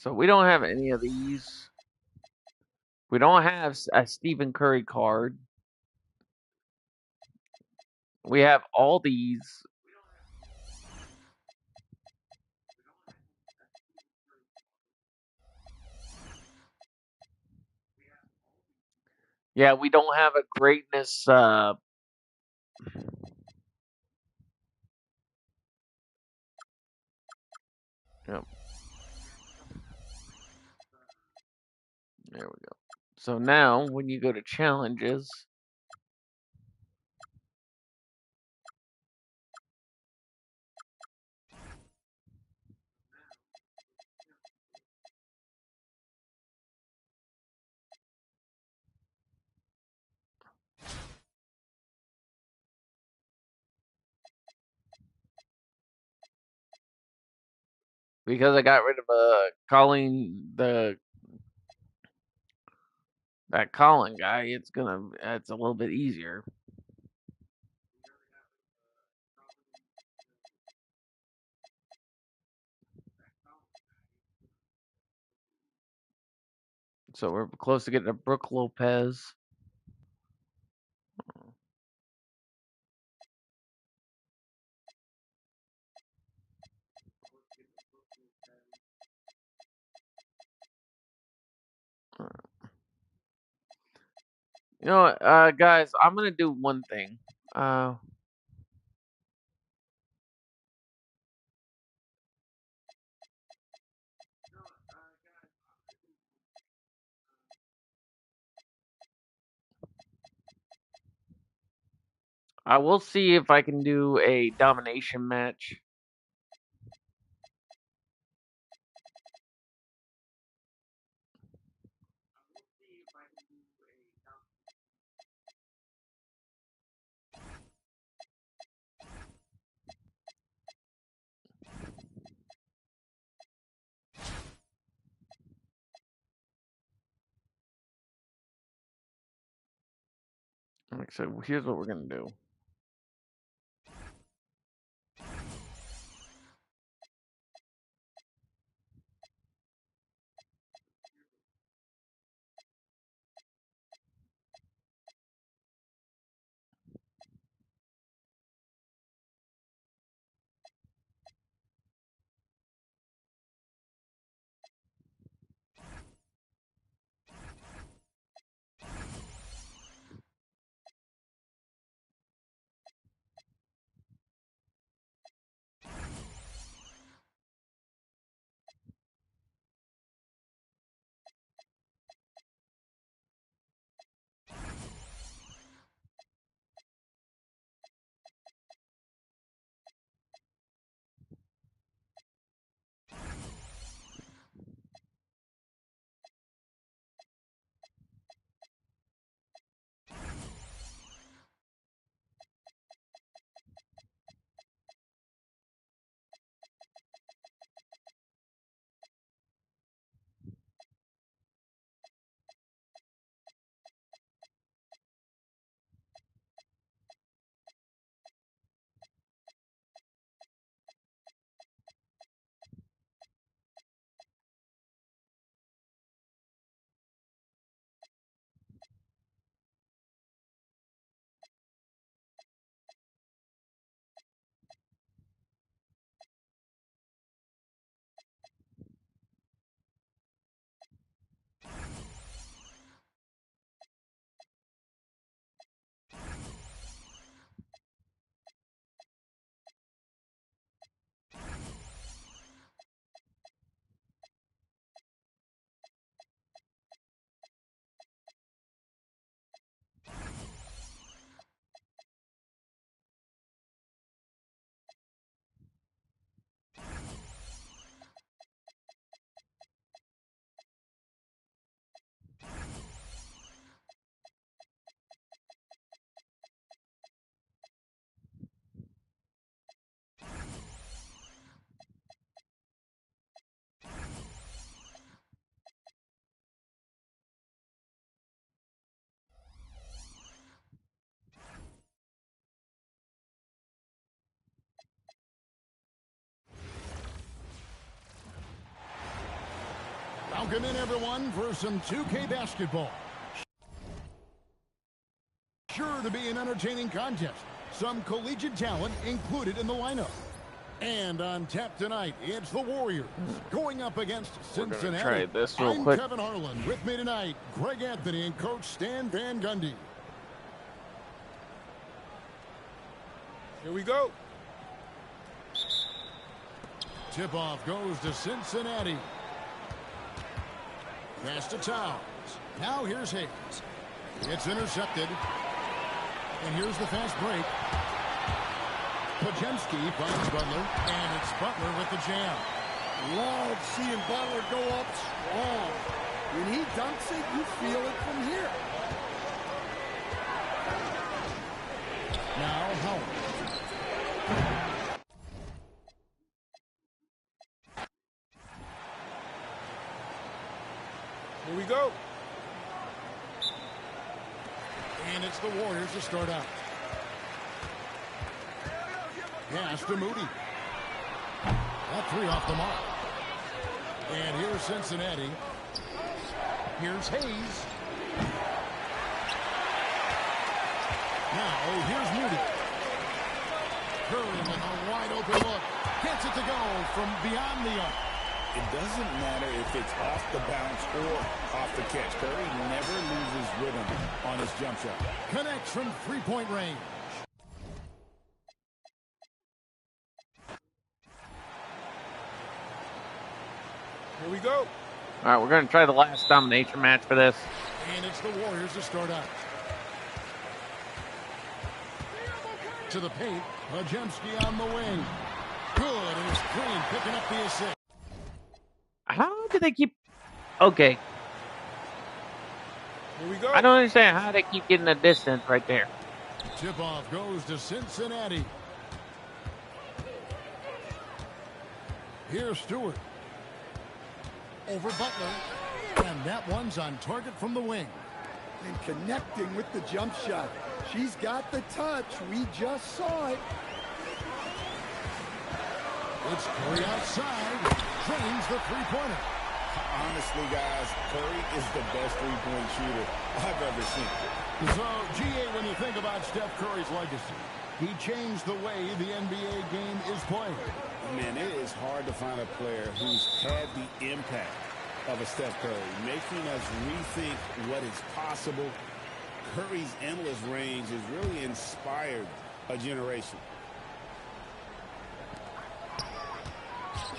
So we don't have any of these. We don't have a Stephen Curry card. We have all these. Yeah, we don't have a greatness. Yep. There we go. So now, when you go to challenges, because I got rid of calling that Colin guy, it's a little bit easier. So we're close to getting a Brooke Lopez. You know what, guys, I'm gonna do one thing. I will see if I can do a domination match. So here's what we're gonna do. Welcome in, everyone, for some 2K basketball. Sure to be an entertaining contest. Some collegiate talent included in the lineup. And on tap tonight, it's the Warriors going up against Cincinnati. We're gonna try this real I'm quick. Kevin Harlan. With me tonight, Greg Anthony and Coach Stan Van Gundy. Here we go. Tip-off goes to Cincinnati. Pass to Towns. Now here's Hayes. It's intercepted. And here's the fast break. Podziemski finds Butler. And it's Butler with the jam. Love seeing Butler go up strong. When he dunks it, you feel it from here. Now Howard. Here we go. And it's the Warriors to start out. Pass to Moody. That three off the mark. And here's Cincinnati. Here's Hayes. Now here's Moody. Curry with a wide open look. Gets it to go from beyond the arc. It doesn't matter if it's off the bounce or off the catch. Curry never loses rhythm on his jump shot. Connects from three-point range. Here we go. All right, we're going to try the last domination match for this. And it's the Warriors to start out. To the paint. Podziemski on the wing. Good, and it's Green picking up the assist. How do they keep... Okay, Here we go. I don't understand how they keep getting the distance right there. Tip-off goes to Cincinnati. Here's Stewart. Over Butler. And that one's on target from the wing. And connecting with the jump shot. She's got the touch. We just saw it. It's Curry outside. Drains the three-pointer. Honestly, guys, Curry is the best three-point shooter I've ever seen. So, GA, when you think about Steph Curry's legacy, he changed the way the NBA game is played. Man, it is hard to find a player who's had the impact of a Steph Curry, making us rethink what is possible. Curry's endless range has really inspired a generation.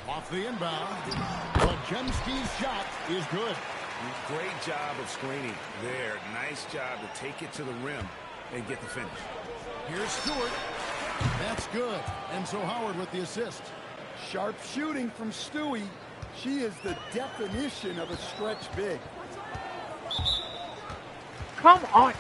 Off the inbound. Podziemski's shot is good. Great job of screening there. Nice job to take it to the rim and get the finish. Here's Stewart. That's good. And so Howard with the assist. Sharp shooting from Stewie. She is the definition of a stretch big. Come on.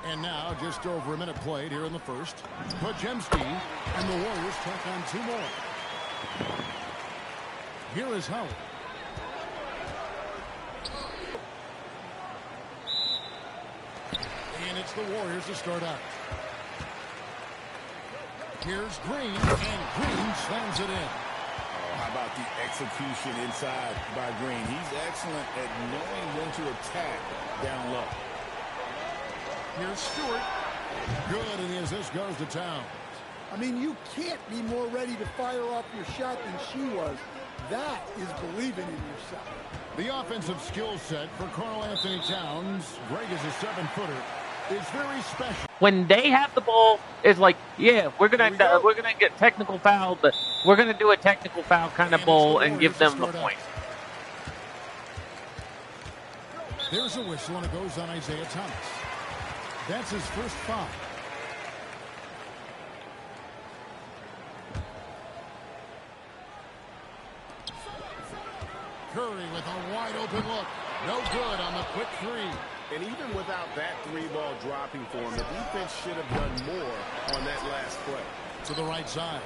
And now just over a minute played here in the first. Podziemski and the Warriors tack on two more. Here is Howard. And it's the Warriors to start out. Here's Green, and Green slams it in. How about the execution inside by Green? He's excellent at knowing when to attack down low. Here's Stewart. Good, and the assist goes to Towns. I mean, you can't be more ready to fire off your shot than she was. That is believing in yourself. The offensive skill set for Karl Anthony Towns, Greg is a 7-footer, is very special. When they have the ball, it's like, yeah, we're gonna get technical foul, but we're gonna do a technical foul kind of ball and give them the point. There's a whistle, and it goes on Isaiah Thomas. That's his first foul. Curry with a wide open look. No good on the quick three. And even without that three ball dropping for him, the defense should have done more on that last play. To the right side.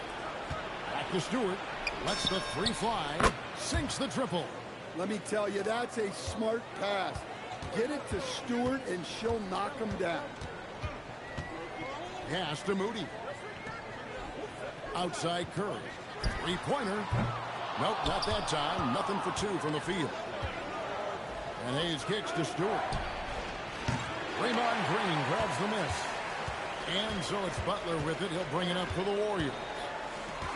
Back to Stewart. Lets the three fly. Sinks the triple. Let me tell you, that's a smart pass. Get it to Stewart, and she'll knock him down. Pass to Moody. Outside Curry. Three-pointer. Nope, not that time. Nothing for two from the field. And Hayes kicks to Stewart. Draymond Green grabs the miss. And so it's Butler with it. He'll bring it up for the Warriors.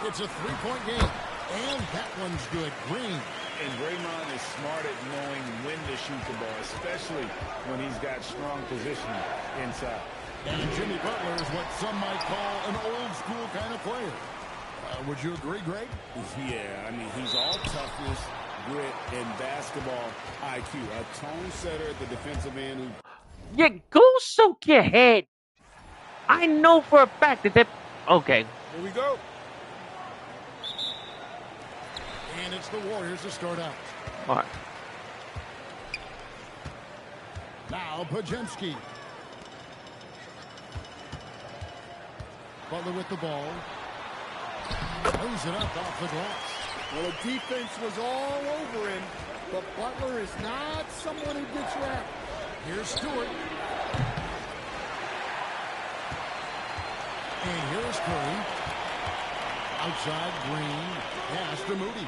It's a three-point game. And that one's good. Green. And Draymond is smart at knowing when to shoot the ball, especially when he's got strong positioning inside. And Jimmy Butler is what some might call an old-school kind of player. Would you agree, Greg? Yeah, I mean, he's all toughness, grit, and basketball IQ. A tone setter at the defensive end. Yeah, go soak your head. I know for a fact that okay. Here we go. And it's the Warriors to start out. All right. Now Podziemski. Butler with the ball. Lays it up off the glass. Well, the defense was all over him, but Butler is not someone who gets wrapped. Here's Stewart. And here's Curry. Outside Green. Pass to Moody.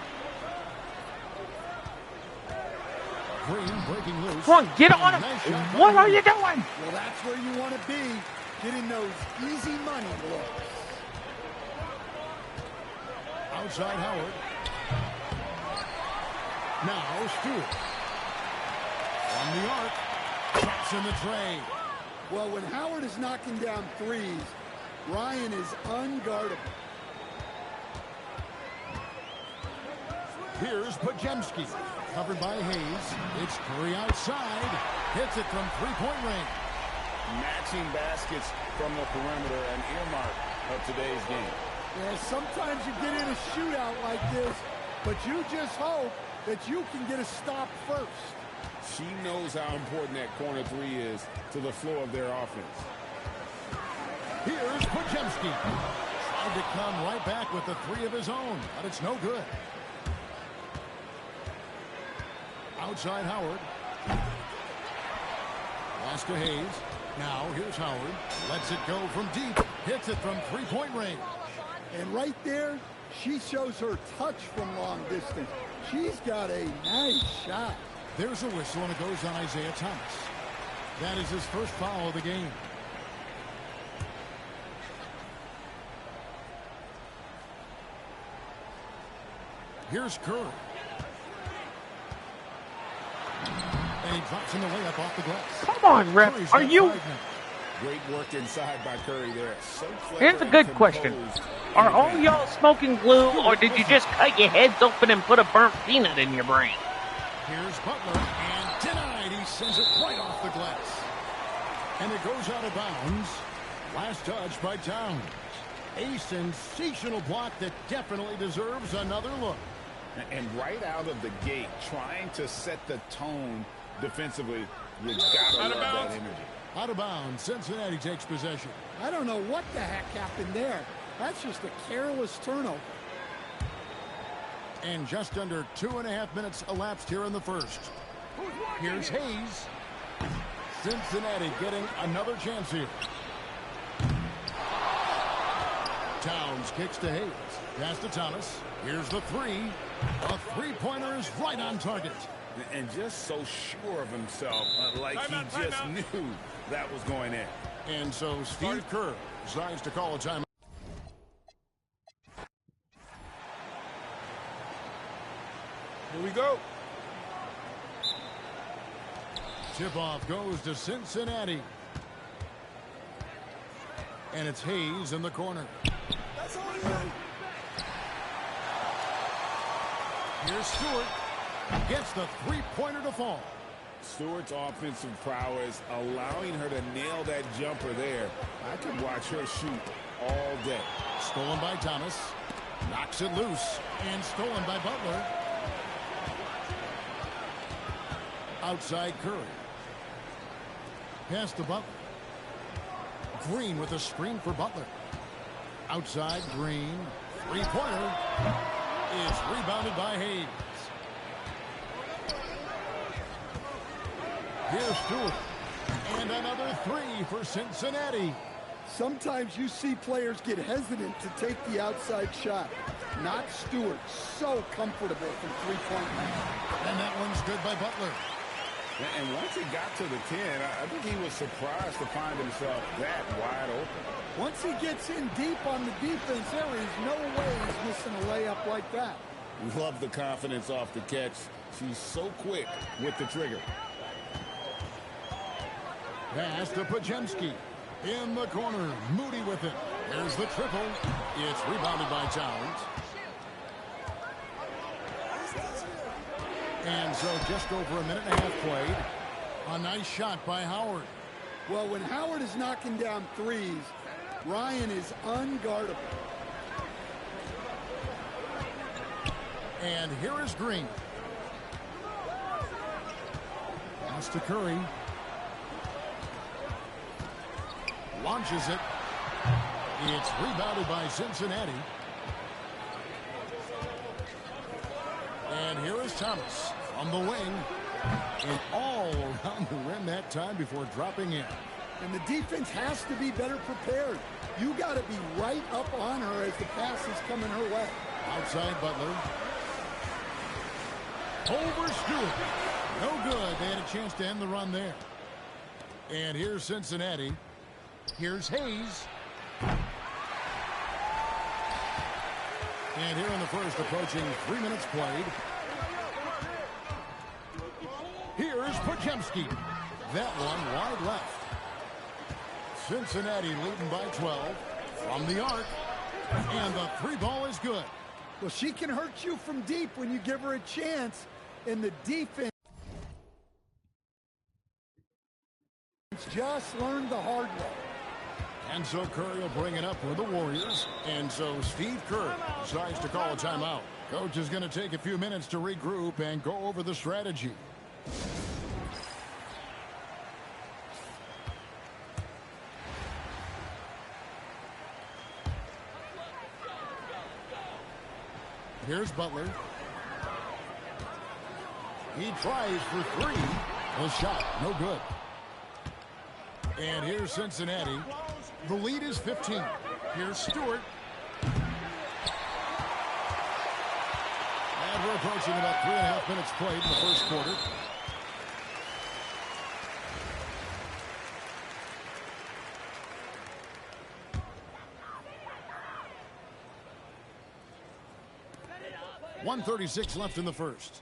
Green breaking loose. Come on, get on him. Nice shot by What are Moody. you doing? Well, that's where you want to be, getting those easy money looks. Outside Howard. Now Stewart. From the arc. Drops in the tray. Well, when Howard is knocking down threes, Ryan is unguardable. Here's Podziemski. Covered by Hayes. It's Curry outside. Hits it from three-point range. Matching baskets from the perimeter, an earmark of today's game. Yeah, sometimes you get in a shootout like this, but you just hope that you can get a stop first. She knows how important that corner three is to the flow of their offense. Here's Podziemski. Tried to come right back with the three of his own, but it's no good. Outside Howard. Pass to Hayes. Now here's Howard. Lets it go from deep. Hits it from three-point range. And right there, she shows her touch from long distance. She's got a nice shot. There's a whistle, and it goes on Isaiah Thomas. That is his first foul of the game. Here's Curry. And he drops in the layup off the glass. Come on, ref. Curry's Are got you? 5 now. Great work inside by Curry there. So clever. Here's a and good question. composed. Are all y'all smoking glue, or did you just cut your heads open and put a burnt peanut in your brain? Here's Butler, and denied. He sends it right off the glass. And it goes out of bounds. Last touch by Towns. A sensational block that definitely deserves another look. And right out of the gate, trying to set the tone defensively, you gotta love that energy. Out of bounds, Cincinnati takes possession. I don't know what the heck happened there. That's just a careless turnover. And just under 2.5 minutes elapsed here in the first. Here's Hayes. Cincinnati getting another chance here. Towns kicks to Hayes. Pass to Thomas. Here's the three. A three-pointer is right on target. And just so sure of himself, like he just knew that was going in. And so Steve Kerr decides to call a timeout. Here we go. Tip-off goes to Cincinnati. And it's Hayes in the corner. Here's Stewart. Gets the three-pointer to fall. Stewart's offensive prowess, allowing her to nail that jumper there. I could watch her shoot all day. Stolen by Thomas. Knocks it loose. And stolen by Butler. Outside Curry. Pass to Butler. Green with a screen for Butler. Outside Green. Three-pointer is rebounded by Hayes. Here's Stewart. And another three for Cincinnati. Sometimes you see players get hesitant to take the outside shot. Not Stewart. So comfortable from three-point land. And that one's good by Butler. And once he got to the 10, I think he was surprised to find himself that wide open. Once he gets in deep on the defense, there is no way he's missing a layup like that. Love the confidence off the catch. She's so quick with the trigger. Pass to Podziemski. In the corner, Moody with it. There's the triple. It's rebounded by Towns. And so just over a minute and a half played. A nice shot by Howard. Well, when Howard is knocking down threes, Ryan is unguardable. And here is Green. Pass to Curry. Launches it. It's rebounded by Cincinnati. And here is Thomas from the wing. And all around the rim that time before dropping in. And the defense has to be better prepared. You got to be right up on her as the pass is coming her way. Outside Butler. Over Stewart. No good. They had a chance to end the run there. And here's Cincinnati. Here's Hayes. And here in the first, approaching 3 minutes played. Here's Podziemski. That one wide left. Cincinnati leading by 12 from the arc. And the three ball is good. Well, she can hurt you from deep when you give her a chance. And the defense just learned the hard way. And so Curry will bring it up for the Warriors. And so Steve Kerr decides to call a timeout. Coach is going to take a few minutes to regroup and go over the strategy. Here's Butler. He tries for three. The shot, no good. And here's Cincinnati. The lead is 15. Here's Stewart. And we're approaching about 3.5 minutes played in the first quarter. .136 left in the first.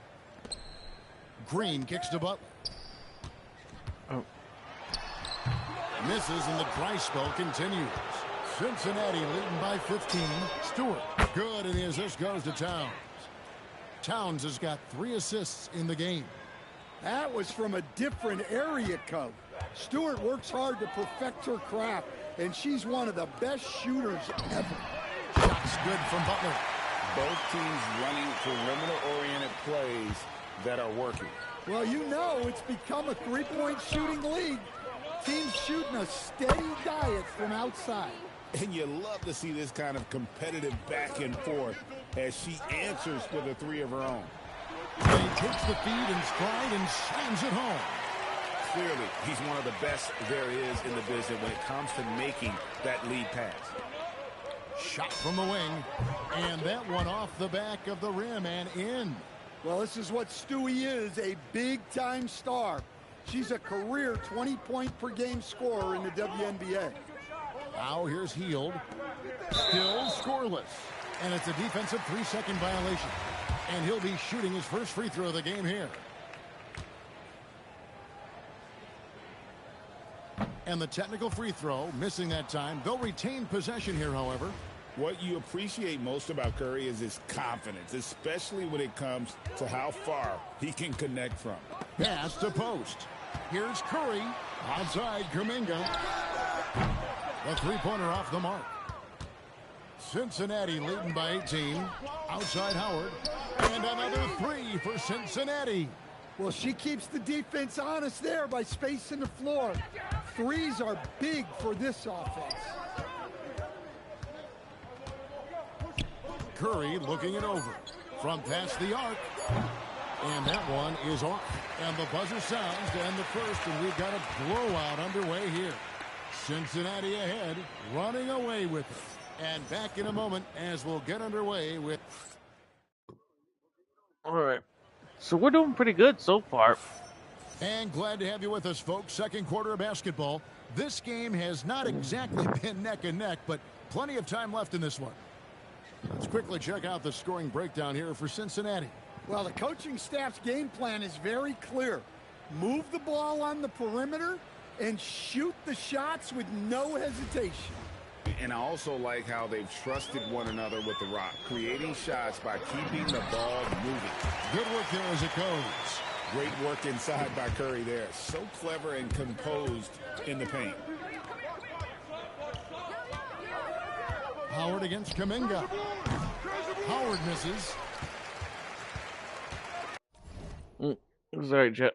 Green kicks to Butler. Oh. Misses and the dry spell continues. Cincinnati leading by 15. Stewart. Good, and the assist goes to Towns. Towns has got 3 assists in the game. That was from a different area code. Stewart works hard to perfect her craft, and she's one of the best shooters ever. Shots good from Butler. Both teams running perimeter-oriented plays that are working. Well, you know it's become a three-point shooting league. Teams shooting a steady diet from outside. And you love to see this kind of competitive back and forth as she answers with a three of her own. He takes the feed in stride and slams it home. Clearly, he's one of the best there is in the business when it comes to making that lead pass. Shot from the wing, and that one off the back of the rim and in. Well, this is what Stewie is, a big-time star. She's a career 20-point-per-game scorer in the WNBA. Now here's Hield. Still scoreless. And it's a defensive 3-second violation. And he'll be shooting his first free throw of the game here. And the technical free throw, missing that time. They'll retain possession here, however. What you appreciate most about Curry is his confidence, especially when it comes to how far he can connect from. Pass to post. Here's Curry. Outside Kuminga. The three-pointer off the mark. Cincinnati leading by 18. Outside Howard. And another three for Cincinnati. Well, she keeps the defense honest there by spacing the floor. Threes are big for this offense. Curry looking it over from past the arc. And that one is off. And the buzzer sounds to end the first, and we've got a blowout underway here. Cincinnati ahead, running away with it. And back in a moment as we'll get underway with... All right. So we're doing pretty good so far. And glad to have you with us, folks. Second quarter of basketball. This game has not exactly been neck and neck, but plenty of time left in this one. Let's quickly check out the scoring breakdown here for Cincinnati. Well, the coaching staff's game plan is very clear. Move the ball on the perimeter and shoot the shots with no hesitation. And I also like how they've trusted one another with the rock, creating shots by keeping the ball moving. Good work there as it goes. Great work inside by Curry there. So clever and composed in the paint. Howard against Kuminga. Howard misses. Sorry, Jet.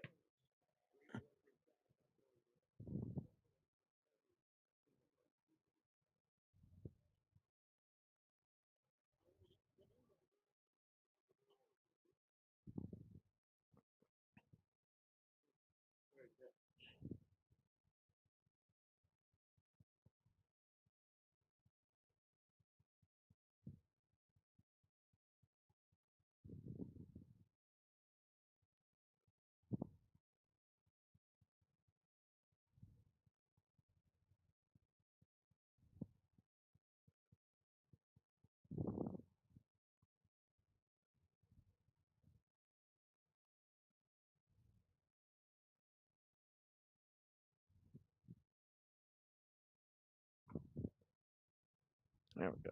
There we go.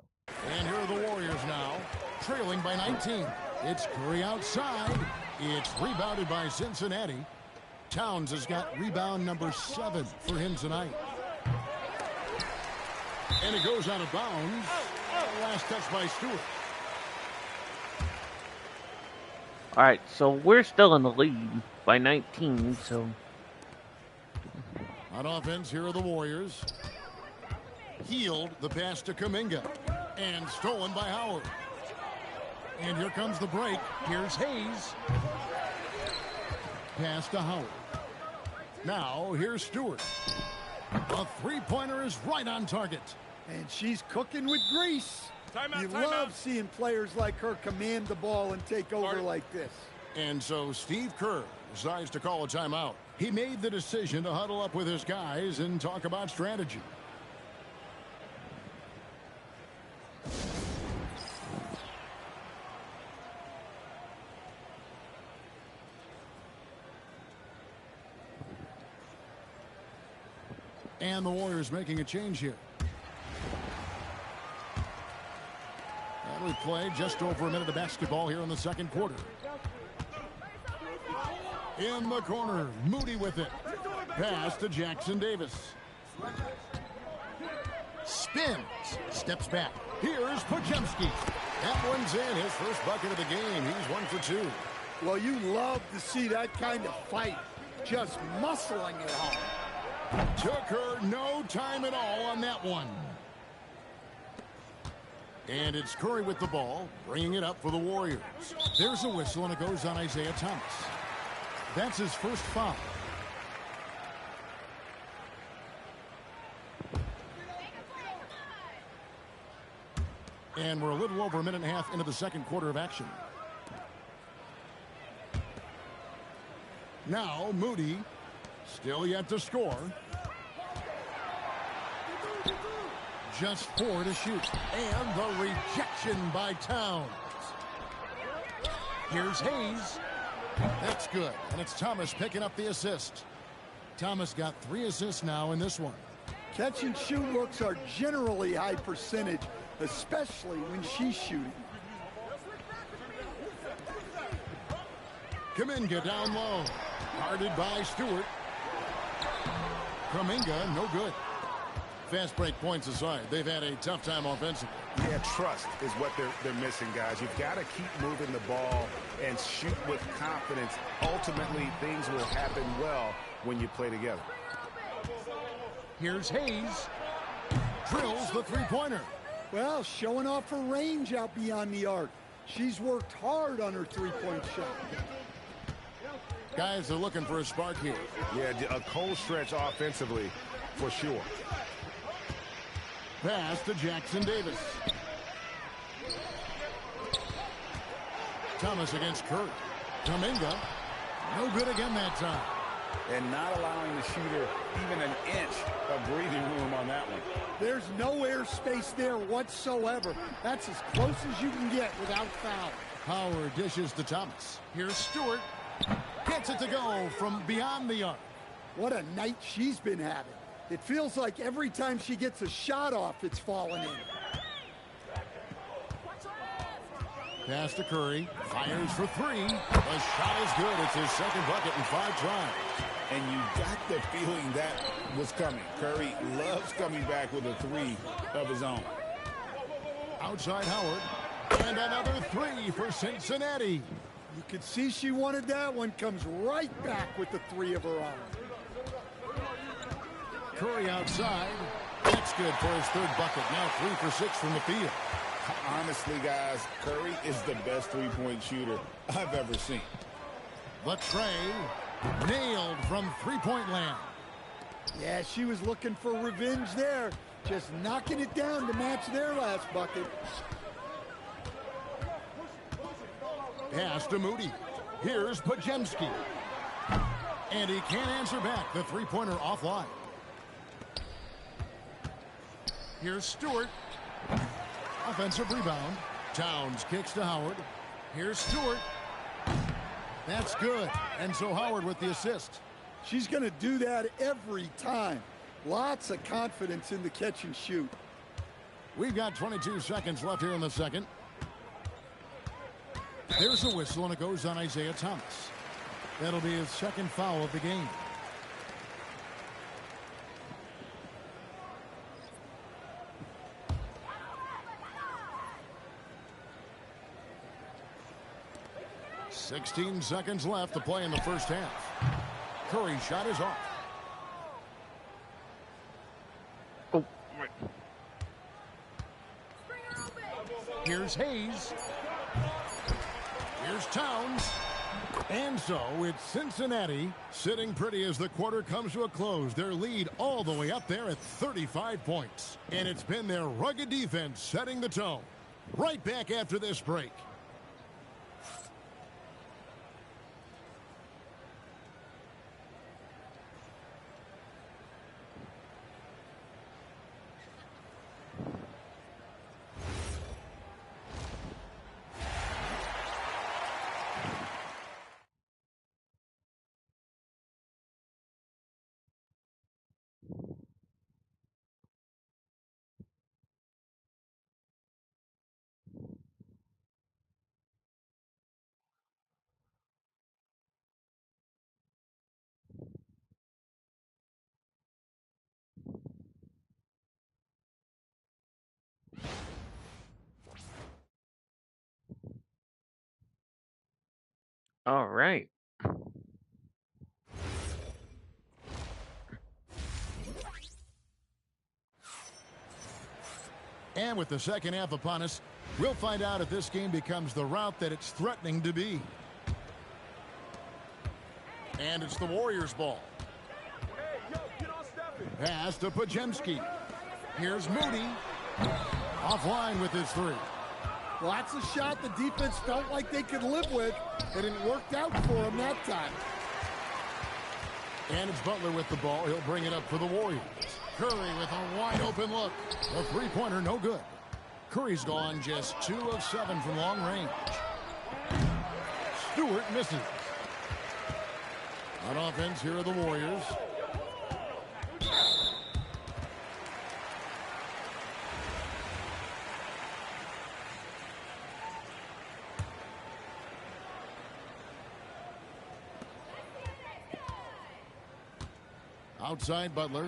And here are the Warriors now, trailing by 19. It's Curry outside. It's rebounded by Cincinnati. Towns has got rebound number 7 for him tonight. And it goes out of bounds. Last touch by Stewart. All right, so we're still in the lead by 19, so... On offense, here are the Warriors. Healed the pass to Kuminga. And stolen by Howard. And here comes the break. Here's Hayes. Pass to Howard. Now, here's Stewart. A three-pointer is right on target. And she's cooking with grease. You love seeing players like her command the ball and take over like this. And so Steve Kerr decides to call a timeout. He made the decision to huddle up with his guys and talk about strategy. And the Warriors making a change here. And we play just over a minute of basketball here in the second quarter. In the corner, Moody with it. Pass to Jackson Davis. Spins. Steps back. Here's Podziemski. That one's in. His first bucket of the game. He's 1 for 2. Well, you love to see that kind of fight. Just muscling it home. Took her no time at all on that one. And it's Curry with the ball, bringing it up for the Warriors. There's a whistle, and it goes on Isaiah Thomas. That's his first foul. And we're a little over a minute and a half into the second quarter of action. Now, Moody, still yet to score. Just 4 to shoot. And the rejection by Towns. Here's Hayes. That's good. And it's Thomas picking up the assist. Thomas got 3 assists now in this one. Catch and shoot looks are generally high percentage, especially when she's shooting. Kuminga down low. Guarded by Stewart. Kuminga, no good. Fast break points aside, they've had a tough time offensively. Yeah, trust is what they're missing, guys. You've got to keep moving the ball and shoot with confidence. Ultimately, things will happen well when you play together. Here's Hayes. Drills the three-pointer. Well, showing off her range out beyond the arc. She's worked hard on her three-point shot. Guys are looking for a spark here. Yeah, a cold stretch offensively for sure. Pass to Jackson Davis. Thomas against Curry. Kuminga. No good again that time. And not allowing the shooter even an inch of breathing room on that one. There's no air space there whatsoever. That's as close as you can get without foul. Howard dishes to Thomas. Here's Stewart. Gets it to go from beyond the arc. What a night she's been having. It feels like every time she gets a shot off, it's falling in. Pass to Curry. Fires for three. The shot is good. It's his second bucket in 5 tries. And you got the feeling that was coming. Curry loves coming back with a 3 of his own. Outside Howard. And another 3 for Cincinnati. You could see she wanted that one. Comes right back with the 3 of her own. Curry outside. That's good for his 3rd bucket. Now 3 for 6 from the field. Honestly, guys, Curry is the best three-point shooter I've ever seen. The tray. Nailed from three-point land. Yeah, she was looking for revenge there. Just knocking it down to match their last bucket. Pass to Moody. Here's Podziemski. And he can't answer back. The three-pointer offline. Here's Stewart. Offensive rebound. Towns kicks to Howard. Here's Stewart. That's good. And so Howard with the assist. She's going to do that every time. Lots of confidence in the catch and shoot. We've got 22 seconds left here in the second. There's a whistle, and it goes on Isaiah Thomas. That'll be his 2nd foul of the game. .16 seconds left to play in the first half. Curry's shot is off. Oh. Here's Hayes. Here's Towns. And so it's Cincinnati sitting pretty as the quarter comes to a close. Their lead all the way up there at 35 points. And it's been their rugged defense setting the tone. Right back after this break. All right. And with the second half upon us, we'll find out if this game becomes the route that it's threatening to be. And it's the Warriors' ball. Pass to Podziemski. Here's Moody. Offline with his 3. Well, that's a shot the defense felt like they could live with, and it worked out for them that time. And it's Butler with the ball. He'll bring it up for the Warriors. Curry with a wide open look. The three-pointer no good. Curry's gone just 2 of 7 from long range. Stewart misses. On offense, here are the Warriors. Outside Butler.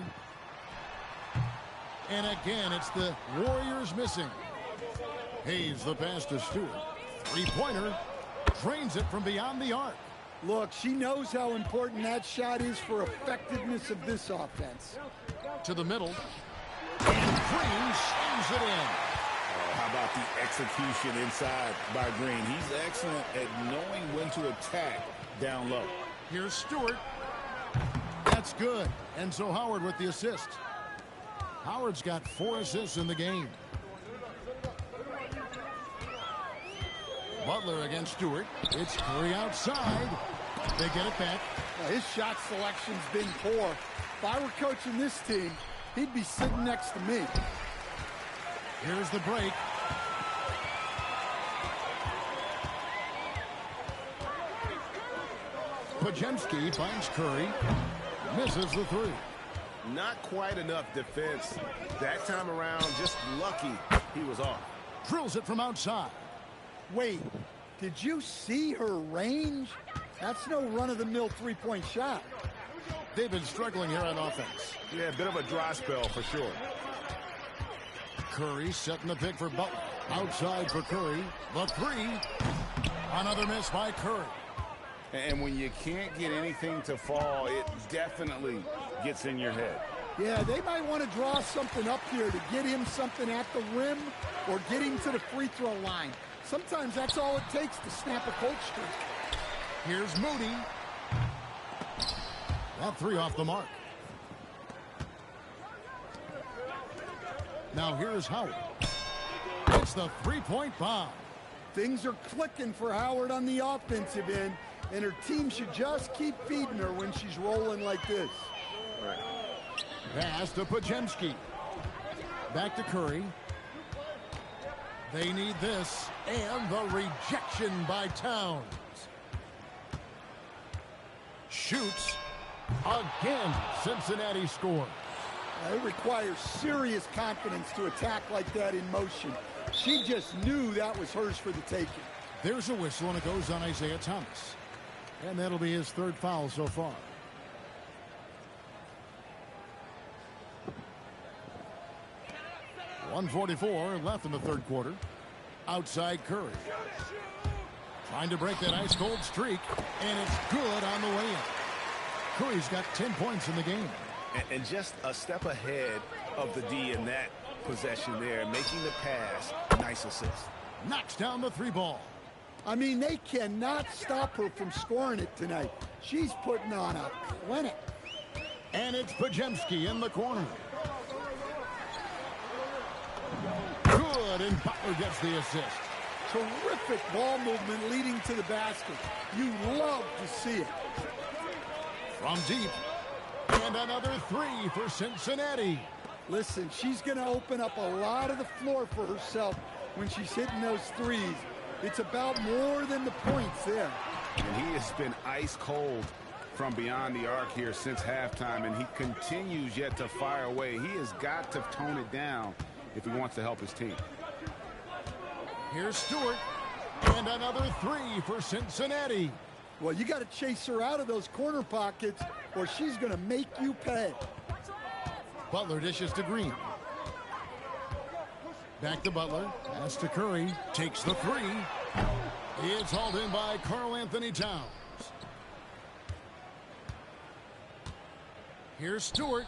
And again, it's the Warriors missing. Hayes the pass to Stewart. Three-pointer. Drains it from beyond the arc. Look, she knows how important that shot is for effectiveness of this offense. To the middle. And Green slams it in. How about the execution inside by Green? He's excellent at knowing when to attack down low. Here's Stewart. That's good. And so Howard with the assist. Howard's got 4 assists in the game. Butler against Stewart. It's Curry outside. They get it back. Now, his shot selection's been poor. If I were coaching this team, he'd be sitting next to me. Here's the break. Podziemski finds Curry. Misses the 3. Not quite enough defense that time around. Just lucky he was off. Drills it from outside. Wait, did you see her range? That's no run-of-the-mill three-point shot. They've been struggling here on offense. Yeah, a bit of a dry spell for sure. Curry setting the pick for Butler. Outside for Curry. The 3. Another miss by Curry. And when you can't get anything to fall, it definitely gets in your head. Yeah, they might want to draw something up here to get him something at the rim or get him to the free throw line. Sometimes that's all it takes to snap a cold streak. Here's Moody. That 3 off the mark. Now here's Howard. It's the 3-point bomb. Things are clicking for Howard on the offensive end, and her team should just keep feeding her when she's rolling like this. Right. Pass to Podziemski. Back to Curry. They need this. And the rejection by Towns. Shoots. Again, Cincinnati scores. It requires serious confidence to attack like that in motion. She just knew that was hers for the taking. There's a whistle, and it goes on Isaiah Thomas. And that'll be his 3rd foul so far. .144 left in the 3rd quarter. Outside Curry. Trying to break that ice-cold streak, and it's good on the way in. Curry's got 10 points in the game. And just a step ahead of the D in that possession there, making the pass. Nice assist. Knocks down the 3 ball. I mean, they cannot stop her from scoring it tonight. She's putting on a clinic. And it's Podziemski in the corner. Good, and Butler gets the assist. Terrific ball movement leading to the basket. You love to see it. From deep. And another 3 for Cincinnati. Listen, she's going to open up a lot of the floor for herself when she's hitting those threes. It's about more than the points there. And he has been ice cold from beyond the arc here since halftime, and he continues yet to fire away. He has got to tone it down if he wants to help his team. Here's Stewart. And another 3 for Cincinnati. Well, you got to chase her out of those corner pockets or she's going to make you pay. Butler dishes to Green. Back to Butler. Pass to Curry. Takes the 3. It's hauled in by Karl-Anthony Towns. Here's Stewart.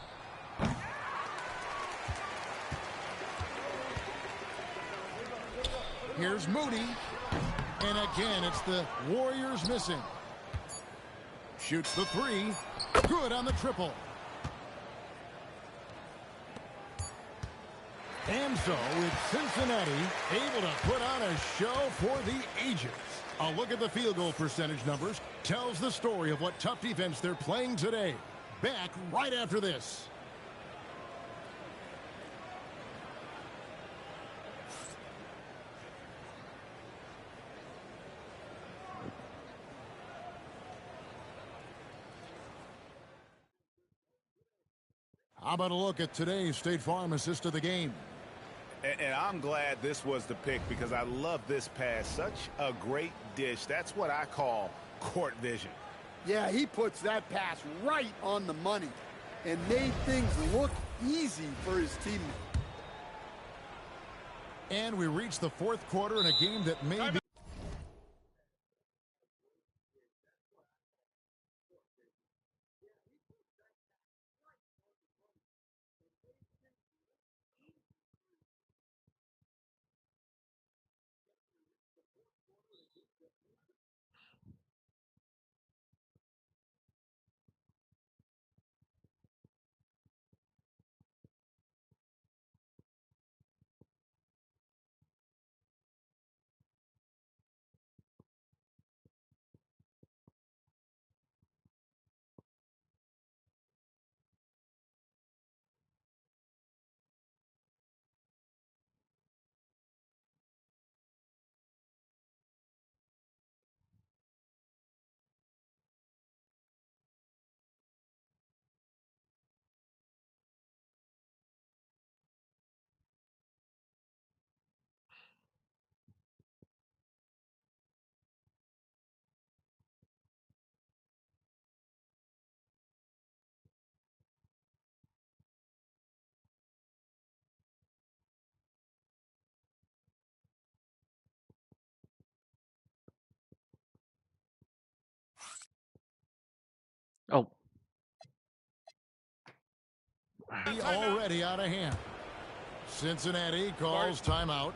Here's Moody. And again, it's the Warriors missing. Shoots the 3. Good on the triple. And so, with Cincinnati able to put on a show for the ages. A look at the field goal percentage numbers tells the story of what tough defense they're playing today. Back right after this. How about a look at today's State Farm assist of the game? And I'm glad this was the pick because I love this pass. Such a great dish. That's what I call court vision. Yeah, he puts that pass right on the money and made things look easy for his teammate. And we reach the 4th quarter in a game that may be Already out of hand. Cincinnati calls timeout.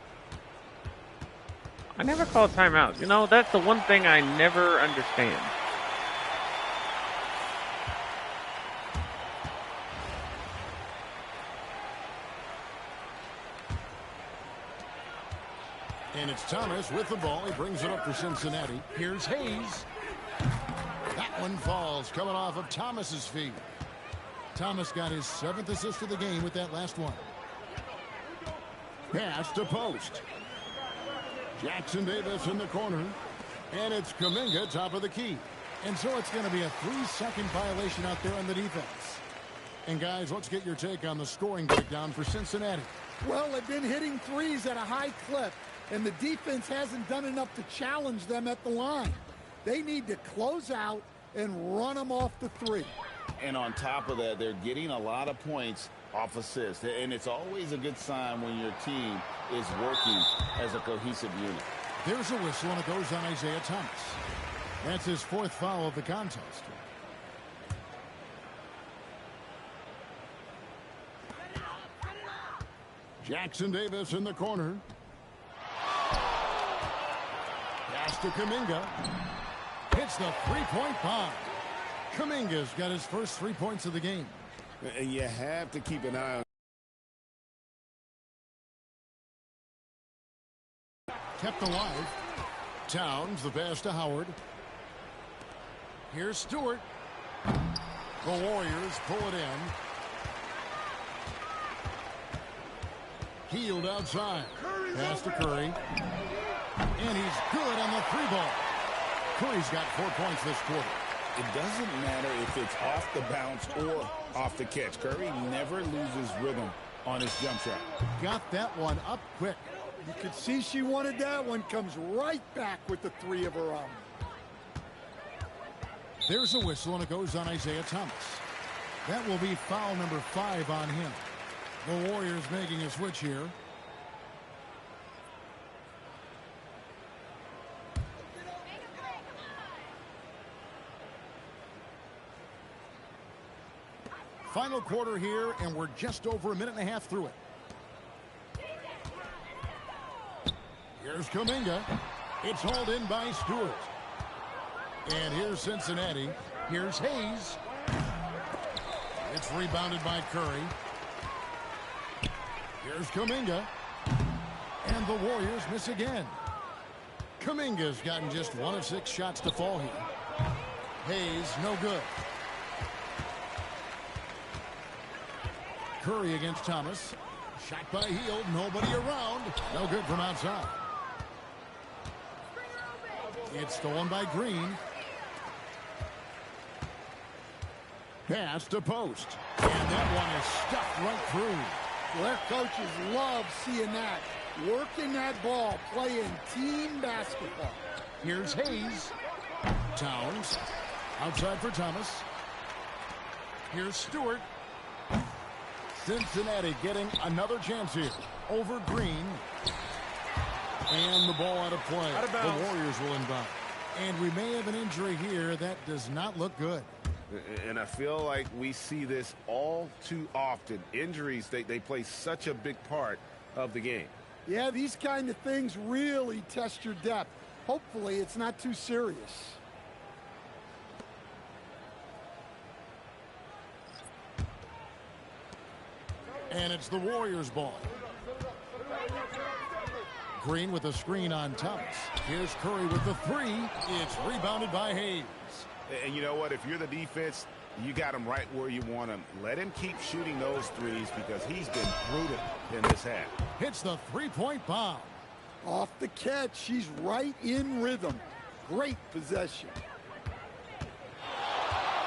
I never call timeout. You know, that's the one thing I never understand. And it's Thomas with the ball. He brings it up for Cincinnati. Here's Hayes. That one falls, coming off of Thomas's feet. Thomas got his 7th assist of the game with that last one. Pass to post. Jackson Davis in the corner. And it's Kuminga, top of the key. And so it's going to be a 3-second violation out there on the defense. And guys, let's get your take on the scoring breakdown for Cincinnati. Well, they've been hitting threes at a high clip, and the defense hasn't done enough to challenge them at the line. They need to close out and run them off the three. And on top of that, they're getting a lot of points off assists. And it's always a good sign when your team is working as a cohesive unit. There's a whistle, and it goes on Isaiah Thomas. That's his 4th foul of the contest. Jackson Davis in the corner. Pass to Kuminga. Hits the 3-point bomb. Kuminga's got his first 3 points of the game. And you have to keep an eye on. Kept alive. Towns, the pass to Howard. Here's Stewart. The Warriors pull it in. Healed outside. Pass to Curry. And he's good on the 3-ball. Curry's got 4 points this quarter. It doesn't matter if it's off the bounce or off the catch. Curry never loses rhythm on his jump shot. Got that one up quick. You could see she wanted that one. Comes right back with the 3 of her own. There's a whistle, and it goes on Isaiah Thomas. That will be foul number 5 on him. The Warriors making a switch here. Final quarter here, and we're just over a minute and a half through it. Here's Kuminga. It's hauled in by Stewart. And here's Cincinnati. Here's Hayes. It's rebounded by Curry. Here's Kuminga. And the Warriors miss again. Kuminga's gotten just 1 of 6 shots to fall here. Hayes, no good. Curry against Thomas. Shot by Hield. Nobody around. No good from outside. It's stolen by Green. Pass to post. And that one is stuffed right through. Their coaches love seeing that. Working that ball. Playing team basketball. Here's Hayes. Towns. Outside for Thomas. Here's Stewart. Cincinnati getting another chance here. Over Green. And the ball out of play. Out of bounds. The Warriors will inbound. And we may have an injury here. That does not look good. And I feel like we see this all too often. Injuries, they play such a big part of the game. Yeah, these kind of things really test your depth. Hopefully it's not too serious. And it's the Warriors' ball. Green with a screen on Thomas. Here's Curry with the 3. It's rebounded by Hayes. And you know what? If you're the defense, you got him right where you want him. Let him keep shooting those threes because he's been brutal in this half. Hits the 3-point bomb. Off the catch. She's right in rhythm. Great possession.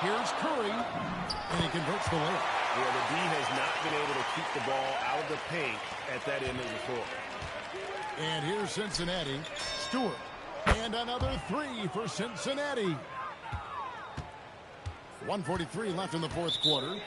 Here's Curry. And he converts the layup. Well, the D has not been able to keep the ball out of the paint at that end of the floor. And here's Cincinnati. Stewart. And another 3 for Cincinnati. 1:43 left in the 4th quarter.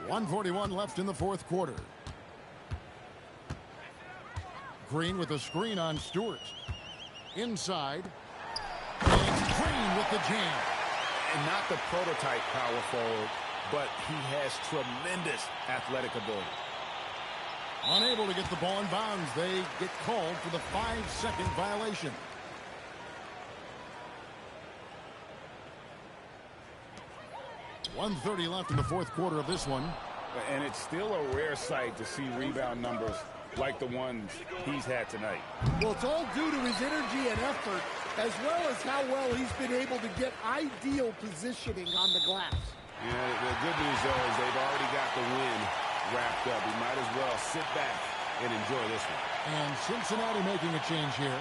.141 left in the 4th quarter. Green with a screen on Stewart. Inside. And Green with the jam. And not the prototype power forward, but he has tremendous athletic ability. Unable to get the ball in bounds. They get called for the 5-second violation. .130 left in the fourth quarter of this one. And it's still a rare sight to see rebound numbers like the ones he's had tonight. Well, it's all due to his energy and effort, as well as how well he's been able to get ideal positioning on the glass. Yeah, the good news, though, is they've already got the win wrapped up. We might as well sit back and enjoy this one. And Cincinnati making a change here.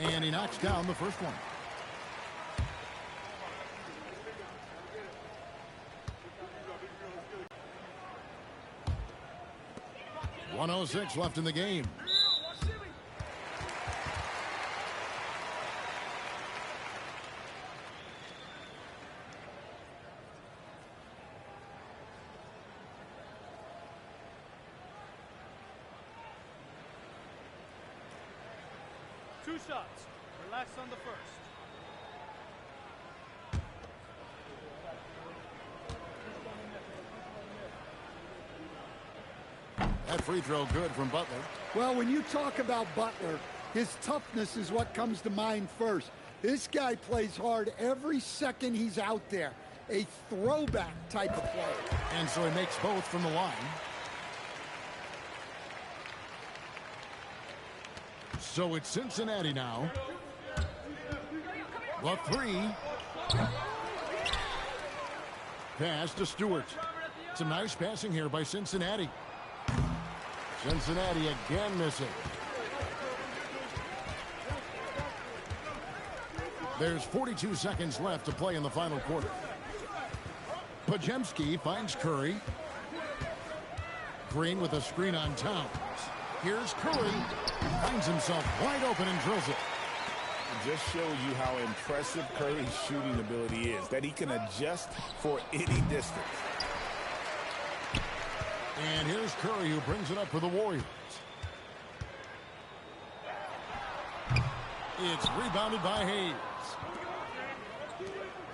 And he knocks down the first one. .106 left in the game. Two shots. Relax on the first. That free throw good from Butler. Well, when you talk about Butler, his toughness is what comes to mind first. This guy plays hard every second he's out there. A throwback type of play. And so he makes both from the line. So it's Cincinnati now. The three. Pass to Stewart. Some nice passing here by Cincinnati. Cincinnati again missing. There's 42 seconds left to play in the final quarter. Podziemski finds Curry. Green with a screen on Towns. Here's Curry. Finds himself wide open and drills it. It just shows you how impressive Curry's shooting ability is, that he can adjust for any distance. And here's Curry, who brings it up for the Warriors. It's rebounded by Hayes.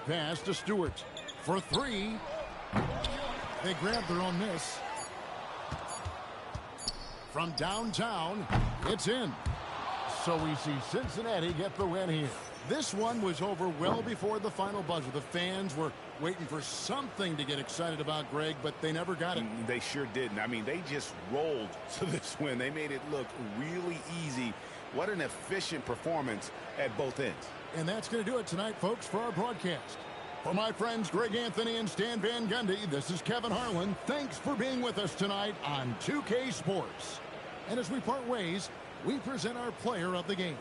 Pass to Stewart for three. They grab their own miss. From downtown, it's in. So we see Cincinnati get the win here. This one was over well before the final buzzer. The fans were waiting for something to get excited about, Greg, but they never got it. They sure didn't. I mean, they just rolled to this win. They made it look really easy. What an efficient performance at both ends. And that's going to do it tonight, folks, for our broadcast. For my friends Greg Anthony and Stan Van Gundy, this is Kevin Harlan. Thanks for being with us tonight on 2K Sports. And as we part ways, we present our player of the game.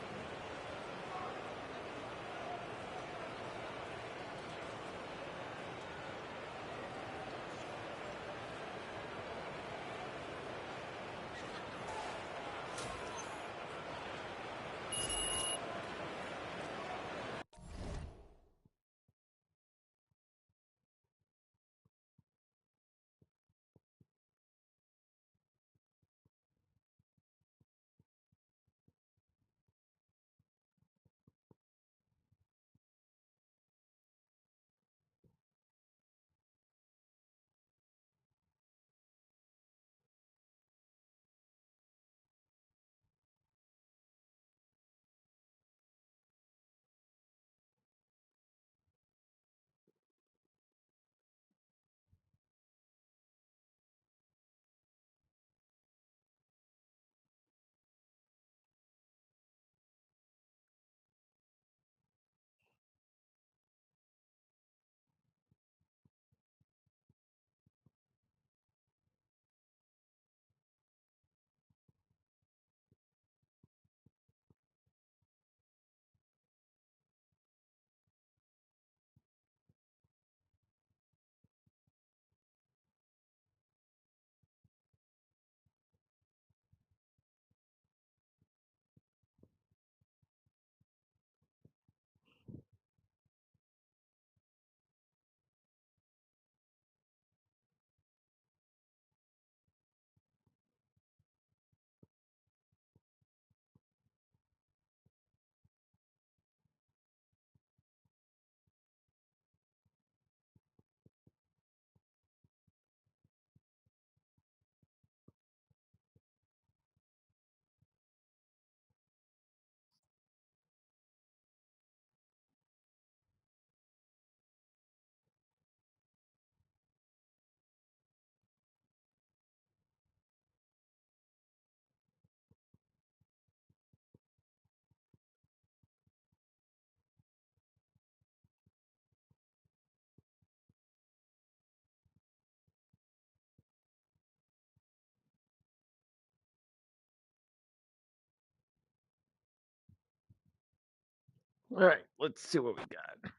All right, let's see what we got.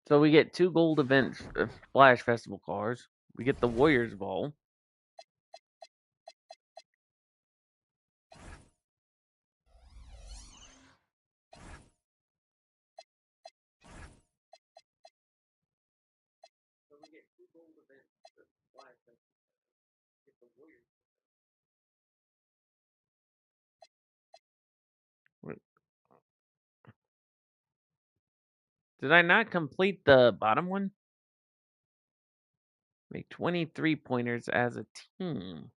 So we get 2 gold event Splash Festival cars. We get the Warriors Ball. Did I not complete the bottom one? Make 23 pointers as a team.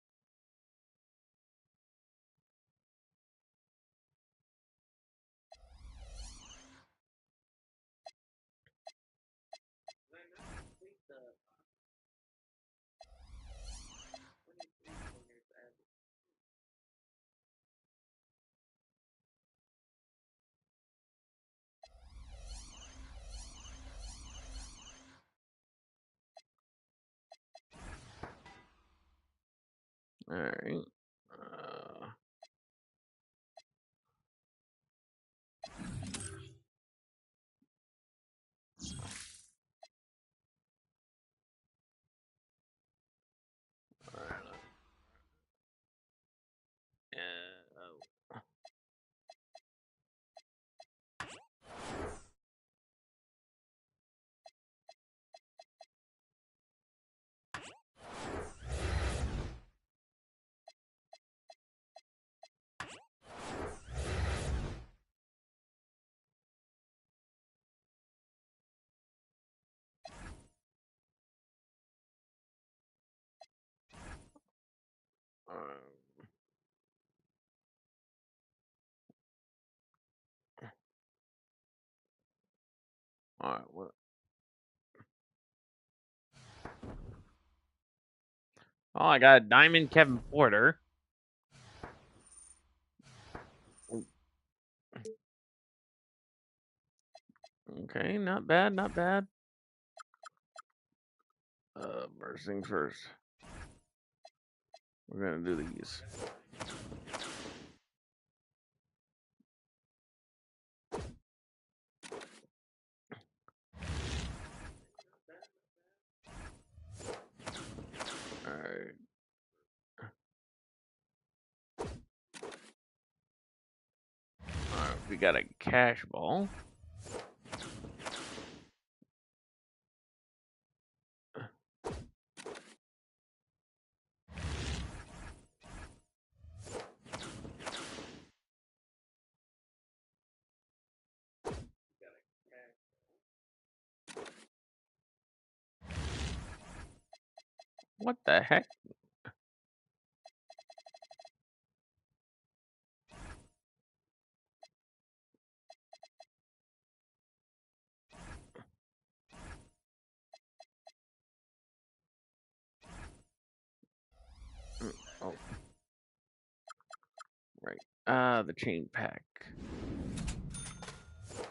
All right. All right. What? Oh, I got a Diamond Kevin Porter. Okay, not bad, not bad. First things first. We're gonna do these. All right. All right, we got a cash ball. What the heck? Oh. Right. The chain pack.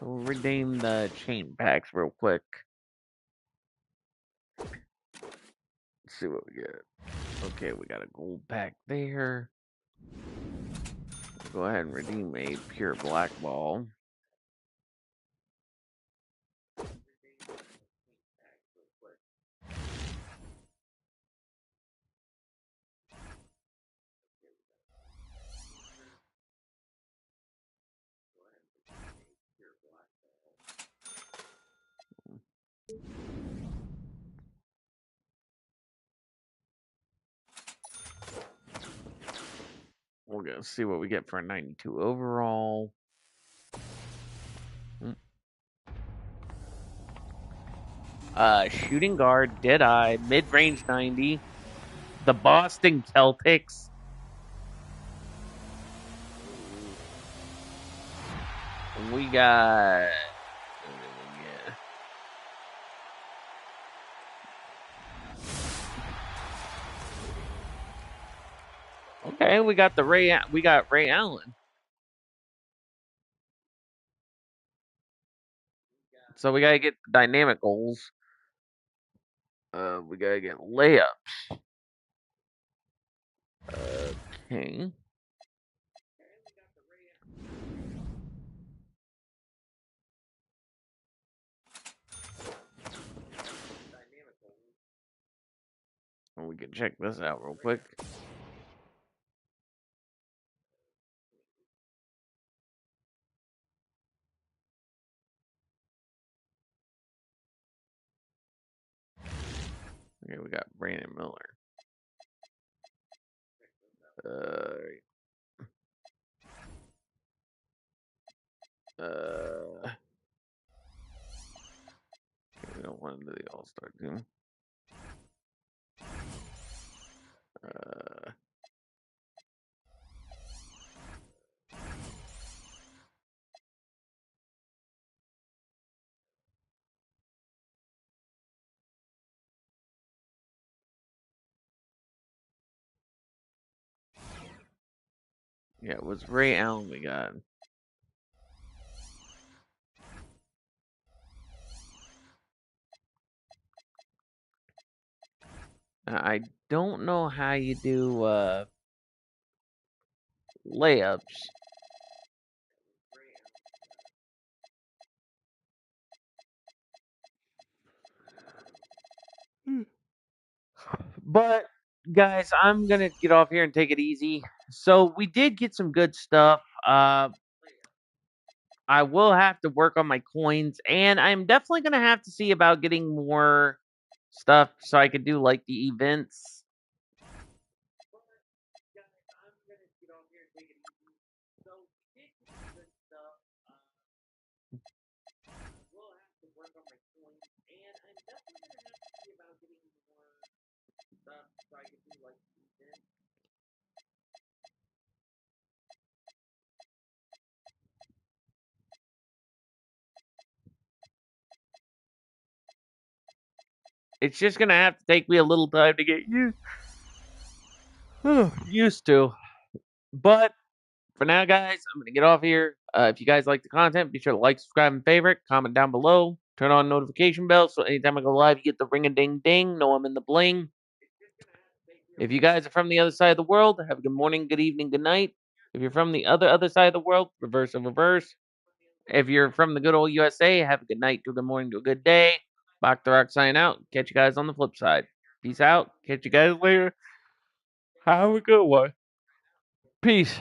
We'll redeem the chain packs real quick. Let's see what we get. Okay, we got a gold pack there. We'll go ahead and redeem a pure black ball. We're gonna see what we get for a 92 overall. Shooting guard, Deadeye, mid-range 90. The Boston Celtics. We got. Okay, we got Ray Allen. So we gotta get dynamic goals. We gotta get layups. Okay. We can check this out real quick. Okay, we got Brandon Miller. We don't want to do the All-Star team. Yeah, it was Ray Allen we got. I don't know how you do layups. But guys, I'm gonna get off here and take it easy. So we did get some good stuff. I will have to work on my coins, and I'm definitely gonna have to see about getting more stuff so I could do like the events. It's just gonna have to take me a little time to get used to. But for now, guys, I'm gonna get off here. If you guys like the content, be sure to like, subscribe, and favorite. Comment down below. Turn on notification bell so anytime I go live, you get the ring a ding ding. Know I'm in the bling. If you guys are from the other side of the world, have a good morning, good evening, good night. If you're from the other side of the world, reverse of reverse. If you're from the good old USA, have a good night to a good morning to a good day. Bach the Rock sign out. Catch you guys on the flip side. Peace out. Catch you guys later. Have a good one. Peace.